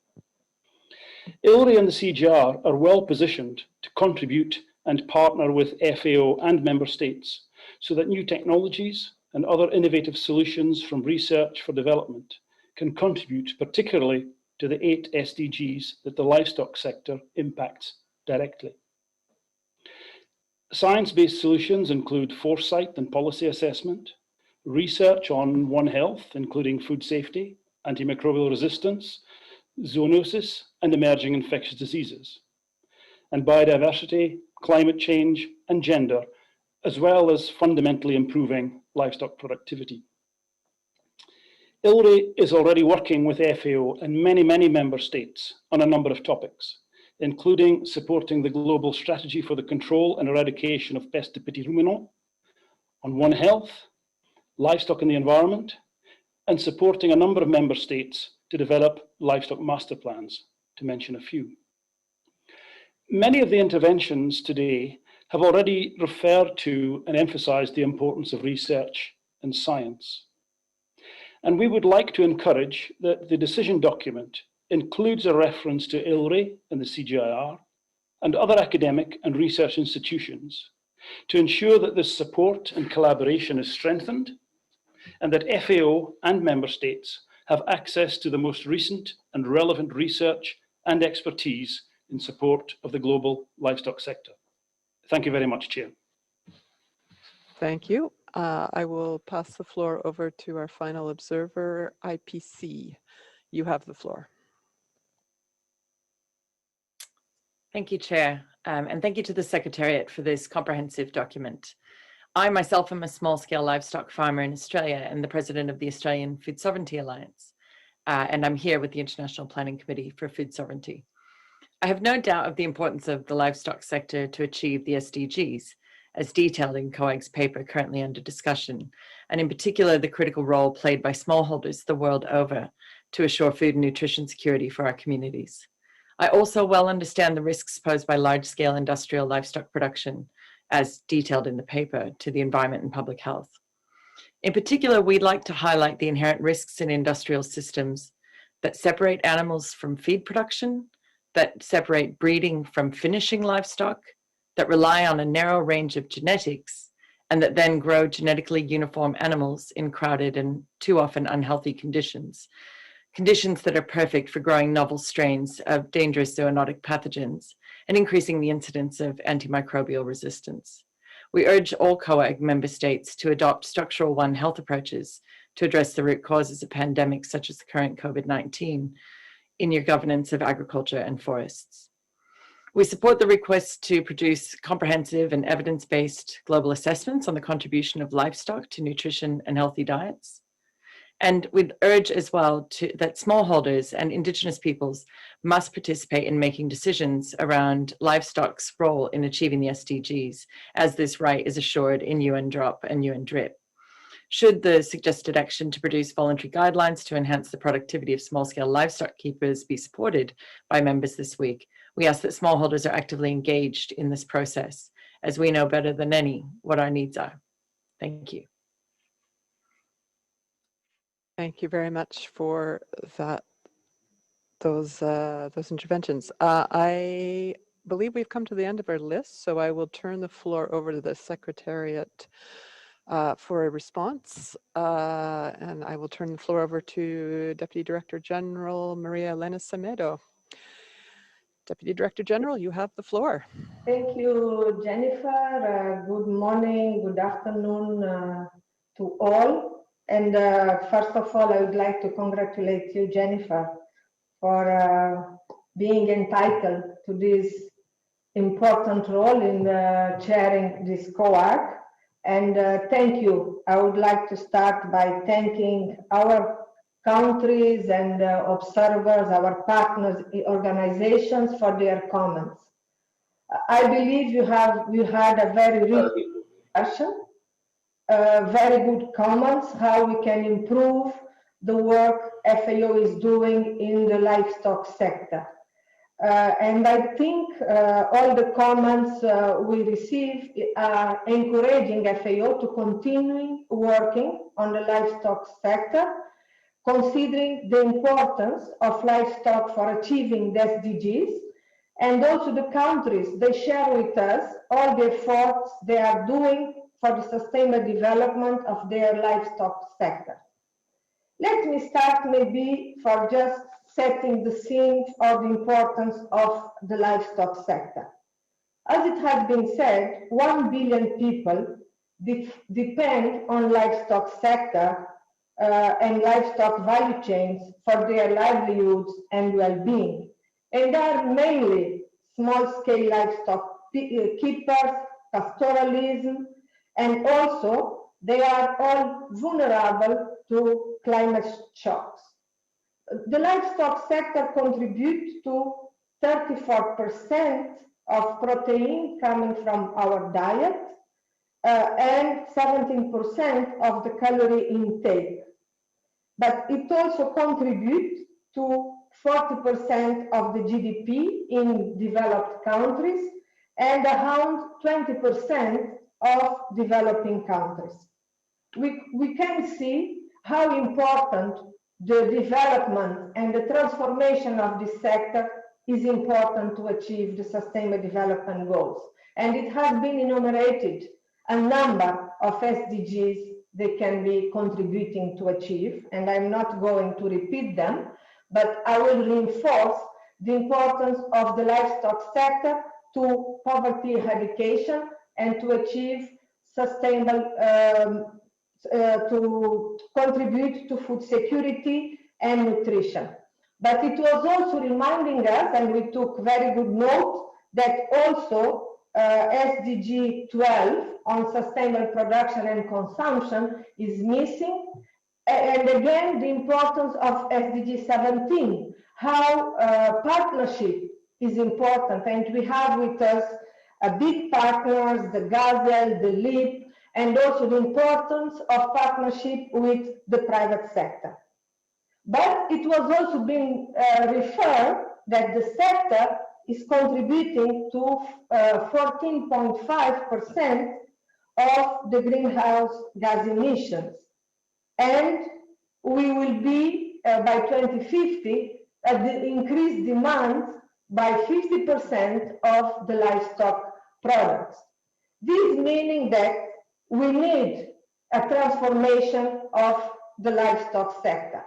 ILRI and the CGIAR are well positioned to contribute and partner with FAO and member states so that new technologies and other innovative solutions from research for development can contribute particularly to the 8 SDGs that the livestock sector impacts directly. Science-based solutions include foresight and policy assessment, research on One Health, including food safety, antimicrobial resistance, zoonosis, and emerging infectious diseases, and biodiversity, climate change, and gender, as well as fundamentally improving livestock productivity. ILRI is already working with FAO and many member states on a number of topics, including supporting the global strategy for the control and eradication of peste de petits ruminants, on One Health, livestock and the environment, and supporting a number of member states to develop livestock master plans, to mention a few. Many of the interventions today have already referred to and emphasized the importance of research and science. And we would like to encourage that the decision document includes a reference to ILRI and the CGIAR and other academic and research institutions to ensure that this support and collaboration is strengthened and that FAO and member states have access to the most recent and relevant research and expertise in support of the global livestock sector. Thank you very much, Chair.
Thank you. I will pass the floor over to our final observer, IPC. You have the floor.
Thank you, Chair, and thank you to the Secretariat for this comprehensive document. I myself am a small-scale livestock farmer in Australia and the President of the Australian Food Sovereignty Alliance, and I'm here with the International Planning Committee for Food Sovereignty. I have no doubt of the importance of the livestock sector to achieve the SDGs, as detailed in COAG's paper currently under discussion, and in particular the critical role played by smallholders the world over to assure food and nutrition security for our communities. I also well understand the risks posed by large-scale industrial livestock production, as detailed in the paper, to the environment and public health. In particular, we'd like to highlight the inherent risks in industrial systems that separate animals from feed production, that separate breeding from finishing livestock, that rely on a narrow range of genetics, and that then grow genetically uniform animals in crowded and too often unhealthy conditions, conditions that are perfect for growing novel strains of dangerous zoonotic pathogens and increasing the incidence of antimicrobial resistance. We urge all COAG member states to adopt structural One Health approaches to address the root causes of pandemics such as the current COVID-19 in your governance of agriculture and forests. We support the request to produce comprehensive and evidence-based global assessments on the contribution of livestock to nutrition and healthy diets. And we'd urge as well that smallholders and Indigenous peoples must participate in making decisions around livestock's role in achieving the SDGs, as this right is assured in UN DROP and UN DRIP. Should the suggested action to produce voluntary guidelines to enhance the productivity of small-scale livestock keepers be supported by members this week, we ask that smallholders are actively engaged in this process, as we know better than any what our needs are. Thank you.
Thank you very much for those interventions. I believe we've come to the end of our list, so I will turn the floor over to the Secretariat for a response, and I will turn the floor over to Deputy Director General Maria Elena Semedo. Deputy Director General, you have the floor.
Thank you, Jennifer. Good morning, good afternoon to all. And first of all, I would like to congratulate you, Jennifer, for being entitled to this important role in chairing this COAG. And thank you. I would like to start by thanking our countries and observers, our partners, organizations for their comments. I believe you had a very rich discussion, very good comments, how we can improve the work FAO is doing in the livestock sector. And I think all the comments we received are encouraging FAO to continue working on the livestock sector, considering the importance of livestock for achieving the SDGs, and also the countries, they share with us all the efforts they are doing for the sustainable development of their livestock sector. Let me start maybe for just setting the scene of the importance of the livestock sector. As it has been said, 1 billion people depend on livestock sector and livestock value chains for their livelihoods and well-being. And they are mainly small-scale livestock keepers, pastoralism, and also they are all vulnerable to climate shocks. The livestock sector contributes to 34% of protein coming from our diet and 17% of the calorie intake. But it also contributes to 40% of the GDP in developed countries and around 20% of developing countries. We can see how important the development and the transformation of this sector is important to achieve the Sustainable Development Goals. And it has been enumerated a number of SDGs they can be contributing to achieve, and I'm not going to repeat them, but I will reinforce the importance of the livestock sector to poverty eradication and to achieve sustainable, to contribute to food security and nutrition. But it was also reminding us, and we took very good note, that also SDG 12 on sustainable production and consumption is missing. And again, the importance of SDG 17, how partnership is important. And we have with us big partners, the Gazelle, the LIP, and also the importance of partnership with the private sector. But it was also being referred that the sector is contributing to 14.5% of the greenhouse gas emissions. And we will be, by 2050, at the increased demand by 50% of the livestock products. This meaning that we need a transformation of the livestock sector.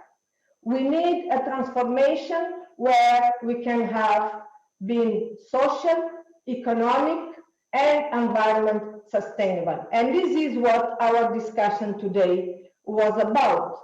We need a transformation where we can have been social, economic, and environment sustainable. And this is what our discussion today was about.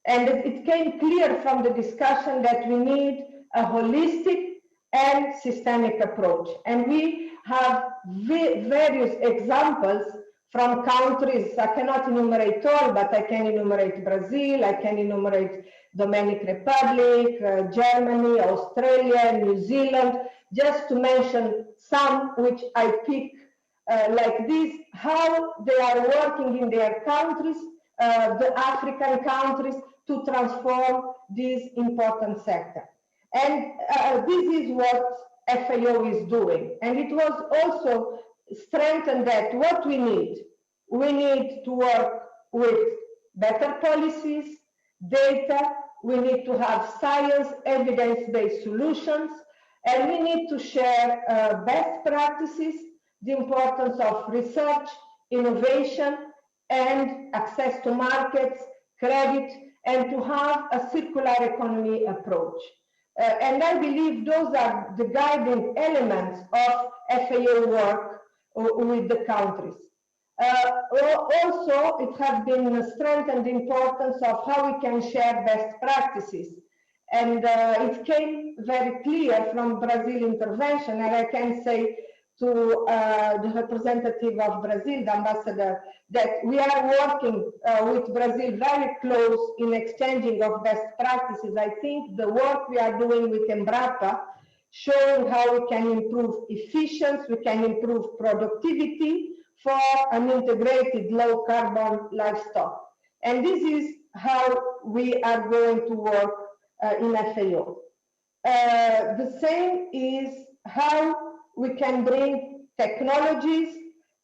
And it came clear from the discussion that we need a holistic and systemic approach. And we have various examples from countries. I cannot enumerate all, but I can enumerate Brazil, I can enumerate Dominican Republic, Germany, Australia, New Zealand, just to mention some which I pick like this, how they are working in their countries, the African countries, to transform this important sector. And this is what FAO is doing. And it was also strengthened that what we need to work with better policies, data, we need to have science, evidence-based solutions, and we need to share best practices, the importance of research, innovation, and access to markets, credit, and to have a circular economy approach. And I believe those are the guiding elements of FAO work with the countries. Also, it has been strengthened the importance of how we can share best practices. And it came very clear from Brazil intervention, and I can say to the representative of Brazil, the ambassador, that we are working with Brazil very close in exchanging of best practices. I think the work we are doing with Embrapa, showing how we can improve efficiency, we can improve productivity for an integrated low carbon livestock. And this is how we are going to work in FAO. The same is how we can bring technologies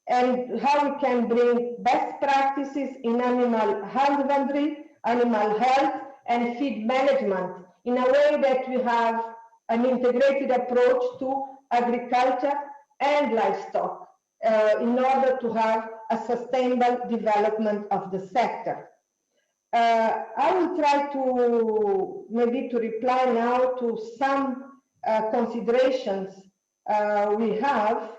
and how we can bring best practices in animal husbandry, animal health, and feed management in a way that we have an integrated approach to agriculture and livestock in order to have a sustainable development of the sector. I will try to maybe to reply now to some considerations we have,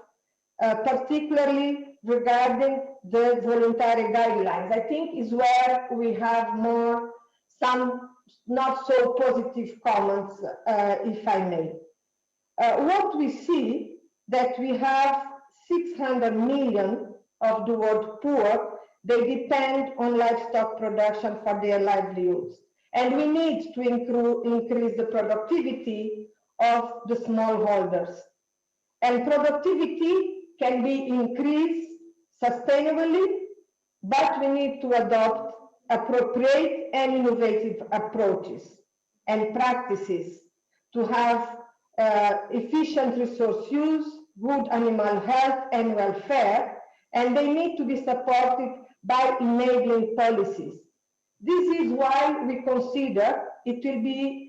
particularly regarding the voluntary guidelines. I think is where we have more some not so positive comments, if I may. What we see that we have 600 million of the world poor. They depend on livestock production for their livelihoods. And we need to increase the productivity of the smallholders. And productivity can be increased sustainably, but we need to adopt appropriate and innovative approaches and practices to have efficient resource use, good animal health and welfare, and they need to be supported by enabling policies. This is why we consider it will be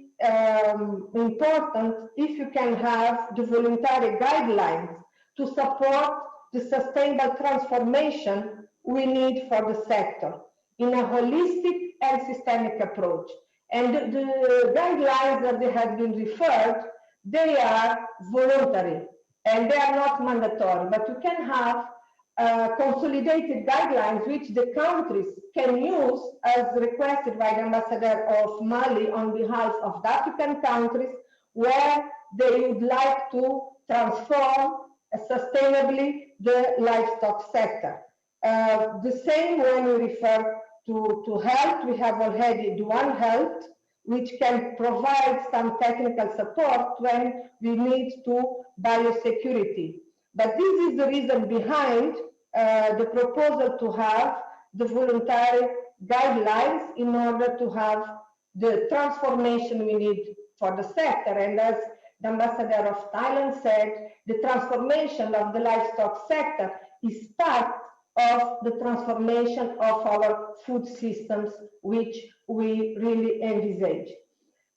important if you can have the voluntary guidelines to support the sustainable transformation we need for the sector in a holistic and systemic approach. And the guidelines that they have been referred, they are voluntary and they are not mandatory, but you can have consolidated guidelines which the countries can use as requested by the ambassador of Mali on behalf of the African countries where they would like to transform sustainably the livestock sector. The same when we refer to health, we have already One Health, which can provide some technical support when we need to biosecurity. But this is the reason behind the proposal to have the voluntary guidelines in order to have the transformation we need for the sector. And as the ambassador of Thailand said, the transformation of the livestock sector is part of the transformation of our food systems, which we really envisage.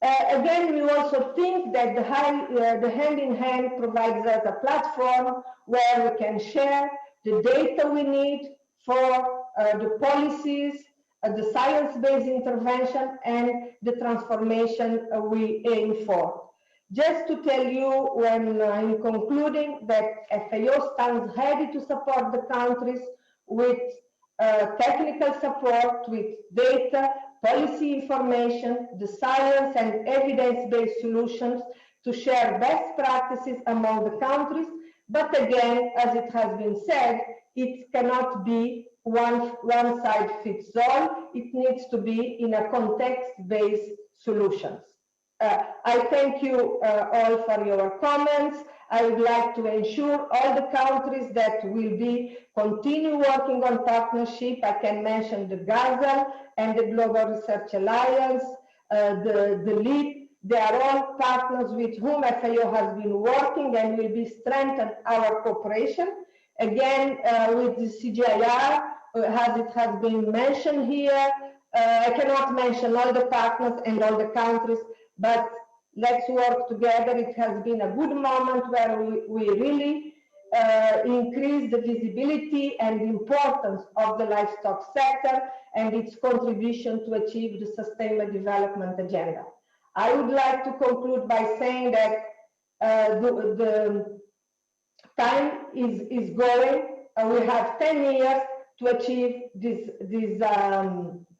Again, we also think that the hand-in-hand provides us a platform where we can share the data we need for the policies, the science-based intervention, and the transformation we aim for. Just to tell you, when in concluding, that FAO stands ready to support the countries with technical support, with data, policy information, the science and evidence-based solutions to share best practices among the countries. But again, as it has been said, it cannot be one size fits all. It needs to be in a context-based solutions. I thank you all for your comments. I would like to ensure all the countries that will be continue working on partnership. I can mention the GAZA and the Global Research Alliance, the LEAP. They are all partners with whom FAO has been working and will be strengthened our cooperation. Again, with the CGIAR, as it has been mentioned here, I cannot mention all the partners and all the countries, but let's work together. It has been a good moment where we really increase the visibility and importance of the livestock sector and its contribution to achieve the Sustainable Development Agenda. I would like to conclude by saying that the time is going. We have 10 years to achieve this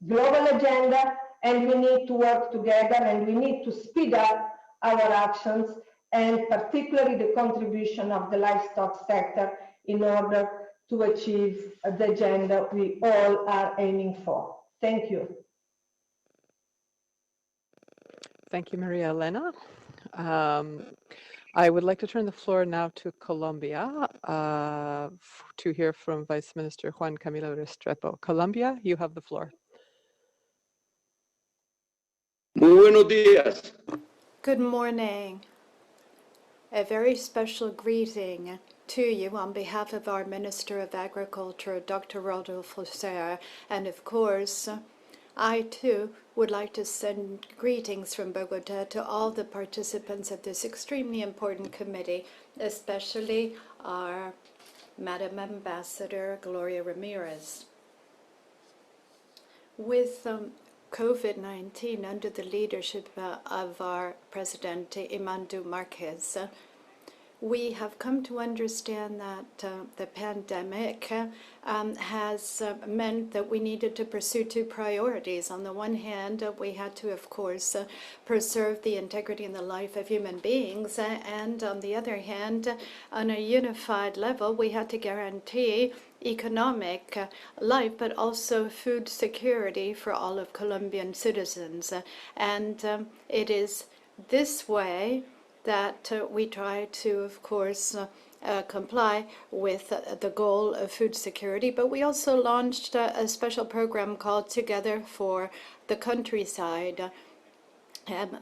global agenda, and we need to work together and we need to speed up our actions and particularly the contribution of the livestock sector in order to achieve the agenda we all are aiming for. Thank you.
Thank you, Maria Elena. I would like to turn the floor now to Colombia to hear from Vice Minister Juan Camilo Restrepo. Colombia, you have the floor.
Muy buenos días.
Good morning. A very special greeting to you on behalf of our Minister of Agriculture, Dr. Rodolfo Serra, and of course, I too would like to send greetings from Bogota to all the participants of this extremely important committee, especially our Madam Ambassador Gloria Ramirez. With COVID-19 under the leadership of our President Imandu Marquez, we have come to understand that the pandemic has meant that we needed to pursue two priorities. On the one hand, we had to, of course, preserve the integrity and the life of human beings, and on the other hand, on a unified level, we had to guarantee economic life, but also food security for all of Colombian citizens. And it is this way that we try to, of course, comply with the goal of food security, but we also launched a special program called Together for the Countryside.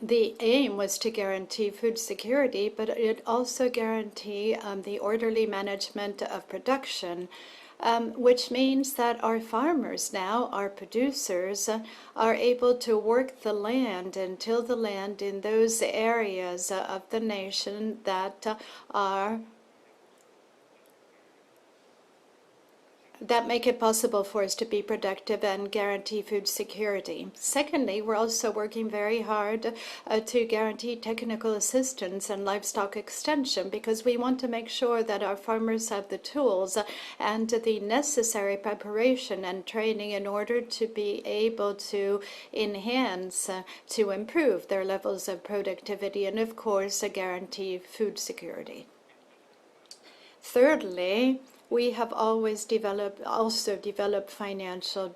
The aim was to guarantee food security, but it also guarantee the orderly management of production, which means that our farmers now, our producers, are able to work the land and till the land in those areas of the nation that make it possible for us to be productive and guarantee food security. Secondly, we're also working very hard to guarantee technical assistance and livestock extension, because we want to make sure that our farmers have the tools and the necessary preparation and training in order to be able to enhance, to improve their levels of productivity, and of course, guarantee food security. Thirdly, we have always developed financial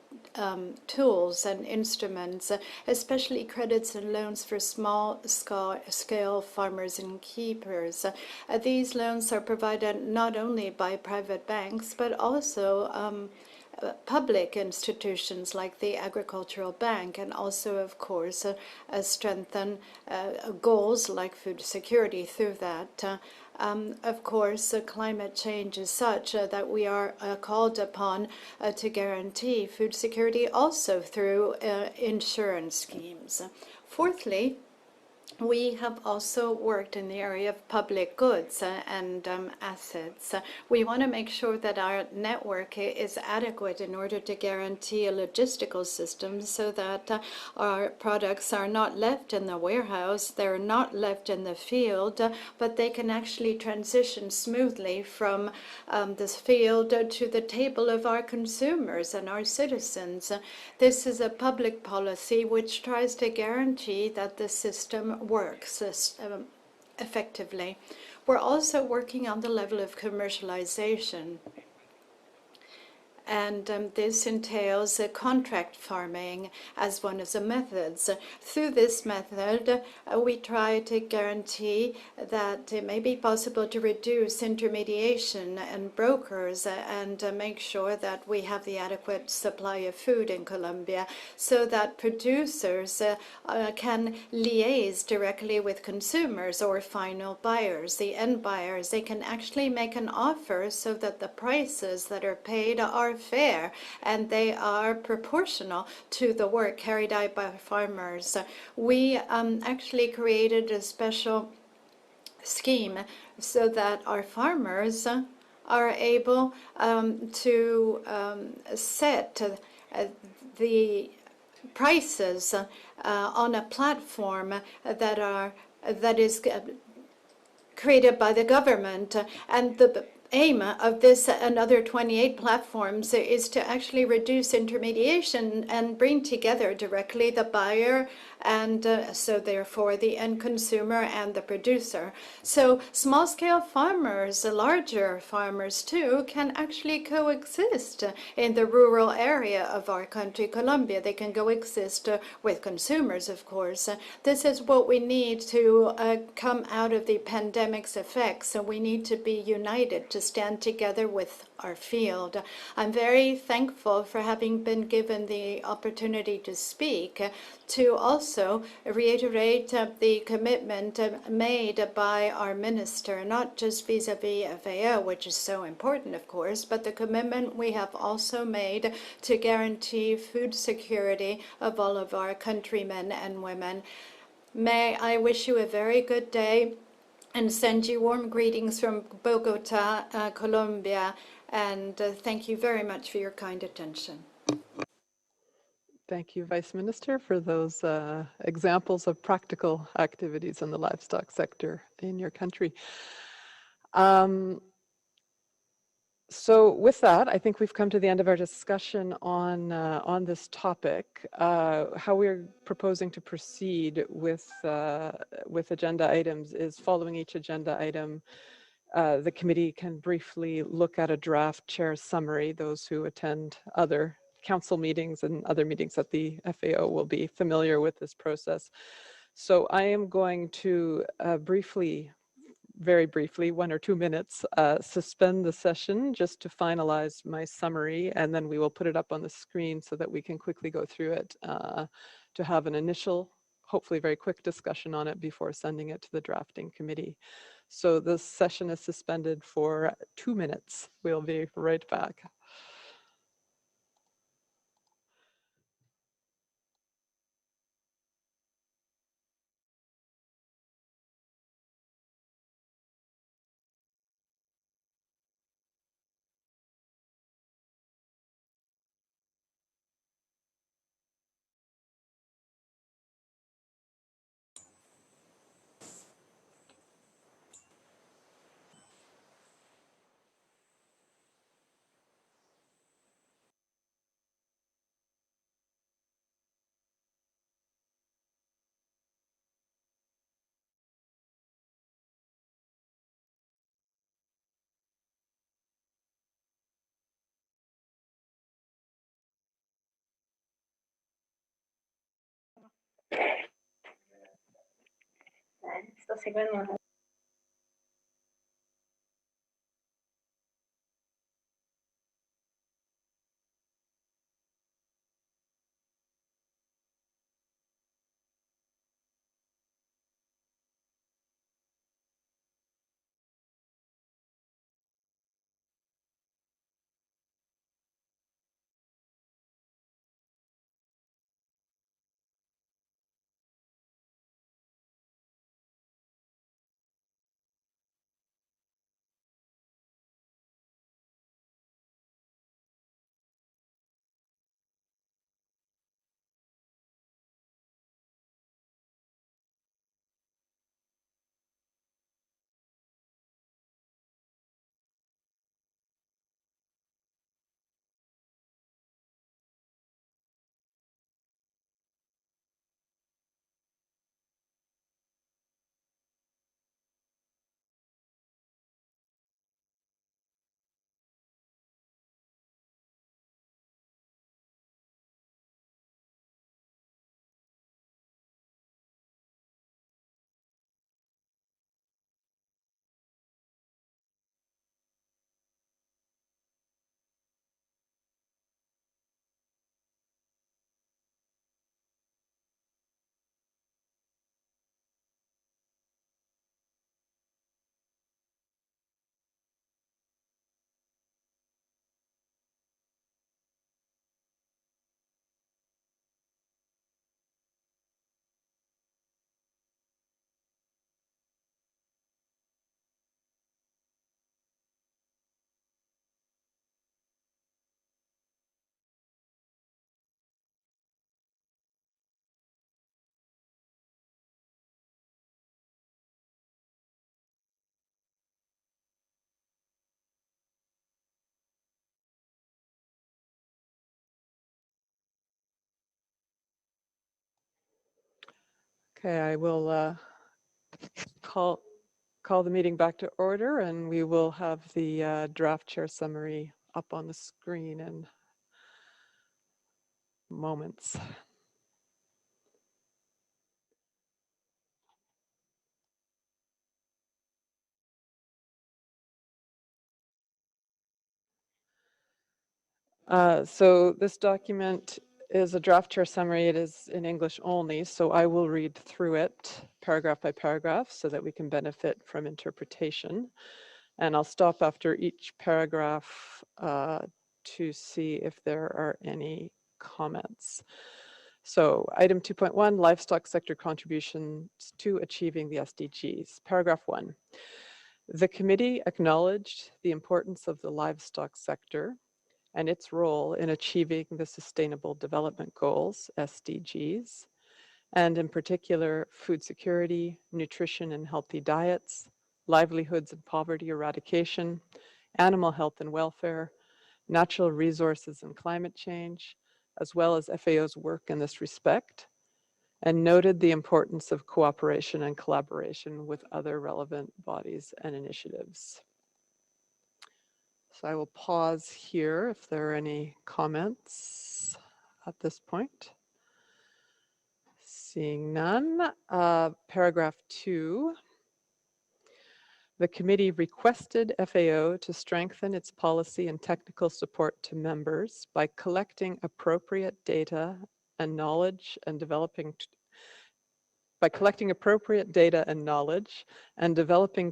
tools and instruments, especially credits and loans for small-scale farmers and keepers. These loans are provided not only by private banks, but also public institutions like the Agricultural Bank, and also, of course, strengthen goals like food security through that. Of course, climate change is such that we are called upon to guarantee food security also through insurance schemes. Fourthly, we have also worked in the area of public goods and assets. We want to make sure that our network is adequate in order to guarantee a logistical system so that our products are not left in the warehouse, they're not left in the field, but they can actually transition smoothly from this field to the table of our consumers and our citizens. This is a public policy which tries to guarantee that the system works effectively. We're also working on the level of commercialization, and this entails contract farming as one of the methods. Through this method, we try to guarantee that it may be possible to reduce intermediation and brokers and make sure that we have the adequate supply of food in Colombia, so that producers can liaise directly with consumers or final buyers, the end buyers. They can actually make an offer so that the prices that are paid are fair and they are proportional to the work carried out by farmers. We actually created a special scheme so that our farmers are able to set the prices on a platform that is created by the government, and the aim of this and other 28 platforms is to actually reduce intermediation and bring together directly the buyer and so therefore the end consumer and the producer. So small-scale farmers, larger farmers too, can actually coexist in the rural area of our country, Colombia. They can coexist with consumers, of course. This is what we need to come out of the pandemic's effects. So we need to be united, to stand together with our field. I'm very thankful for having been given the opportunity to speak, to also reiterate the commitment made by our minister, not just vis-a-vis FAO, which is so important, of course, but the commitment we have also made to guarantee food security of all of our countrymen and women. May I wish you a very good day and send you warm greetings from Bogota, Colombia, and thank you very much for your kind attention.
Thank you, Vice Minister, for those examples of practical activities in the livestock sector in your country. So with that, I think we've come to the end of our discussion on this topic. How we're proposing to proceed with agenda items is, following each agenda item, the committee can briefly look at a draft chair summary. Those who attend other council meetings and other meetings at the FAO will be familiar with this process. So I am going to very briefly, 1 or 2 minutes, suspend the session just to finalize my summary, and then we will put it up on the screen so that we can quickly go through it to have an initial, hopefully very quick discussion on it before sending it to the drafting committee. So the session is suspended for 2 minutes. We'll be right back.
Sto seguendo
Okay, I will call the meeting back to order, and we will have the draft chair summary up on the screen in moments. So this document is a draft chair summary. It is in English only, so I will read through it paragraph by paragraph so that we can benefit from interpretation. And I'll stop after each paragraph to see if there are any comments. So item 2.1, livestock sector contributions to achieving the SDGs. Paragraph 1. The committee acknowledged the importance of the livestock sector and its role in achieving the Sustainable Development Goals, SDGs, and in particular, food security, nutrition and healthy diets, livelihoods and poverty eradication, animal health and welfare, natural resources and climate change, as well as FAO's work in this respect, and noted the importance of cooperation and collaboration with other relevant bodies and initiatives. So I will pause here if there are any comments at this point. Seeing none. Paragraph 2. The committee requested FAO to strengthen its policy and technical support to members by collecting appropriate data and knowledge and developing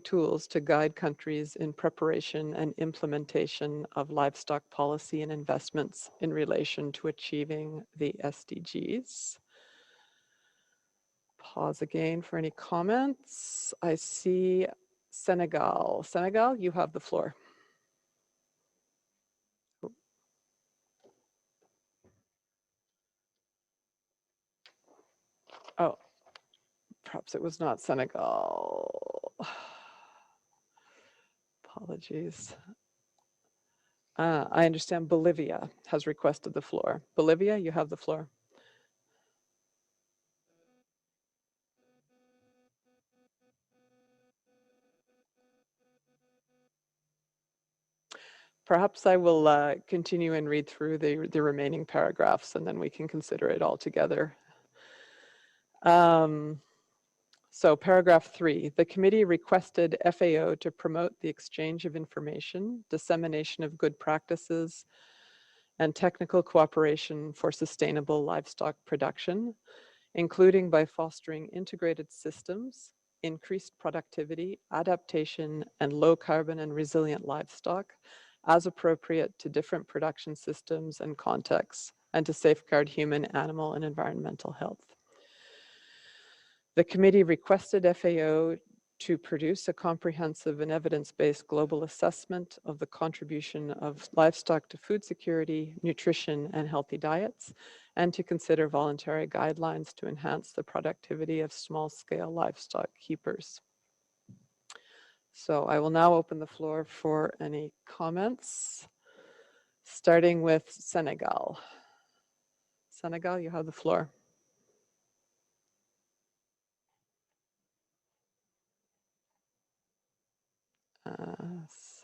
tools to guide countries in preparation and implementation of livestock policy and investments in relation to achieving the SDGs. Pause again for any comments. I see Senegal. Senegal, you have the floor. Oh, perhaps it was not Senegal. Apologies. I understand Bolivia has requested the floor. Bolivia, you have the floor. Perhaps I will continue and read through the remaining paragraphs, and then we can consider it all together. So paragraph 3, the committee requested FAO to promote the exchange of information, dissemination of good practices, and technical cooperation for sustainable livestock production, including by fostering integrated systems, increased productivity, adaptation, and low carbon and resilient livestock as appropriate to different production systems and contexts, and to safeguard human, animal, and environmental health. The committee requested FAO to produce a comprehensive and evidence-based global assessment of the contribution of livestock to food security, nutrition, and healthy diets, and to consider voluntary guidelines to enhance the productivity of small-scale livestock keepers. So I will now open the floor for any comments, starting with Senegal. Senegal, you have the floor.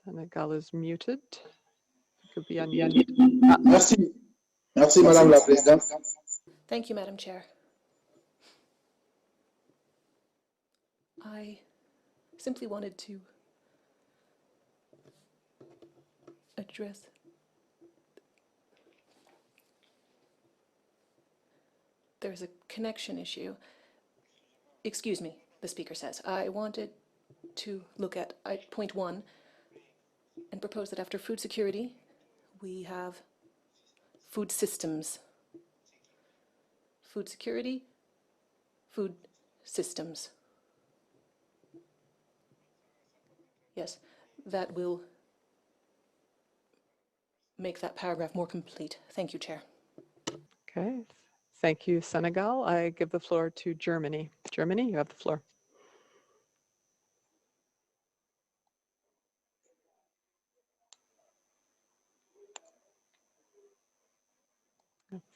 Senegal is muted. It could be unmuted.
Merci. Merci, Madame la Présidente.
Thank you, Madam Chair. I simply wanted to address there's a connection issue. Excuse me, the speaker says. I wanted to look at point 1 and propose that after food security, we have food systems. Food security, food systems. Yes, that will make that paragraph more complete. Thank you, Chair.
Okay, thank you, Senegal. I give the floor to Germany. Germany, you have the floor.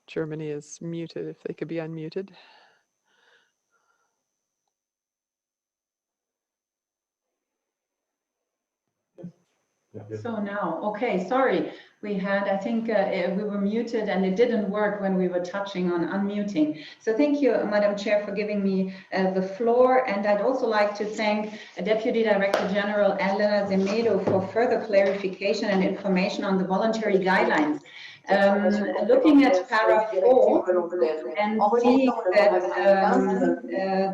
Germany is muted, if they could be unmuted.
So now, okay, sorry. We had, I think we were muted and it didn't work when we were touching on unmuting. So thank you, Madam Chair, for giving me the floor. And I'd also like to thank Deputy Director General Elena Zemedo for further clarification and information on the voluntary guidelines. Looking at paragraph 4 and seeing that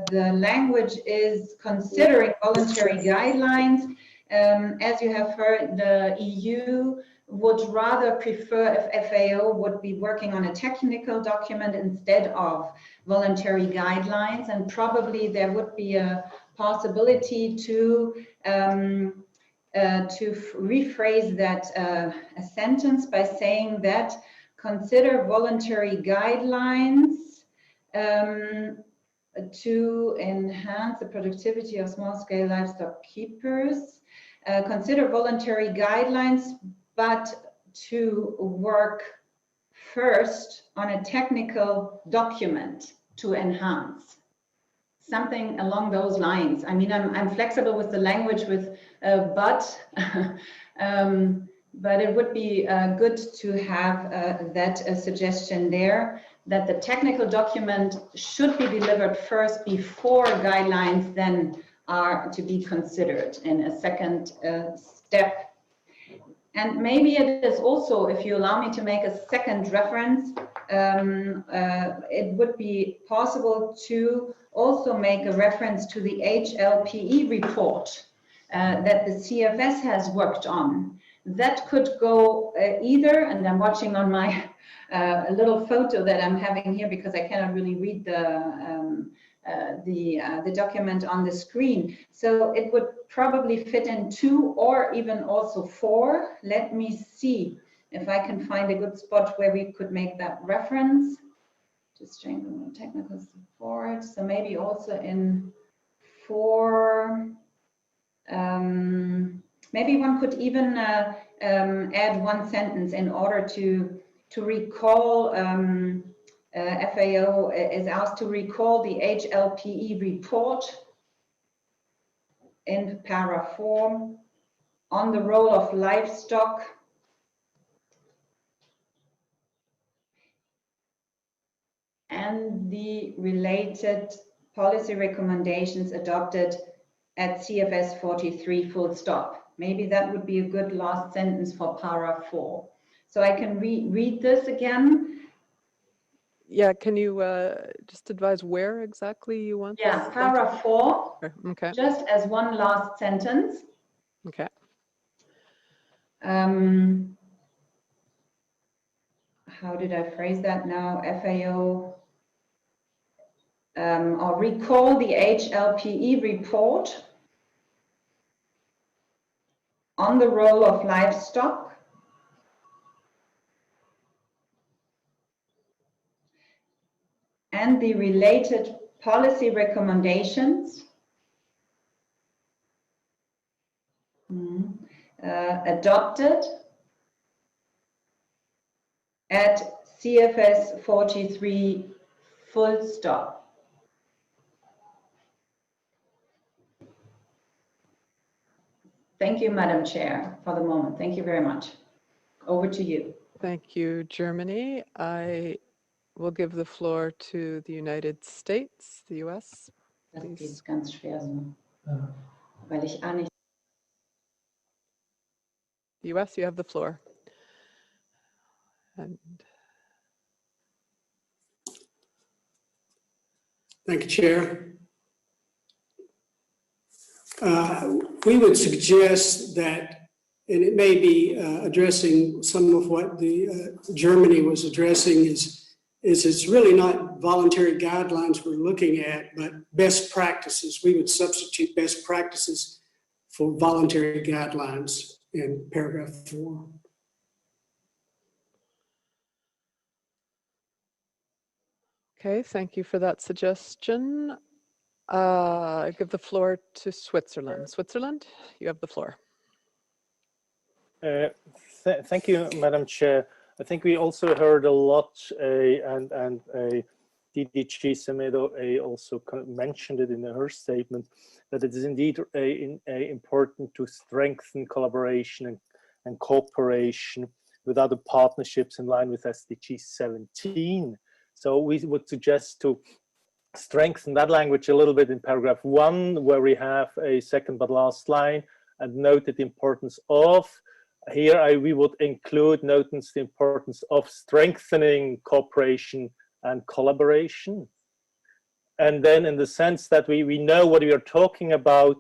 the language is considering voluntary guidelines, as you have heard, the EU would rather prefer if FAO would be working on a technical document instead of voluntary guidelines, and probably there would be a possibility to rephrase that a sentence by saying that consider voluntary guidelines to enhance the productivity of small-scale livestock keepers. Consider voluntary guidelines, but to work first on a technical document to enhance. Something along those lines. I mean, I'm flexible with the language with but it would be good to have that suggestion there, that the technical document should be delivered first before guidelines then are to be considered in a second step. And maybe it is also, if you allow me to make a second reference, it would be possible to also make a reference to the HLPE report that the CFS has worked on. That could go either, and I'm watching on my little photo that I'm having here because I cannot really read the document on the screen. So it would probably fit in 2 or even also 4. Let me see if I can find a good spot where we could make that reference. Just strengthen the technical support. So maybe also in 4. Maybe one could even add one sentence in order to recall. FAO is asked to recall the HLPE report in paragraph 4 on the role of livestock and the related policy recommendations adopted at CFS 43 full stop. Maybe that would be a good last sentence for paragraph 4. So I can read this again.
Yeah, can you just advise where exactly you want?
Yeah, paragraph 4,
okay.
Just as one last sentence.
Okay.
How did I phrase that now? FAO, or recall the HLPE report on the role of livestock and the related policy recommendations adopted at CFS 43 full stop. Thank you, Madam Chair, for the moment. Thank you very much. Over to you.
Thank you, Germany. I will give the floor to the United States, the US.
Das ist ganz schwer so, weil ich auch nicht.
The US, you have the floor. And
thank you, Chair. We would suggest that, and it may be addressing some of what the Germany was addressing, is it's really not voluntary guidelines we're looking at, but best practices. We would substitute best practices for voluntary guidelines in paragraph 4.
okay, thank you for that suggestion. I give the floor to Switzerland. Switzerland, you have the floor.
Thank you, Madam Chair. I think we also heard a lot, and DDG Semedo also mentioned it in her statement, that it is indeed important to strengthen collaboration and cooperation with other partnerships in line with SDG 17. So we would suggest to strengthen that language a little bit in paragraph 1, where we have a second but last line, and noted the importance of. Here we would include notice the importance of strengthening cooperation and collaboration. And then in the sense that we know what we are talking about,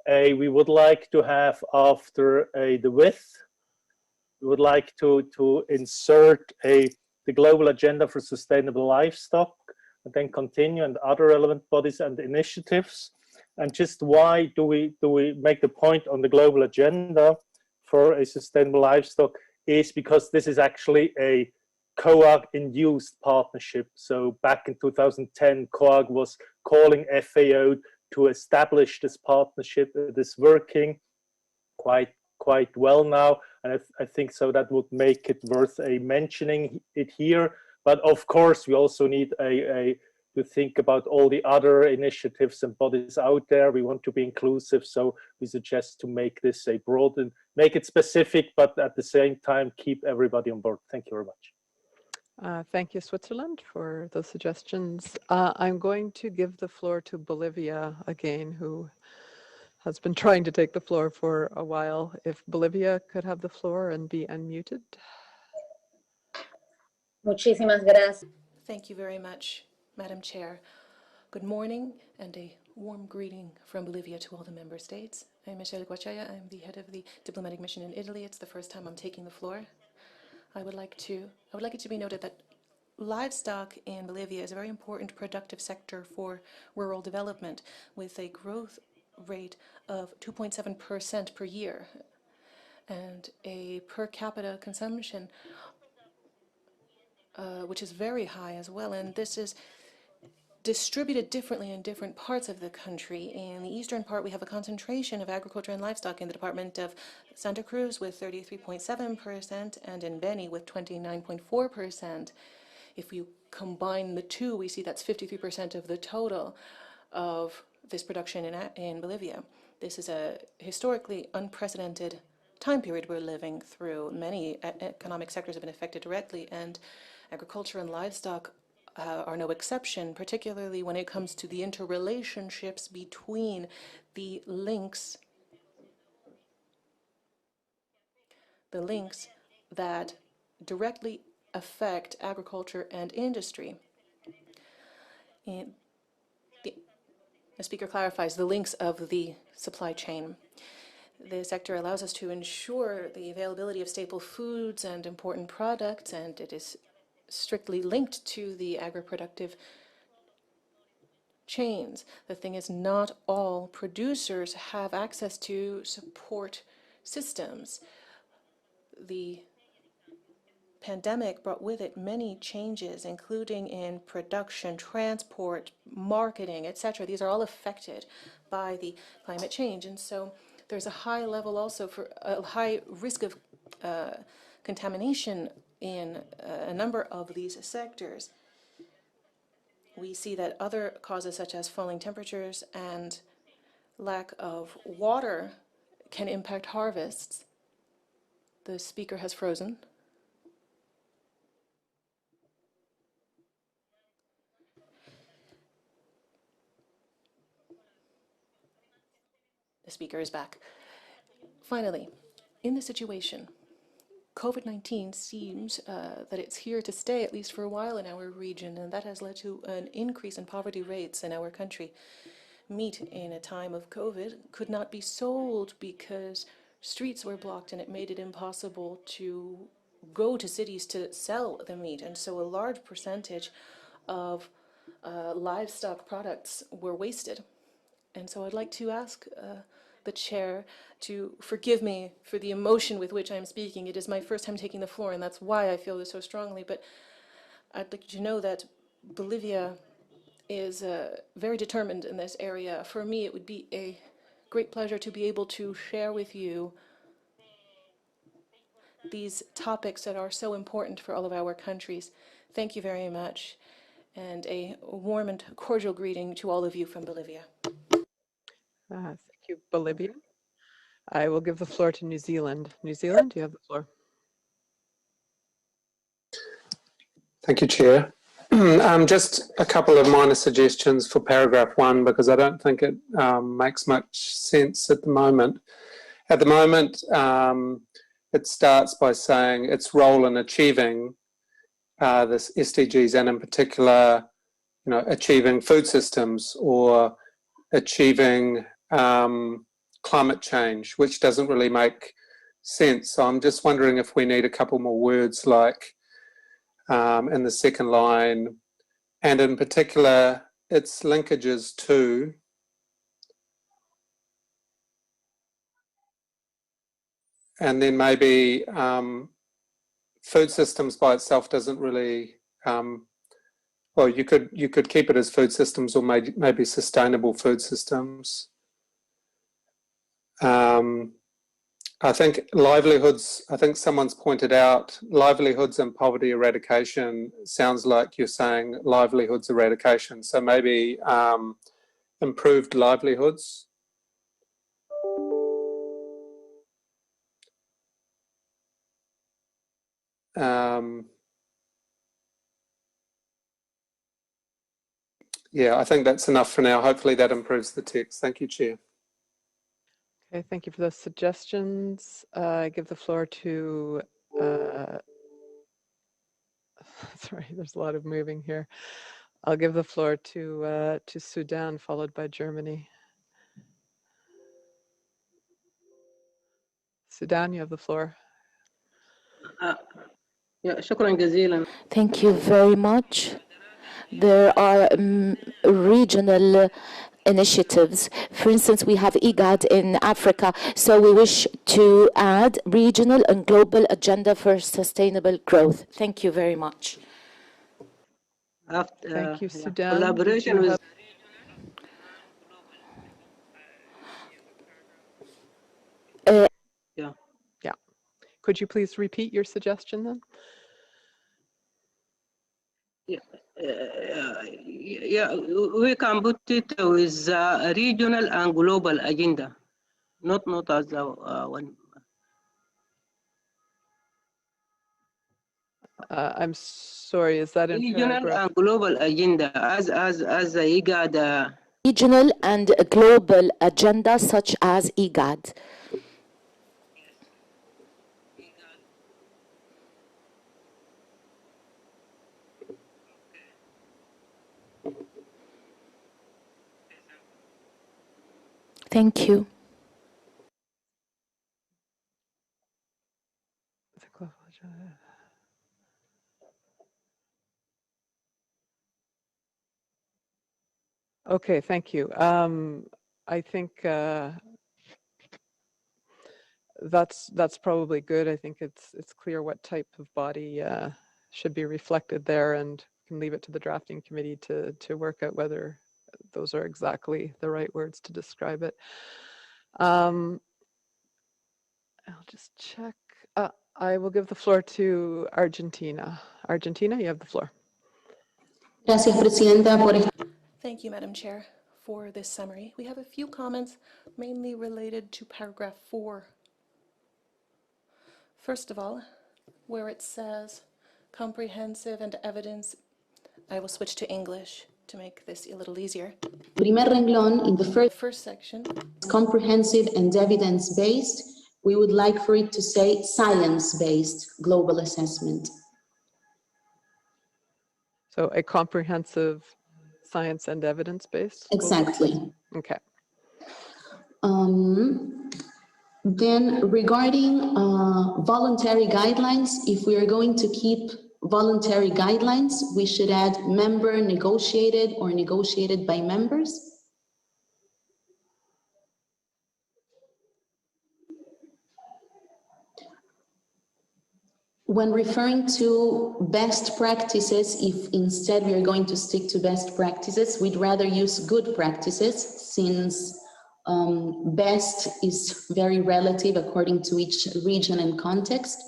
we would like to have after the width, we would like to insert the global agenda for sustainable livestock, and then continue, and other relevant bodies and initiatives. And just why do we make the point on the global agenda for a sustainable livestock is because this is actually a COAG induced partnership. So back in 2010, COAG was calling FAO to establish this partnership. It is working quite well now, and I think so that would make it worth mentioning it here. But of course, we also need to think about all the other initiatives and bodies out there. We want to be inclusive, so we suggest to make this a broad and make it specific, but at the same time keep everybody on board. Thank you very much.
Thank you, Switzerland, for those suggestions. I'm going to give the floor to Bolivia again, who has been trying to take the floor for a while. If Bolivia could have the floor and be unmuted.
Muchísimas gracias.
Thank you very much, Madam Chair. Good morning and a warm greeting from Bolivia to all the member states. I'm Michelle Guachaya. I'm the head of the diplomatic mission in Italy. It's the first time I'm taking the floor. I would like it to be noted that livestock in Bolivia is a very important productive sector for rural development, with a growth rate of 2.7% per year and a per capita consumption which is very high as well. And this is distributed differently in different parts of the country. In the eastern part, we have a concentration of agriculture and livestock in the department of Santa Cruz with 33.7% and in Beni with 29.4%. If you combine the two, we see that's 53% of the total of this production in Bolivia. This is a historically unprecedented time period we're living through. Many economic sectors have been affected directly, and agriculture and livestock are no exception, particularly when it comes to the interrelationships between the links that directly affect agriculture and industry. The speaker clarifies the links of the supply chain. The sector allows us to ensure the availability of staple foods and important products, and it is strictly linked to the agri-productive chains. The thing is, not all producers have access to support systems. The pandemic brought with it many changes, including in production, transport, marketing, etc. These are all affected by the climate change, and so there's a high level also for a high risk of contamination in a number of these sectors. We see that other causes such as falling temperatures and lack of water can impact harvests. The speaker has frozen. The speaker is back. Finally, in this situation, COVID-19 seems that it's here to stay, at least for a while in our region, and that has led to an increase in poverty rates in our country. Meat in a time of COVID could not be sold because streets were blocked, and it made it impossible to go to cities to sell the meat, and so a large percentage of livestock products were wasted. And so I'd like to ask the chair to forgive me for the emotion with which I'm speaking. It is my first time taking the floor, and that's why I feel this so strongly. But I'd like you to know that Bolivia is very determined in this area. For me, it would be a great pleasure to be able to share with you these topics that are so important for all of our countries. Thank you very much, and a warm and cordial greeting to all of you from Bolivia.
Thank you, Bolivia. I will give the floor to New Zealand. New Zealand, you have the floor.
Thank you, Chair. Just a couple of minor suggestions for paragraph 1 because I don't think it makes much sense at the moment. At the moment, it starts by saying its role in achieving this SDGs and in particular, achieving food systems or achieving climate change, which doesn't really make sense. So I'm just wondering if we need a couple more words like in the second line, and in particular, its linkages to and then maybe food systems by itself doesn't really, well, you could keep it as food systems or maybe sustainable food systems. I think livelihoods, I think someone's pointed out livelihoods and poverty eradication sounds like you're saying livelihoods eradication. So maybe improved livelihoods. Yeah, I think that's enough for now. Hopefully that improves the text. Thank you, Chair.
Okay, thank you for those suggestions. I give the floor to, sorry, there's a lot of moving here. I'll give the floor to Sudan, followed by Germany. Sudan, you have the floor.
Thank you very much. There are regional initiatives. For instance, we have IGAD in Africa, so we wish to add regional and global agenda for sustainable growth. Thank you very much.
Thank you, Sudan.
Collaboration with
Yeah. Could you please repeat your suggestion then?
Yeah, we can put it with regional and global agenda, not as one.
I'm sorry, is that in
Regional
paragraph?
and global agenda as the IGAD.
Regional and global agenda such as IGAD. Thank you.
Okay, thank you. I think that's probably good. I think it's clear what type of body should be reflected there, and can leave it to the drafting committee to work out whether those are exactly the right words to describe it. I'll just check. I will give the floor to Argentina. Argentina, you have the floor.
Thank you, Madam Chair, for this summary. We have a few comments mainly related to paragraph 4. First of all, where it says comprehensive and evidence, I will switch to English to make this a little easier.
Primer renglón in the
first section.
Comprehensive and evidence-based. We would like for it to say science-based global assessment.
So a comprehensive science and evidence-based?
Exactly.
Okay.
Then regarding voluntary guidelines, if we are going to keep voluntary guidelines, we should add member negotiated or negotiated by members. When referring to best practices, if instead we are going to stick to best practices, we'd rather use good practices, since best is very relative according to each region and context.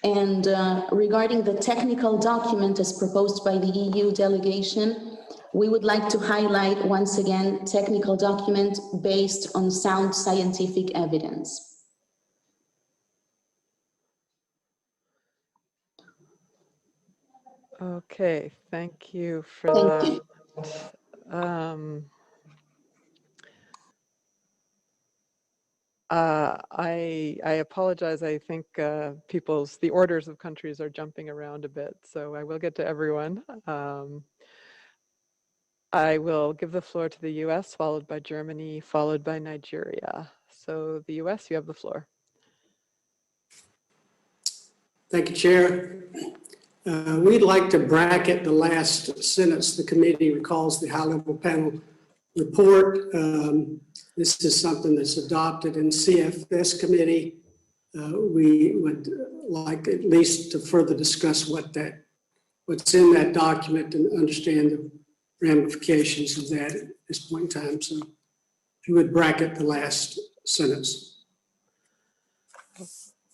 And regarding the technical document as proposed by the EU delegation, We would like to highlight once again technical document based on sound scientific evidence.
Okay, thank you for
Thank
that. I apologize. I think the orders of countries are jumping around a bit, so I will get to everyone. I will give the floor to the US, followed by Germany, followed by Nigeria. So the US, you have the floor.
Thank you, Chair. We'd like to bracket the last sentence. The committee recalls the high-level panel report. This is something that's adopted in CFS committee. We would like at least to further discuss what's in that document and understand the ramifications of that at this point in time. So if you would bracket the last sentence.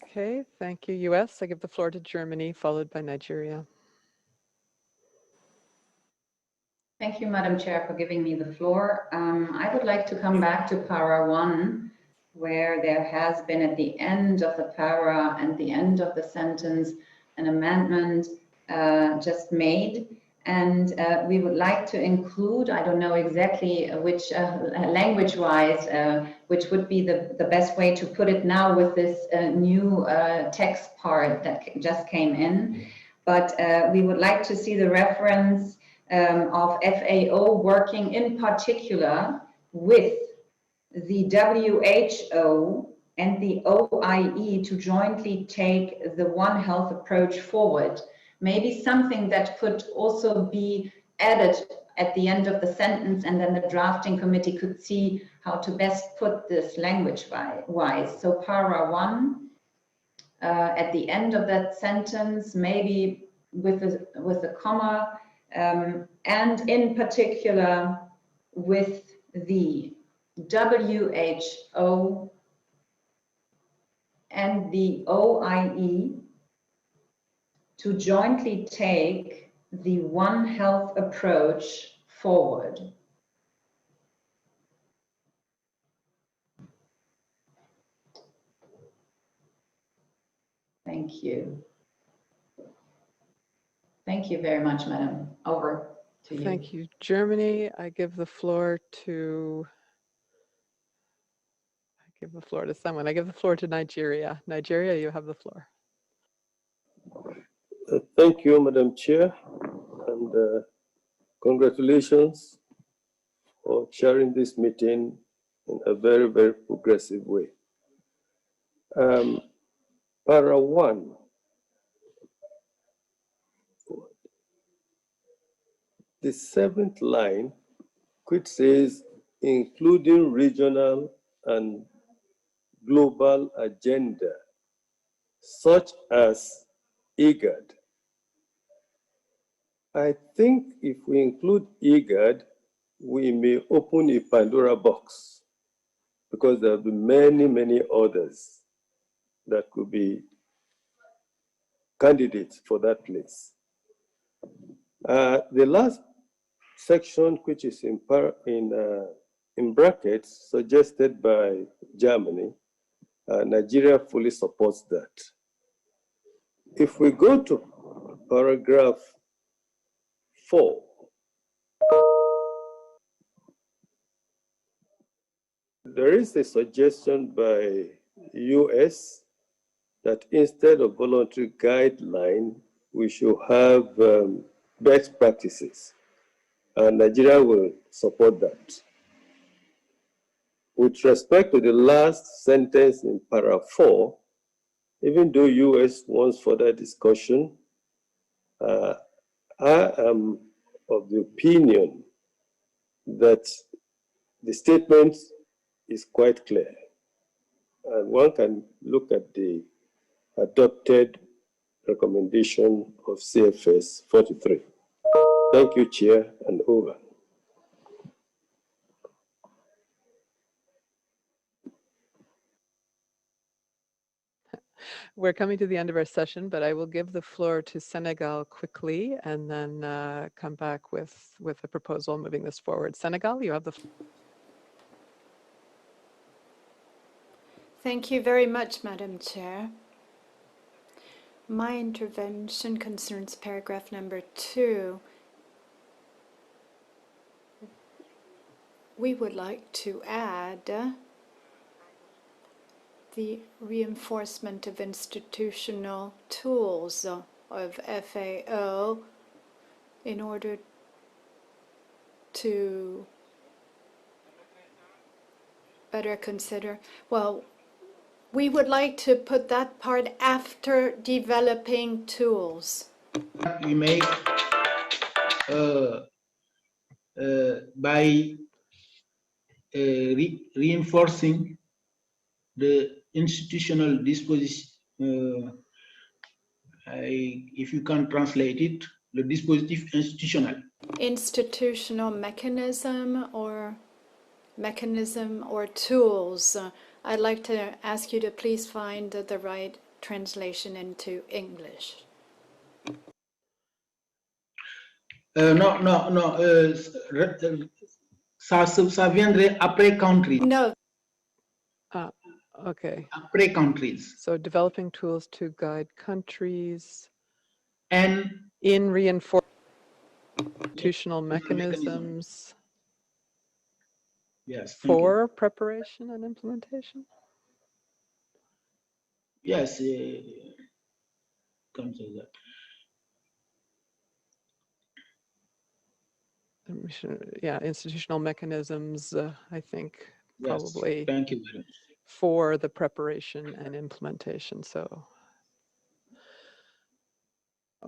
Okay, thank you, US. I give the floor to Germany, followed by Nigeria.
Thank you, Madam Chair, for giving me the floor. I would like to come back to para 1, where there has been at the end of the para and the end of the sentence an amendment just made. And we would like to include, I don't know exactly which language-wise, which would be the best way to put it now with this new text part that just came in. But we would like to see the reference of FAO working in particular with the WHO and the OIE to jointly take the One Health approach forward. Maybe something that could also be added at the end of the sentence, and then the drafting committee could see how to best put this language-wise. So para 1, at the end of that sentence, maybe with a comma, and in particular with the WHO and the OIE to jointly take the One Health approach forward. Thank you. Thank you very much, Madam. Over to you.
Thank you, Germany. I give the floor to someone. I give the floor to Nigeria. Nigeria, you have the floor.
Thank you, Madam Chair, and congratulations for chairing this meeting in a very, very progressive way. Para 1. The 7th line, which says, including regional and global agenda, such as IGAD. I think if we include IGAD, we may open a Pandora box, because there will be many, many others that could be candidates for that place. The last section, which is in brackets, suggested by Germany, Nigeria fully supports that. If we go to paragraph 4, there is a suggestion by US that instead of voluntary guideline, we should have best practices. And Nigeria will support that. With respect to the last sentence in paragraph 4, even though US wants further discussion, I am of the opinion that the statement is quite clear. And one can look at the adopted recommendation of CFS 43. Thank you, Chair, and over.
We're coming to the end of our session, but I will give the floor to Senegal quickly and then come back with a proposal moving this forward. Senegal, you have the floor.
Thank you very much, Madam Chair. My intervention concerns paragraph number 2. We would like to add the reinforcement of institutional tools of FAO in order to better consider, well, we would like to put that part after developing tools.
We make by reinforcing the institutional disposition, if you can translate it, the dispositif institutional.
Institutional mechanism or tools. I'd like to ask you to please find the right translation into English.
Ça viendrait après countries.
No.
Okay.
Après countries.
So developing tools to guide countries
and
in reinforcing institutional mechanisms.
Yes.
For preparation and implementation.
Yes. Come say that.
Yeah, institutional mechanisms, I think, probably.
Yes. Thank you very much.
For the preparation and implementation. So,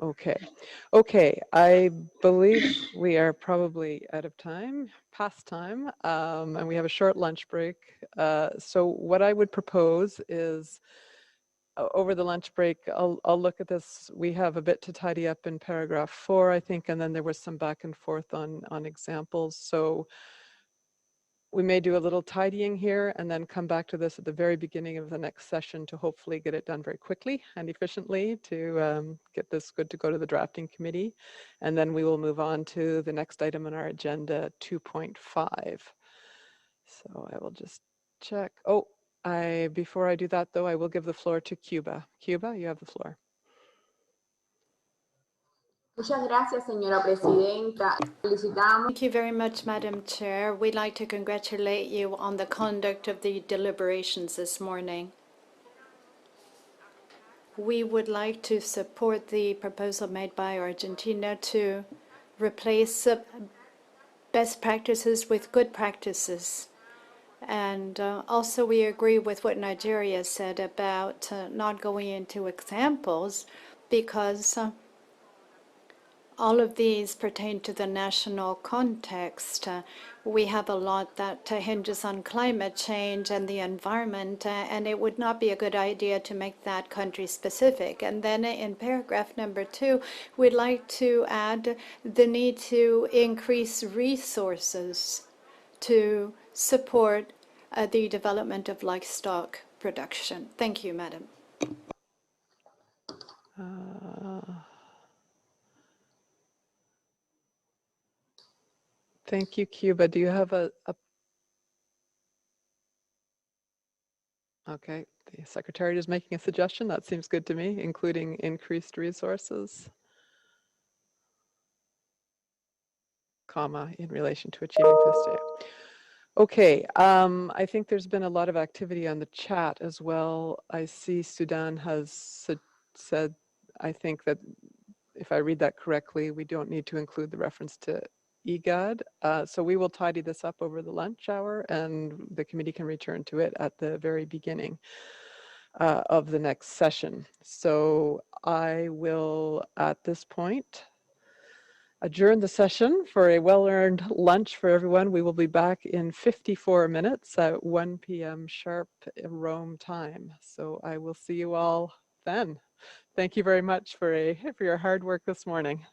okay. I believe we are probably out of time, past time, and we have a short lunch break. So what I would propose is over the lunch break, I'll look at this. We have a bit to tidy up in paragraph 4, I think, and then there was some back and forth on examples. So we may do a little tidying here and then come back to this at the very beginning of the next session to hopefully get it done very quickly and efficiently to get this good to go to the drafting committee. And then we will move on to the next item on our agenda, 2.5. So I will just check. Oh, before I do that though, I will give the floor to Cuba. Cuba, you have the floor.
Muchas gracias, señora presidenta. Felicitamos.
Thank you very much, Madam Chair. We'd like to congratulate you on the conduct of the deliberations this morning. We would like to support the proposal made by Argentina to replace best practices with good practices. And also we agree with what Nigeria said about not going into examples because all of these pertain to the national context. We have a lot that hinges on climate change and the environment, and it would not be a good idea to make that country specific. And then in paragraph number 2, we'd like to add the need to increase resources to support the development of livestock production. Thank you, Madam.
Thank you, Cuba. Do you have a... Okay, the Secretariat is making a suggestion. That seems good to me, including increased resources, comma, in relation to achieving this day. Okay, I think there's been a lot of activity on the chat as well. I see Sudan has said, I think that if I read that correctly, we don't need to include the reference to IGAD. So we will tidy this up over the lunch hour and the committee can return to it at the very beginning of the next session. So I will, at this point, adjourn the session for a well-earned lunch for everyone. We will be back in 54 minutes at 1 p.m. sharp Rome time. So I will see you all then. Thank you very much for your hard work this morning.